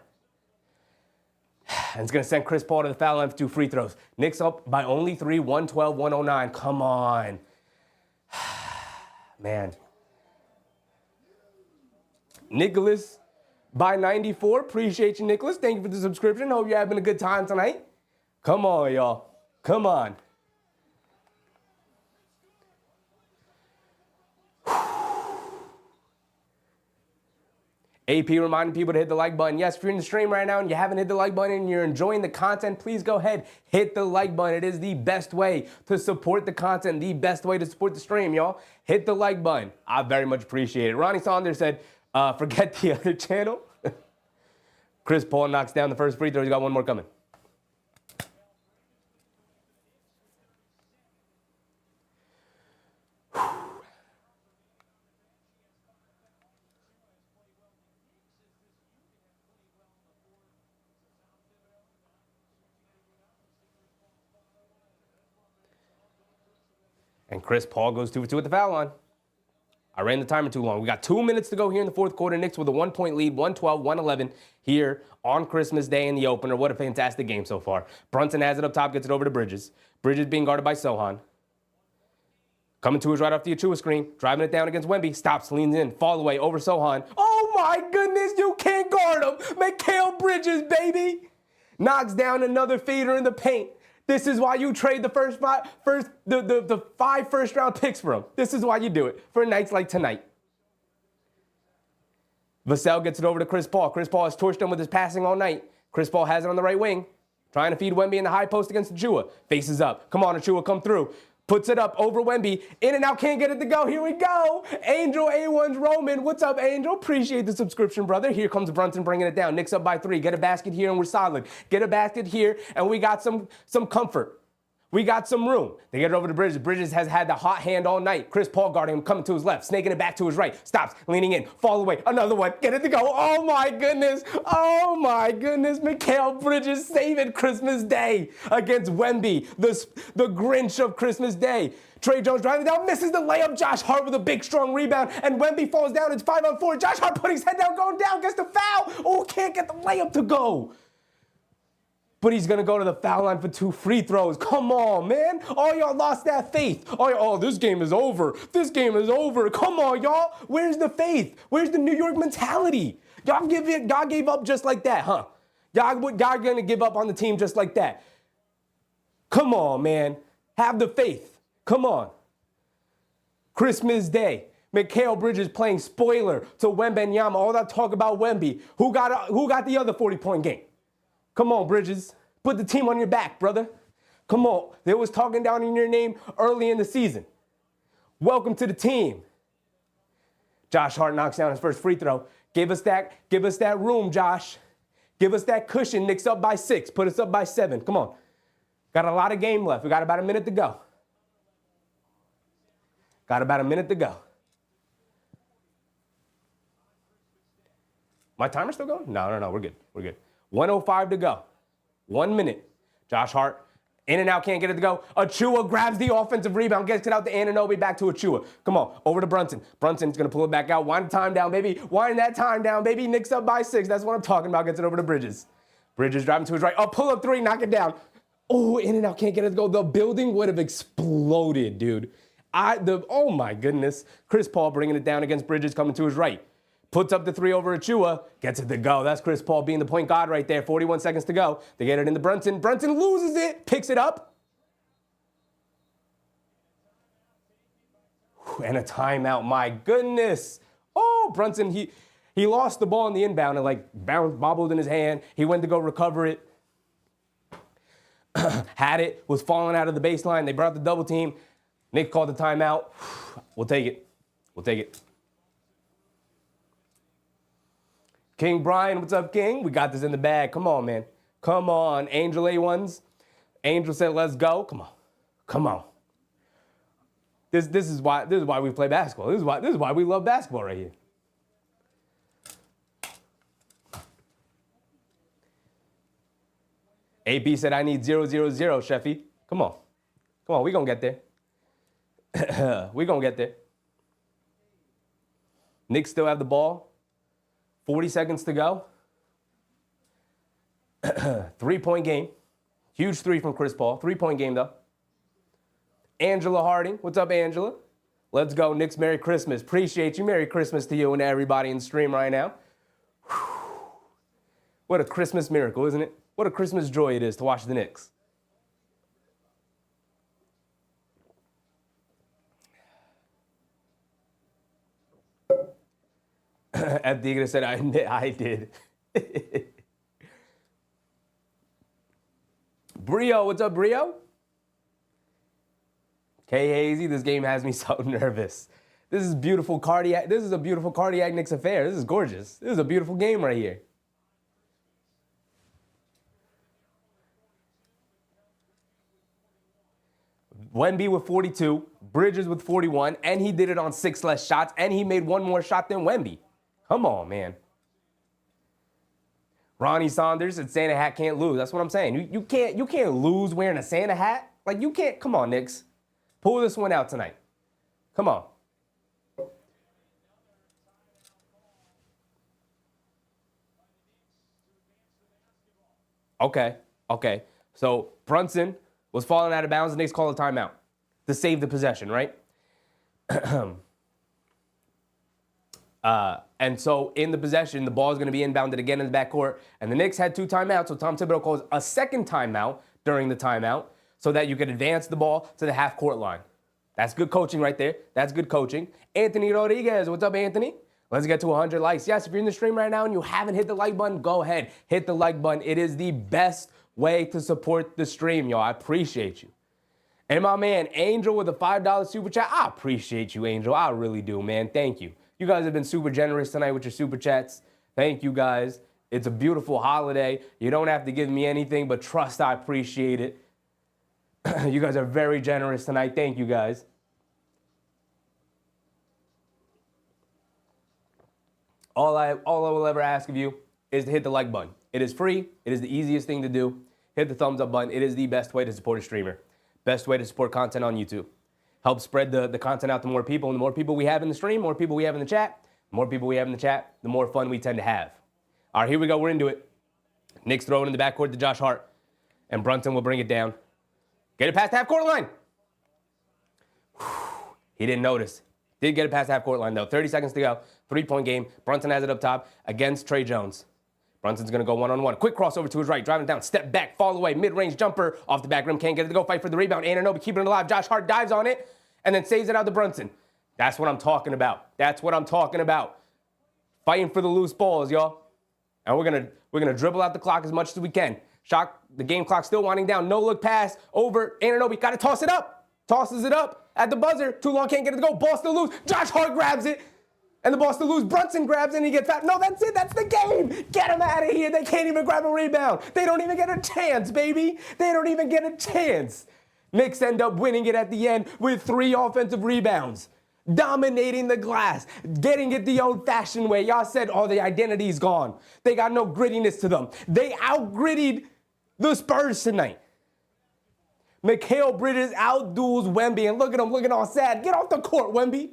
And it's going to send Chris Paul to the foul line for 2 free throws. Knicks up by only 3, 112-109. Come on. Man, Nicholas by 94. Appreciate you, Nicholas. Thank you for the subscription. Hope you're having a good time tonight. Come on, y'all. Come on. AP reminding people to hit the like button. Yes, if you're in the stream right now and you haven't hit the like button and you're enjoying the content, please go ahead, hit the like button. It is the best way to support the content, the best way to support the stream, y'all. Hit the like button. I very much appreciate it. Ronnie Saunders said, forget the other channel. Chris Paul knocks down the first free throw. He's got one more coming. And Chris Paul goes 2 for 2 at the foul line. I ran the timer too long. We got 2 minutes to go here in the fourth quarter. Knicks with a 1-point lead, 112-111 here on Christmas Day in the opener. What a fantastic game so far. Brunson has it up top, gets it over to Bridges. Bridges being guarded by Sohan. Coming to his right off the Achua screen, driving it down against Wemby. Stops, leans in, fall away over Sohan. Oh my goodness, you can't guard him. Mikal Bridges, baby. Knocks down another feeder in the paint. This is why you trade the the 5 first-round picks for him. This is why you do it for nights like tonight. Vassell gets it over to Chris Paul. Chris Paul has torched him with his passing all night. Chris Paul has it on the right wing. Trying to feed Wemby in the high post against Achua. Faces up. Come on, Achua, come through. Puts it up over Wemby. In and out, can't get it to go. Here we go. Angel A1's Roman. What's up, Angel? Appreciate the subscription, brother. Here comes Brunson bringing it down. Knicks up by 3. Get a basket here and we're solid. Get a basket here and we got some comfort. We got some room. They get it over to Bridges. Bridges has had the hot hand all night. Chris Paul guarding him, coming to his left, snaking it back to his right. Stops, leaning in, fall away. Another one. Get it to go. Oh my goodness. Oh my goodness. Mikal Bridges saving Christmas Day against Wemby, the Grinch of Christmas Day. Trey Jones driving down, misses the layup. Josh Hart with a big, strong rebound, and Wemby falls down. It's 5-on-4. Josh Hart putting his head down, going down, gets the foul. Oh, can't get the layup to go. But he's going to go to the foul line for 2 free throws. Come on, man. All y'all lost that faith. Oh, this game is over. This game is over. Come on, y'all. Where's the faith? Where's the New York mentality? God gave up just like that, huh? God going to give up on the team just like that. Come on, man. Have the faith. Come on. Christmas Day. Mikal Bridges playing spoiler to Wembanyama. All that talk about Wemby. Who got the other 40-point game? Come on, Bridges. Put the team on your back, brother. Come on. They was talking down in your name early in the season. Welcome to the team. Josh Hart knocks down his first free throw. Give us that room, Josh. Give us that cushion. Knicks up by 6. Put us up by 7. Come on. Got a lot of game left. We got about a minute to go. My timer's still going? No. We're good. 1:05 to go. 1 minute. Josh Hart, in and out, can't get it to go. Achua grabs the offensive rebound, gets it out to Anunoby, back to Achua. Come on, over to Brunson. Brunson's going to pull it back out. Wind time down, baby. Wind that time down, baby. Knicks up by 6. That's what I'm talking about. Gets it over to Bridges. Bridges driving to his right. Pull up 3, knock it down. Oh, in and out, can't get it to go. The building would have exploded, dude. Oh, my goodness. Chris Paul bringing it down against Bridges, coming to his right. Puts up the 3 over Achua, gets it to go. That's Chris Paul being the point guard right there. 41 seconds to go. They get it into Brunson. Brunson loses it, picks it up. And a timeout, my goodness. Oh, Brunson, he lost the ball in the inbound and bobbled in his hand. He went to go recover it. Had it, was falling out of the baseline. They brought the double team. Nick called the timeout. We'll take it. King Brian, what's up, King? We got this in the bag. Come on, man. Come on. Angel A1s. Angel said, let's go. Come on. This is why we play basketball. This is why we love basketball right here. AP said, I need 0, 0, 0, Sheffy. Come on, we gonna get there. We gonna get there. Knicks still have the ball. 40 seconds to go. 3-point game. Huge 3 from Chris Paul. 3-point game, though. Angela Harding. What's up, Angela? Let's go, Knicks. Merry Christmas. Appreciate you. Merry Christmas to you and everybody in the stream right now. Whew. What a Christmas miracle, isn't it? What a Christmas joy it is to watch the Knicks. F. Diga said, I did. Brio, what's up, Brio? K Hazy, this game has me so nervous. This is beautiful cardiac. This is a beautiful cardiac Knicks affair. This is gorgeous. This is a beautiful game right here. Wemby with 42, Bridges with 41, and he did it on 6 less shots, and he made one more shot than Wemby. Come on, man. Ronnie Saunders said Santa hat can't lose. That's what I'm saying. You can't lose wearing a Santa hat. Like, you can't. Come on, Knicks. Pull this one out tonight. Come on. Okay. So Brunson was falling out of bounds. The Knicks call a timeout to save the possession, right? And so in the possession, the ball is going to be inbounded again in the backcourt. And the Knicks had 2 timeouts, so Tom Thibodeau calls a second timeout during the timeout so that you could advance the ball to the half-court line. That's good coaching right there. That's good coaching. Anthony Rodriguez, what's up, Anthony? Let's get to 100 likes. Yes, if you're in the stream right now and you haven't hit the like button, go ahead. Hit the like button. It is the best way to support the stream, y'all. I appreciate you. And my man, Angel with a $5 super chat. I appreciate you, Angel. I really do, man. Thank you. You guys have been super generous tonight with your super chats. Thank you, guys. It's a beautiful holiday. You don't have to give me anything, but trust I appreciate it. You guys are very generous tonight. Thank you, guys. All I will ever ask of you is to hit the like button. It is free. It is the easiest thing to do. Hit the thumbs up button. It is the best way to support a streamer. Best way to support content on YouTube. Help spread the content out to more people. And the more people we have in the stream, more people we have in the chat. The more people we have in the chat, the more fun we tend to have. All right, here we go. We're into it. Knicks throw it in the backcourt to Josh Hart. And Brunson will bring it down. Get it past the half-court line. He didn't notice. Did get it past the half-court line, though. 30 seconds to go. 3-point game. Brunson has it up top against Trey Jones. Brunson's going to go one-on-one. Quick crossover to his right. Driving down. Step back. Fall away. Mid-range jumper. Off the back rim. Can't get it to go. Fight for the rebound. Anunoby keeping it alive. Josh Hart dives on it and then saves it out to Brunson. That's what I'm talking about. That's what I'm talking about. Fighting for the loose balls, y'all. And we're gonna dribble out the clock as much as we can. The game clock still winding down. No look pass over. Anunoby got to toss it up. Tosses it up at the buzzer. Too long, can't get it to go. Ball still loose. Josh Hart grabs it. And the ball still loose. Brunson grabs it and he gets fouled. No, that's it. That's the game. Get him out of here. They can't even grab a rebound. They don't even get a chance, baby. They don't even get a chance. Knicks end up winning it at the end with 3 offensive rebounds. Dominating the glass. Getting it the old-fashioned way. Y'all said, oh, the identity's gone. They got no grittiness to them. They out-grittied the Spurs tonight. Mikal Bridges outduels Wemby. And look at him looking all sad. Get off the court, Wemby.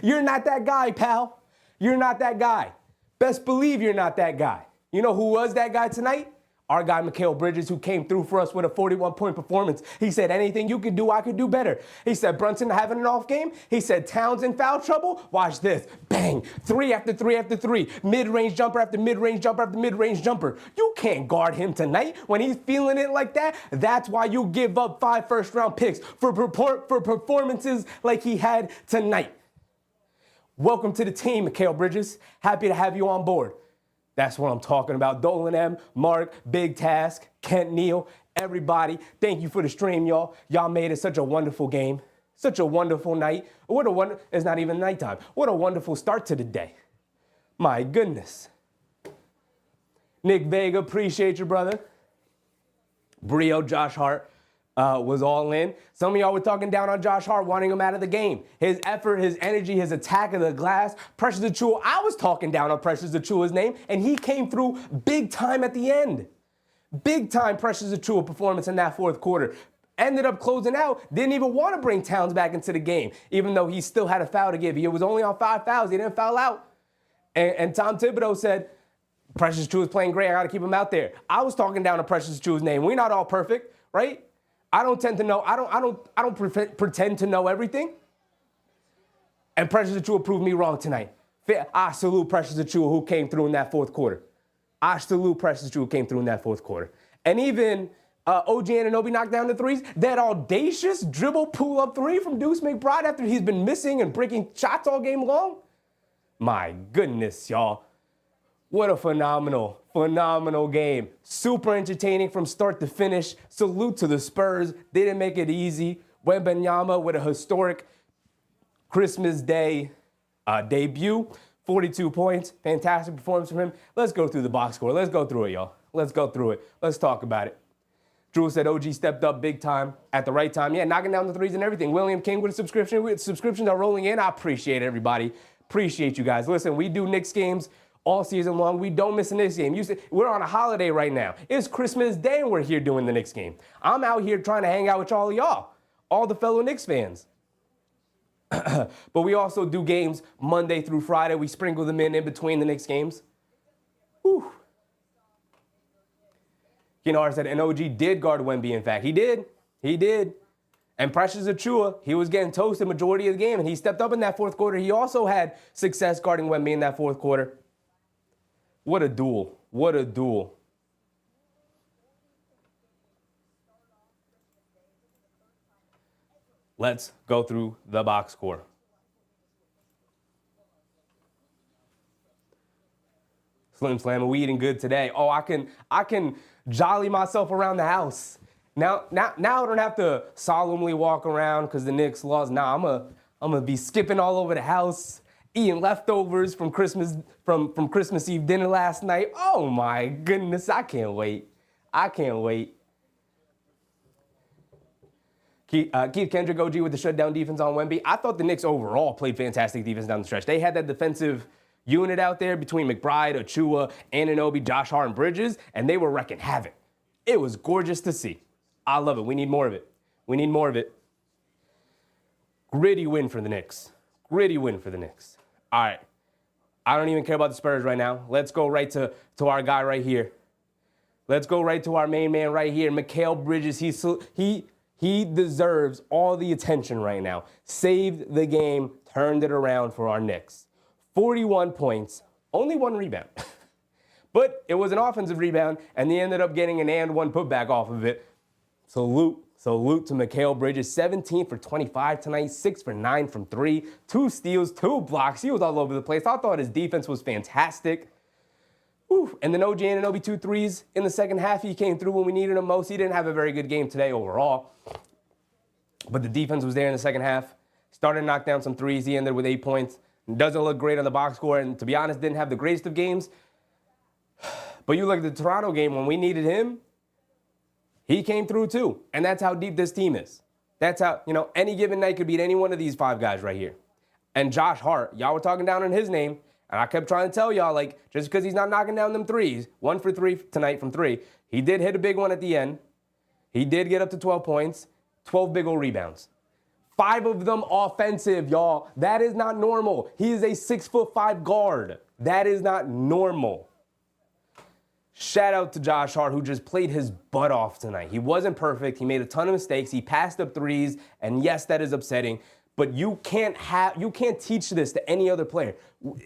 You're not that guy, pal. You're not that guy. Best believe you're not that guy. You know who was that guy tonight? Our guy, Mikal Bridges, who came through for us with a 41-point performance. He said, anything you could do, I could do better. He said, Brunson having an off game. He said, Towns in foul trouble. Watch this. Bang. 3 after 3 after 3. Mid-range jumper after mid-range jumper after mid-range jumper. You can't guard him tonight when he's feeling it like that. That's why you give up 5 first-round picks for performances like he had tonight. Welcome to the team, Mikal Bridges. Happy to have you on board. That's what I'm talking about. Dolan M, Mark, Big Task, Kent Neal, everybody. Thank you for the stream, y'all. Y'all made it such a wonderful game. Such a wonderful night. It's not even nighttime. What a wonderful start to the day. My goodness. Nick Vega, appreciate you, brother. Brio, Josh Hart was all in. Some of y'all were talking down on Josh Hart, wanting him out of the game. His effort, his energy, his attack of the glass. Precious Achiuwa, I was talking down on Precious Achiuwa's name, and he came through big time at the end. Big time Precious Achiuwa performance in that 4th quarter. Ended up closing out, didn't even want to bring Towns back into the game, even though he still had a foul to give. He was only on 5 fouls. He didn't foul out. And Tom Thibodeau said, Precious Achiuwa's playing great. I got to keep him out there. I was talking down on Precious Achiuwa's name. We're not all perfect, right? I don't tend to know. I don't pretend to know everything. And Precious Achua proved me wrong tonight. I salute Precious Achua who came through in that fourth quarter. I salute Precious Achua who came through in that fourth quarter. And even OG Anunoby knocked down the threes. That audacious dribble pull-up three from Deuce McBride after he's been missing and breaking shots all game long. My goodness, y'all. What a phenomenal, phenomenal game. Super entertaining from start to finish. Salute to the Spurs. They didn't make it easy. Wembanyama with a historic Christmas Day debut. 42 points. Fantastic performance from him. Let's go through the box score. Let's go through it, y'all. Let's go through it. Let's talk about it. Drew said OG stepped up big time at the right time. Yeah, knocking down the threes and everything. William King with a subscription. Subscriptions are rolling in. I appreciate it, everybody. Appreciate you guys. Listen, we do Knicks games all season long. We don't miss a Knicks game. We're on a holiday right now. It's Christmas Day and we're here doing the Knicks game. I'm out here trying to hang out with all of y'all, all the fellow Knicks fans. But we also do games Monday through Friday. We sprinkle them in between the Knicks games. Whew. Keenar said, and OG did guard Wemby, in fact. He did. He did. And Precious Achua, he was getting toasted majority of the game, and he stepped up in that fourth quarter. He also had success guarding Wemby in that fourth quarter. What a duel. What a duel. Let's go through the box score. Slim Slam, we eating good today. Oh, I can jolly myself around the house. Now I don't have to solemnly walk around because the Knicks lost. Nah, I'm gonna be skipping all over the house, eating leftovers from Christmas Eve dinner last night. Oh my goodness, I can't wait. I can't wait. Keith Kendrick OG with the shutdown defense on Wemby. I thought the Knicks overall played fantastic defense down the stretch. They had that defensive unit out there between McBride, Achua, Anunoby, Josh Hart, and Bridges, and they were wrecking havoc. It was gorgeous to see. I love it. We need more of it. We need more of it. Gritty win for the Knicks. Gritty win for the Knicks. All right. I don't even care about the Spurs right now. Let's go right to our guy right here. Let's go right to our main man right here, Mikal Bridges. He deserves all the attention right now. Saved the game, turned it around for our Knicks. 41 points, only one rebound. But it was an offensive rebound, and they ended up getting an and one putback off of it. Salute to Mikal Bridges. 17 for 25 tonight, 6 for 9 from 3, 2 steals, 2 blocks. He was all over the place. I thought his defense was fantastic. Whew. And then OG Anunoby 2 threes in the second half. He came through when we needed him most. He didn't have a very good game today overall. But the defense was there in the second half. Started to knock down some threes. He ended with 8 points. Doesn't look great on the box score. And to be honest, didn't have the greatest of games. But you look at the Toronto game when we needed him. He came through too. And that's how deep this team is. That's how, any given night could beat any one of these 5 guys right here. And Josh Hart, y'all were talking down on his name. And I kept trying to tell y'all, just because he's not knocking down them threes, 1 for 3 tonight from 3, he did hit a big one at the end. He did get up to 12 points, 12 big old rebounds. 5 of them offensive, y'all. That is not normal. He is a 6'5" guard. That is not normal. Shout out to Josh Hart, who just played his butt off tonight. He wasn't perfect. He made a ton of mistakes. He passed up threes, and yes, that is upsetting. But you can't teach this to any other player.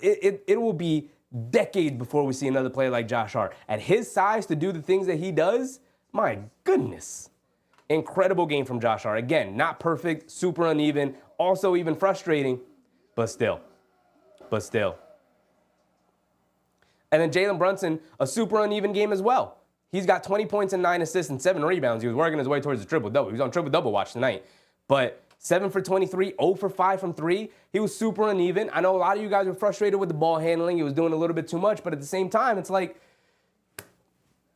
It will be decades before we see another player like Josh Hart. At his size, to do the things that he does, my goodness. Incredible game from Josh Hart. Again, not perfect, super uneven, also even frustrating, but still. And then Jalen Brunson, a super uneven game as well. He's got 20 points and 9 assists and 7 rebounds. He was working his way towards the triple-double. He was on triple-double watch tonight. But 7 for 23, 0 for 5 from 3. He was super uneven. I know a lot of you guys were frustrated with the ball handling. He was doing a little bit too much. But at the same time, it's like,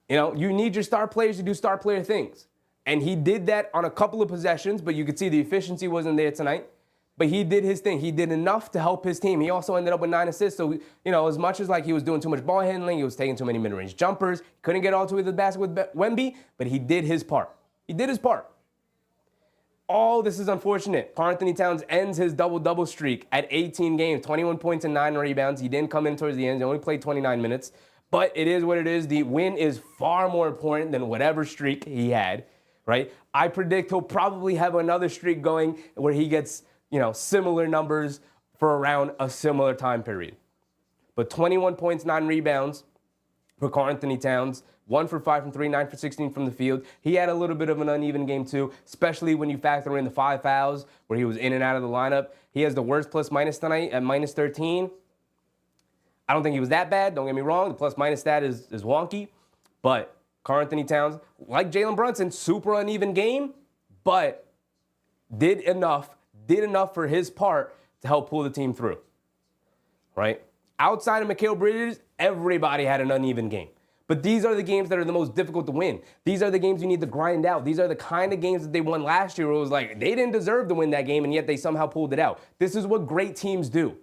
you need your star players to do star player things. And he did that on a couple of possessions, but you could see the efficiency wasn't there tonight. But he did his thing. He did enough to help his team. He also ended up with 9 assists. So, as much as he was doing too much ball handling, he was taking too many mid-range jumpers, couldn't get all to the basket with Wemby, but he did his part. Oh, this is unfortunate. Karl-Anthony Towns ends his double-double streak at 18 games, 21 points and 9 rebounds. He didn't come in towards the end. He only played 29 minutes. But it is what it is. The win is far more important than whatever streak he had, right? I predict he'll probably have another streak going where he gets, similar numbers for around a similar time period. But 21 points, 9 rebounds for Karl Anthony Towns. 1 for 5 from 3, 9 for 16 from the field. He had a little bit of an uneven game too, especially when you factor in the 5 fouls where he was in and out of the lineup. He has the worst plus-minus tonight at minus 13. I don't think he was that bad. Don't get me wrong. The plus-minus stat is wonky. But Karl Anthony Towns, like Jalen Brunson, super uneven game, but did enough for his part to help pull the team through, right? Outside of Mikal Bridges, everybody had an uneven game. But these are the games that are the most difficult to win. These are the games you need to grind out. These are the kind of games that they won last year where it was like they didn't deserve to win that game, and yet they somehow pulled it out. This is what great teams do.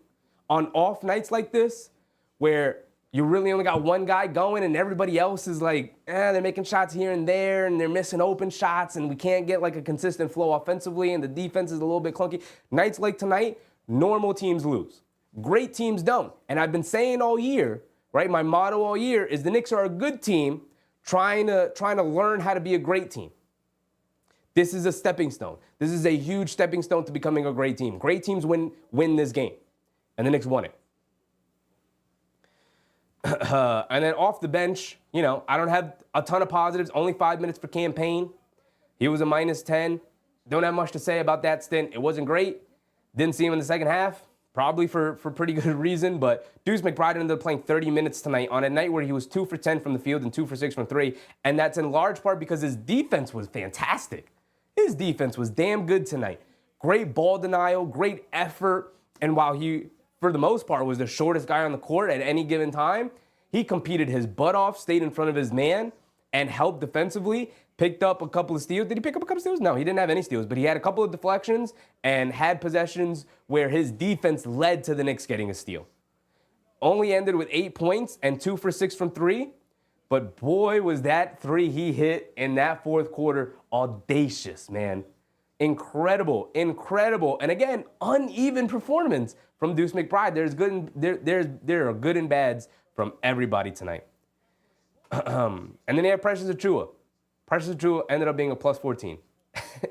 On off nights like this, where you really only got one guy going and everybody else is like, they're making shots here and there and they're missing open shots and we can't get like a consistent flow offensively and the defense is a little bit clunky. Nights like tonight, normal teams lose. Great teams don't. And I've been saying all year, right? My motto all year is the Knicks are a good team trying to learn how to be a great team. This is a stepping stone. This is a huge stepping stone to becoming a great team. Great teams win this game. And the Knicks won it. And then off the bench, I don't have a ton of positives. Only 5 minutes for campaign. He was a minus 10. Don't have much to say about that stint. It wasn't great. Didn't see him in the second half. Probably for pretty good reason. But Deuce McBride ended up playing 30 minutes tonight on a night where he was 2 for 10 from the field and 2 for 6 from 3. And that's in large part because his defense was fantastic. His defense was damn good tonight. Great ball denial, great effort. And while he, for the most part, was the shortest guy on the court at any given time, he competed his butt off, stayed in front of his man, and helped defensively, picked up a couple of steals. Did he pick up a couple of steals? No, he didn't have any steals, but he had a couple of deflections and had possessions where his defense led to the Knicks getting a steal. Only ended with 8 points and 2 for 6 from 3, but boy, was that 3 he hit in that fourth quarter audacious, man. Incredible. And again, uneven performance from Deuce McBride. There are good and bads from everybody tonight. And then they have Precious Achiuwa. Precious Achiuwa ended up being a plus 14.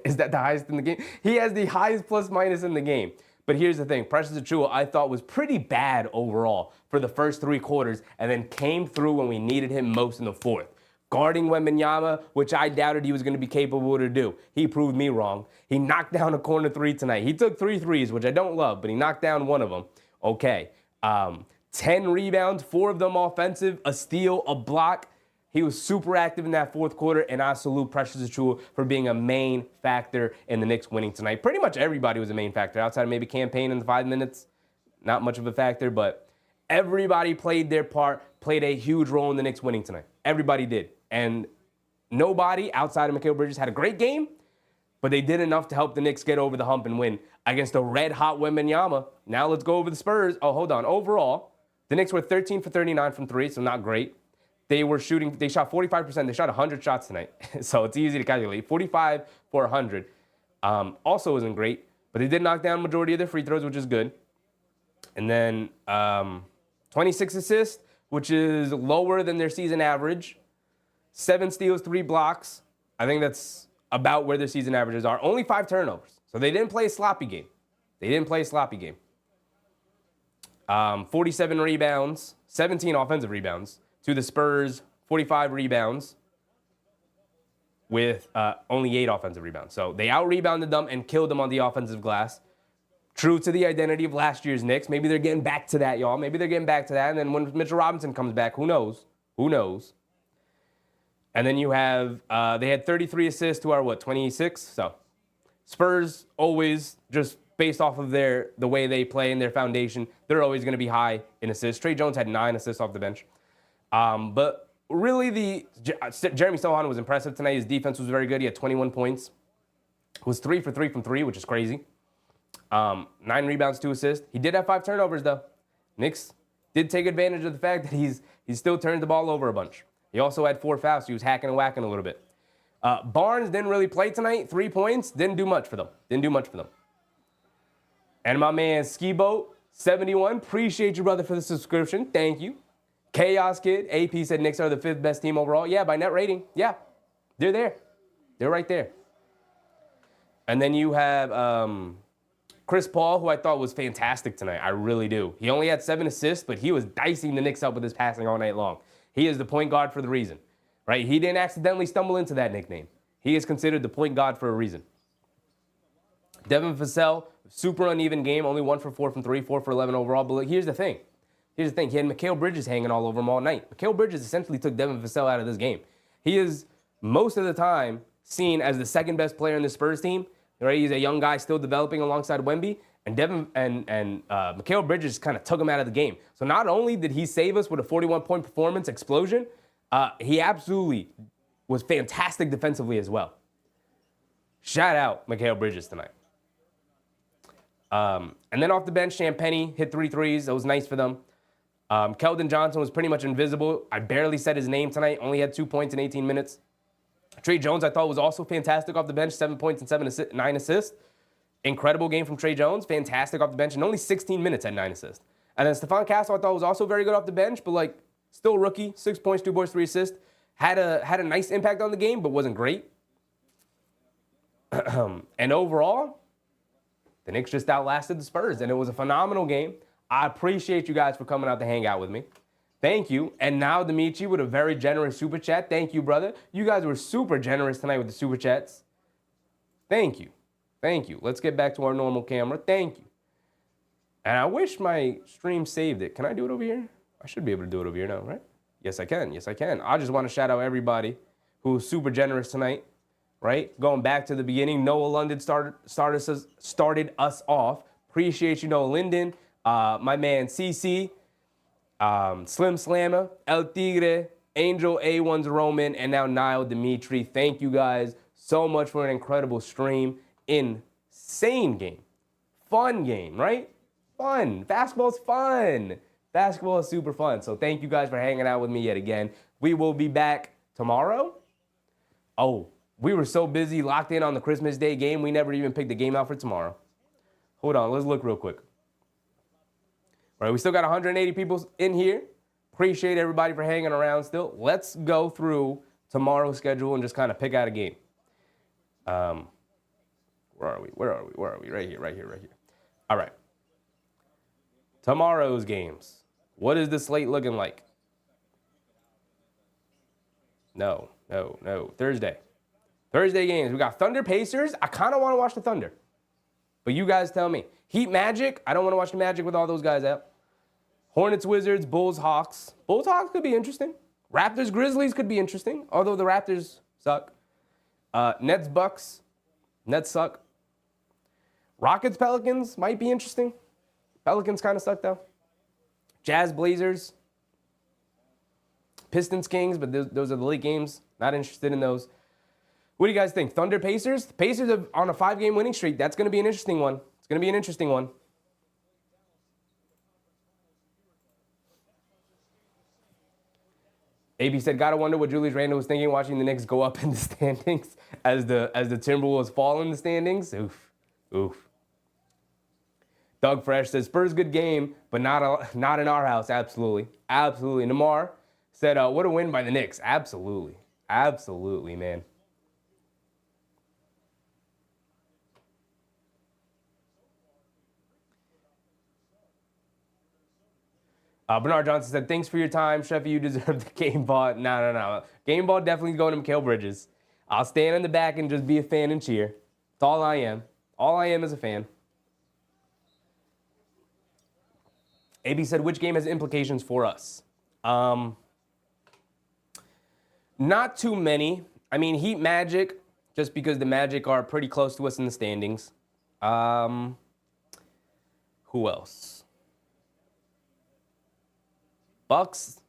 Is that the highest in the game? He has the highest plus minus in the game. But here's the thing. Precious Achiuwa, I thought, was pretty bad overall for the first 3 quarters and then came through when we needed him most in the fourth. Guarding Wembanyama, which I doubted he was going to be capable to do. He proved me wrong. He knocked down a corner 3 tonight. He took 3 threes, which I don't love, but he knocked down one of them. Okay. 10 rebounds, 4 of them offensive, a steal, a block. He was super active in that fourth quarter, and I salute Precious Achiuwa for being a main factor in the Knicks winning tonight. Pretty much everybody was a main factor, outside of maybe campaign in the 5 minutes. Not much of a factor, but everybody played their part, played a huge role in the Knicks winning tonight. Everybody did. And nobody outside of Mikal Bridges had a great game, but they did enough to help the Knicks get over the hump and win against a red-hot Wembanyama. Now let's go over the Spurs. Oh, hold on. Overall, the Knicks were 13 for 39 from 3, so not great. They shot 45%. They shot 100 shots tonight, so it's easy to calculate. 45 for 100 also isn't great, but they did knock down the majority of their free throws, which is good. And then 26 assists, which is lower than their season average. 7 steals, 3 blocks. I think that's about where their season averages are. Only 5 turnovers, so they didn't play a sloppy game. 47 rebounds, 17 offensive rebounds. To the Spurs, 45 rebounds with only 8 offensive rebounds. So they out-rebounded them and killed them on the offensive glass. True to the identity of last year's Knicks. Maybe they're getting back to that, y'all. Maybe they're getting back to that. And then when Mitchell Robinson comes back, who knows? And then you have, they had 33 assists to our, 26? So Spurs always just based off of the way they play and their foundation, they're always going to be high in assists. Trey Jones had 9 assists off the bench. But really, Jeremy Sohan was impressive tonight. His defense was very good. He had 21 points. Was 3 for 3 from 3, which is crazy. 9 rebounds, 2 assists. He did have 5 turnovers, though. Knicks did take advantage of the fact that he still turned the ball over a bunch. He also had 4 fouls. So he was hacking and whacking a little bit. Barnes didn't really play tonight. 3 points. Didn't do much for them. And my man, Ski Boat 71. Appreciate you, brother, for the subscription. Thank you. Chaos Kid, AP said Knicks are the 5th best team overall. Yeah, by net rating. Yeah, they're there. They're right there. And then you have Chris Paul, who I thought was fantastic tonight. I really do. He only had 7 assists, but he was dicing the Knicks up with his passing all night long. He is the point guard for the reason, right? He didn't accidentally stumble into that nickname. He is considered the point guard for a reason. Devin Vassell, super uneven game, only 1 for 4 from 3, 4 for 11 overall. But here's the thing. He had Mikal Bridges hanging all over him all night. Mikal Bridges essentially took Devin Vassell out of this game. He is, most of the time, seen as the second best player in the Spurs team. Right? He's a young guy still developing alongside Wemby. And Mikal Bridges kind of took him out of the game. So not only did he save us with a 41-point performance explosion, he absolutely was fantastic defensively as well. Shout out Mikal Bridges tonight. And then off the bench, Champagnie hit 3 threes. That was nice for them. Keldon Johnson was pretty much invisible. I barely said his name tonight. Only had 2 points in 18 minutes. Trey Jones, I thought, was also fantastic off the bench. 7 points and 9 assists. Incredible game from Trey Jones. Fantastic off the bench. And only 16 minutes at 9 assists. And then Stephon Castle, I thought, was also very good off the bench. But, still rookie. 6 points, 2 boards, 3 assists. Had a nice impact on the game, but wasn't great. And overall, the Knicks just outlasted the Spurs. And it was a phenomenal game. I appreciate you guys for coming out to hang out with me. Thank you. And now Dimitri with a very generous super chat. Thank you, brother. You guys were super generous tonight with the super chats. Thank you. Thank you. Let's get back to our normal camera. Thank you. And I wish my stream saved it. Can I do it over here? I should be able to do it over here now, right? Yes, I can. Yes, I can. I just want to shout out everybody who was super generous tonight, right? Going back to the beginning, Noah London started us off. Appreciate you, Noah Linden. My man CC, Slim Slammer, El Tigre, Angel A1's Roman, and now Niall Dimitri. Thank you guys so much for an incredible stream. Insane game. Fun game, right? Fun. Basketball's fun. Basketball is super fun. So thank you guys for hanging out with me yet again. We will be back tomorrow. Oh, we were so busy locked in on the Christmas Day game, we never even picked the game out for tomorrow. Hold on, let's look real quick. All right, we still got 180 people in here. Appreciate everybody for hanging around still. Let's go through tomorrow's schedule and just kind of pick out a game. Where are we? Right here. All right. Tomorrow's games. What is the slate looking like? No. Thursday games. We got Thunder Pacers. I kind of want to watch the Thunder. But you guys tell me. Heat Magic. I don't want to watch the Magic with all those guys out. Hornets Wizards. Bulls Hawks. Bulls Hawks could be interesting. Raptors Grizzlies could be interesting, although the Raptors suck. Nets Bucks. Nets suck. Rockets Pelicans might be interesting. Pelicans kind of suck though. Jazz Blazers. Pistons Kings, but those are the late games. Not interested in those. What do you guys think? Thunder Pacers? The Pacers are on a 5-game winning streak. That's going to be an interesting one. It's going to be an interesting one. AB said, gotta wonder what Julius Randle was thinking watching the Knicks go up in the standings as the Timberwolves fall in the standings. Oof. Doug Fresh says, Spurs good game, but not in our house. Absolutely. Namar said, what a win by the Knicks. Absolutely, man. Bernard Johnson said, thanks for your time. Sheffy, you deserve the game ball. No. Game ball definitely going to Mikal Bridges. I'll stand in the back and just be a fan and cheer. That's all I am. All I am is a fan. AB said, which game has implications for us? Not too many. I mean, Heat Magic, just because the Magic are pretty close to us in the standings. Who else? Bucks,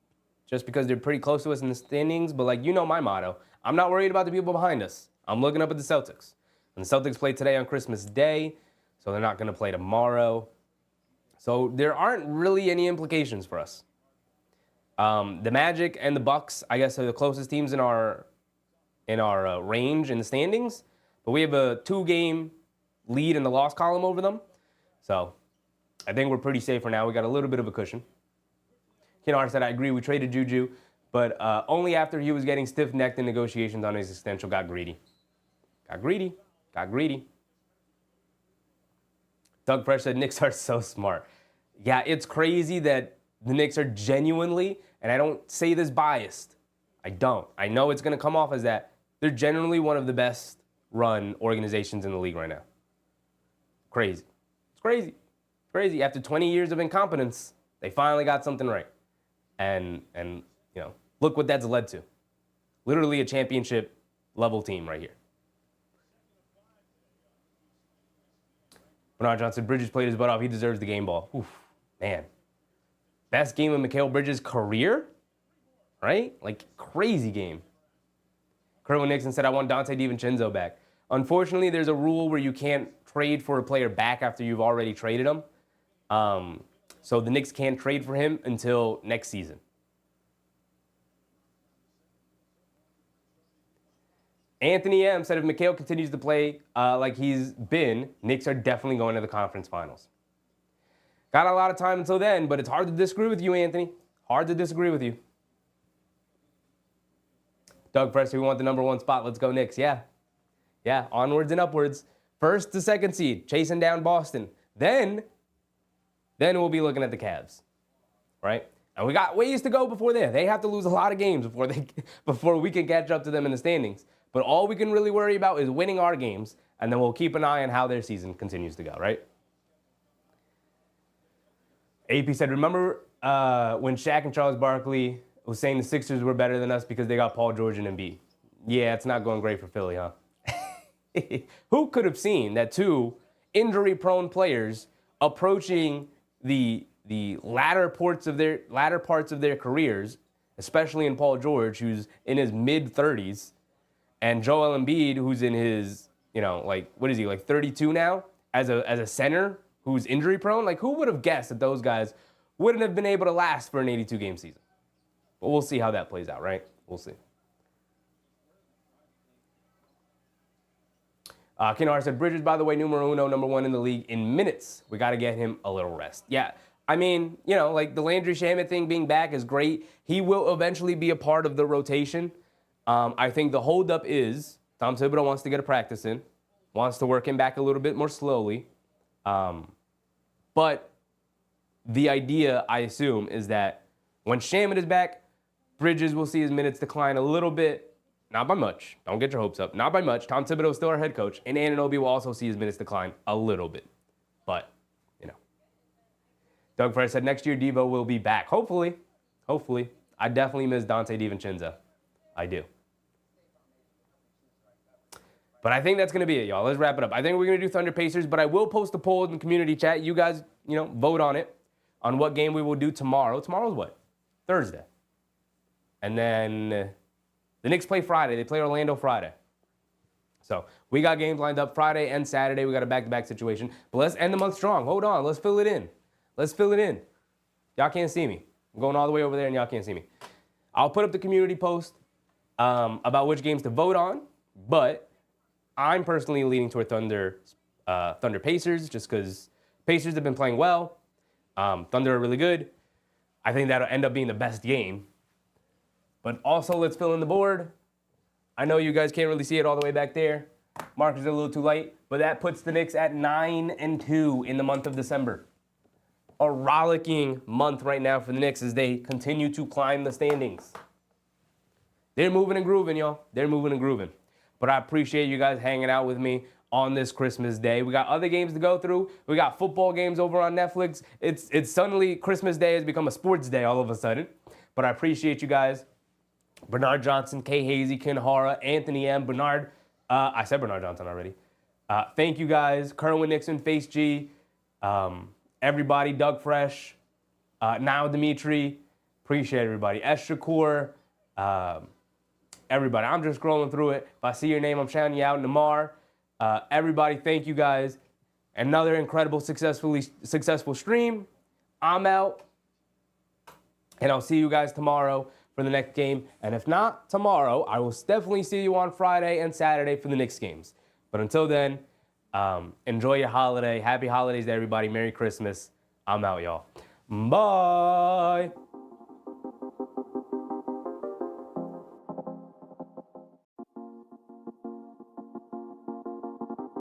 just because they're pretty close to us in the standings. But, you know my motto. I'm not worried about the people behind us. I'm looking up at the Celtics. And the Celtics play today on Christmas Day, so they're not going to play tomorrow. So there aren't really any implications for us. The Magic and the Bucks, I guess, are the closest teams in our range in the standings. But we have a 2-game lead in the loss column over them. So I think we're pretty safe for now. We got a little bit of a cushion. Kennard said, I agree, we traded Juju, but only after he was getting stiff-necked in negotiations on his extension, got greedy. Got greedy. Doug Fresh said Knicks are so smart. Yeah, it's crazy that the Knicks are genuinely, and I don't say this biased, I don't. I know it's going to come off as that. They're generally one of the best run organizations in the league right now. Crazy. It's crazy. It's crazy. After 20 years of incompetence, they finally got something right. And look what that's led to. Literally a championship level team right here. Bernard Johnson, Bridges played his butt off. He deserves the game ball. Oof, man. Best game of Mikal Bridges' career? Right? Like, crazy game. Kerwin Nixon said, I want Dante DiVincenzo back. Unfortunately, there's a rule where you can't trade for a player back after you've already traded him. So the Knicks can't trade for him until next season. Anthony M. said if Mikal continues to play like he's been, Knicks are definitely going to the conference finals. Got a lot of time until then, but it's hard to disagree with you, Anthony. Hard to disagree with you. Doug Fresh, we want the number 1 spot. Let's go Knicks. Yeah, onwards and upwards. First to second seed, chasing down Boston. Then we'll be looking at the Cavs, right? And we got ways to go before there. They have to lose a lot of games before we can catch up to them in the standings. But all we can really worry about is winning our games, and then we'll keep an eye on how their season continues to go, right? AP said, remember when Shaq and Charles Barkley was saying the Sixers were better than us because they got Paul George and Embiid? Yeah, it's not going great for Philly, huh? Who could have seen that two injury-prone players approaching the latter parts of their careers, especially in Paul George, who's in his mid-30s, and Joel Embiid, who's in his, what is he, like 32 now, as a center who's injury-prone? Like, who would have guessed that those guys wouldn't have been able to last for an 82-game season? But we'll see how that plays out, right? We'll see. Kennard said, Bridges, by the way, numero uno, number 1 in the league in minutes. We got to get him a little rest. Yeah, I mean, like the Landry Shamet thing being back is great. He will eventually be a part of the rotation. I think the holdup is Tom Thibodeau wants to get a practice in, wants to work him back a little bit more slowly. But the idea, I assume, is that when Shamet is back, Bridges will see his minutes decline a little bit. Not by much. Don't get your hopes up. Not by much. Tom Thibodeau is still our head coach, and Anunoby will also see his minutes decline a little bit. But, Doug Fresh said next year Devo will be back. Hopefully. I definitely miss Dante DiVincenzo. I do. But I think that's going to be it, y'all. Let's wrap it up. I think we're going to do Thunder Pacers, but I will post a poll in the community chat. You guys, vote on it, on what game we will do tomorrow. Tomorrow's what? Thursday. And then the Knicks play Friday. They play Orlando Friday. So we got games lined up Friday and Saturday. We got a back-to-back situation. But let's end the month strong. Hold on. Let's fill it in. Y'all can't see me. I'm going all the way over there, and y'all can't see me. I'll put up the community post about which games to vote on, but I'm personally leaning toward Thunder Pacers just because Pacers have been playing well. Thunder are really good. I think that'll end up being the best game. But also, let's fill in the board. I know you guys can't really see it all the way back there. Markers are a little too light, but that puts the Knicks at 9-2 in the month of December. A rollicking month right now for the Knicks as they continue to climb the standings. They're moving and grooving, y'all. They're moving and grooving. But I appreciate you guys hanging out with me on this Christmas Day. We got other games to go through. We got football games over on Netflix. It's suddenly Christmas Day has become a sports day all of a sudden. But I appreciate you guys. Bernard Johnson, Kay Hazy, Ken Hara, Anthony M, Bernard. I said Bernard Johnson already. Thank you guys. Kerwin Nixon, Face G, everybody, Doug Fresh, Now Dimitri. Appreciate everybody. S. Shakur, everybody. I'm just scrolling through it. If I see your name, I'm shouting you out. Namar. Everybody, thank you guys. Another incredible, successful stream. I'm out. And I'll see you guys tomorrow for the next game. And if not tomorrow, I will definitely see you on Friday and Saturday for the Knicks games. But until then, enjoy your holiday. Happy holidays to everybody. Merry Christmas. I'm out, y'all. Bye.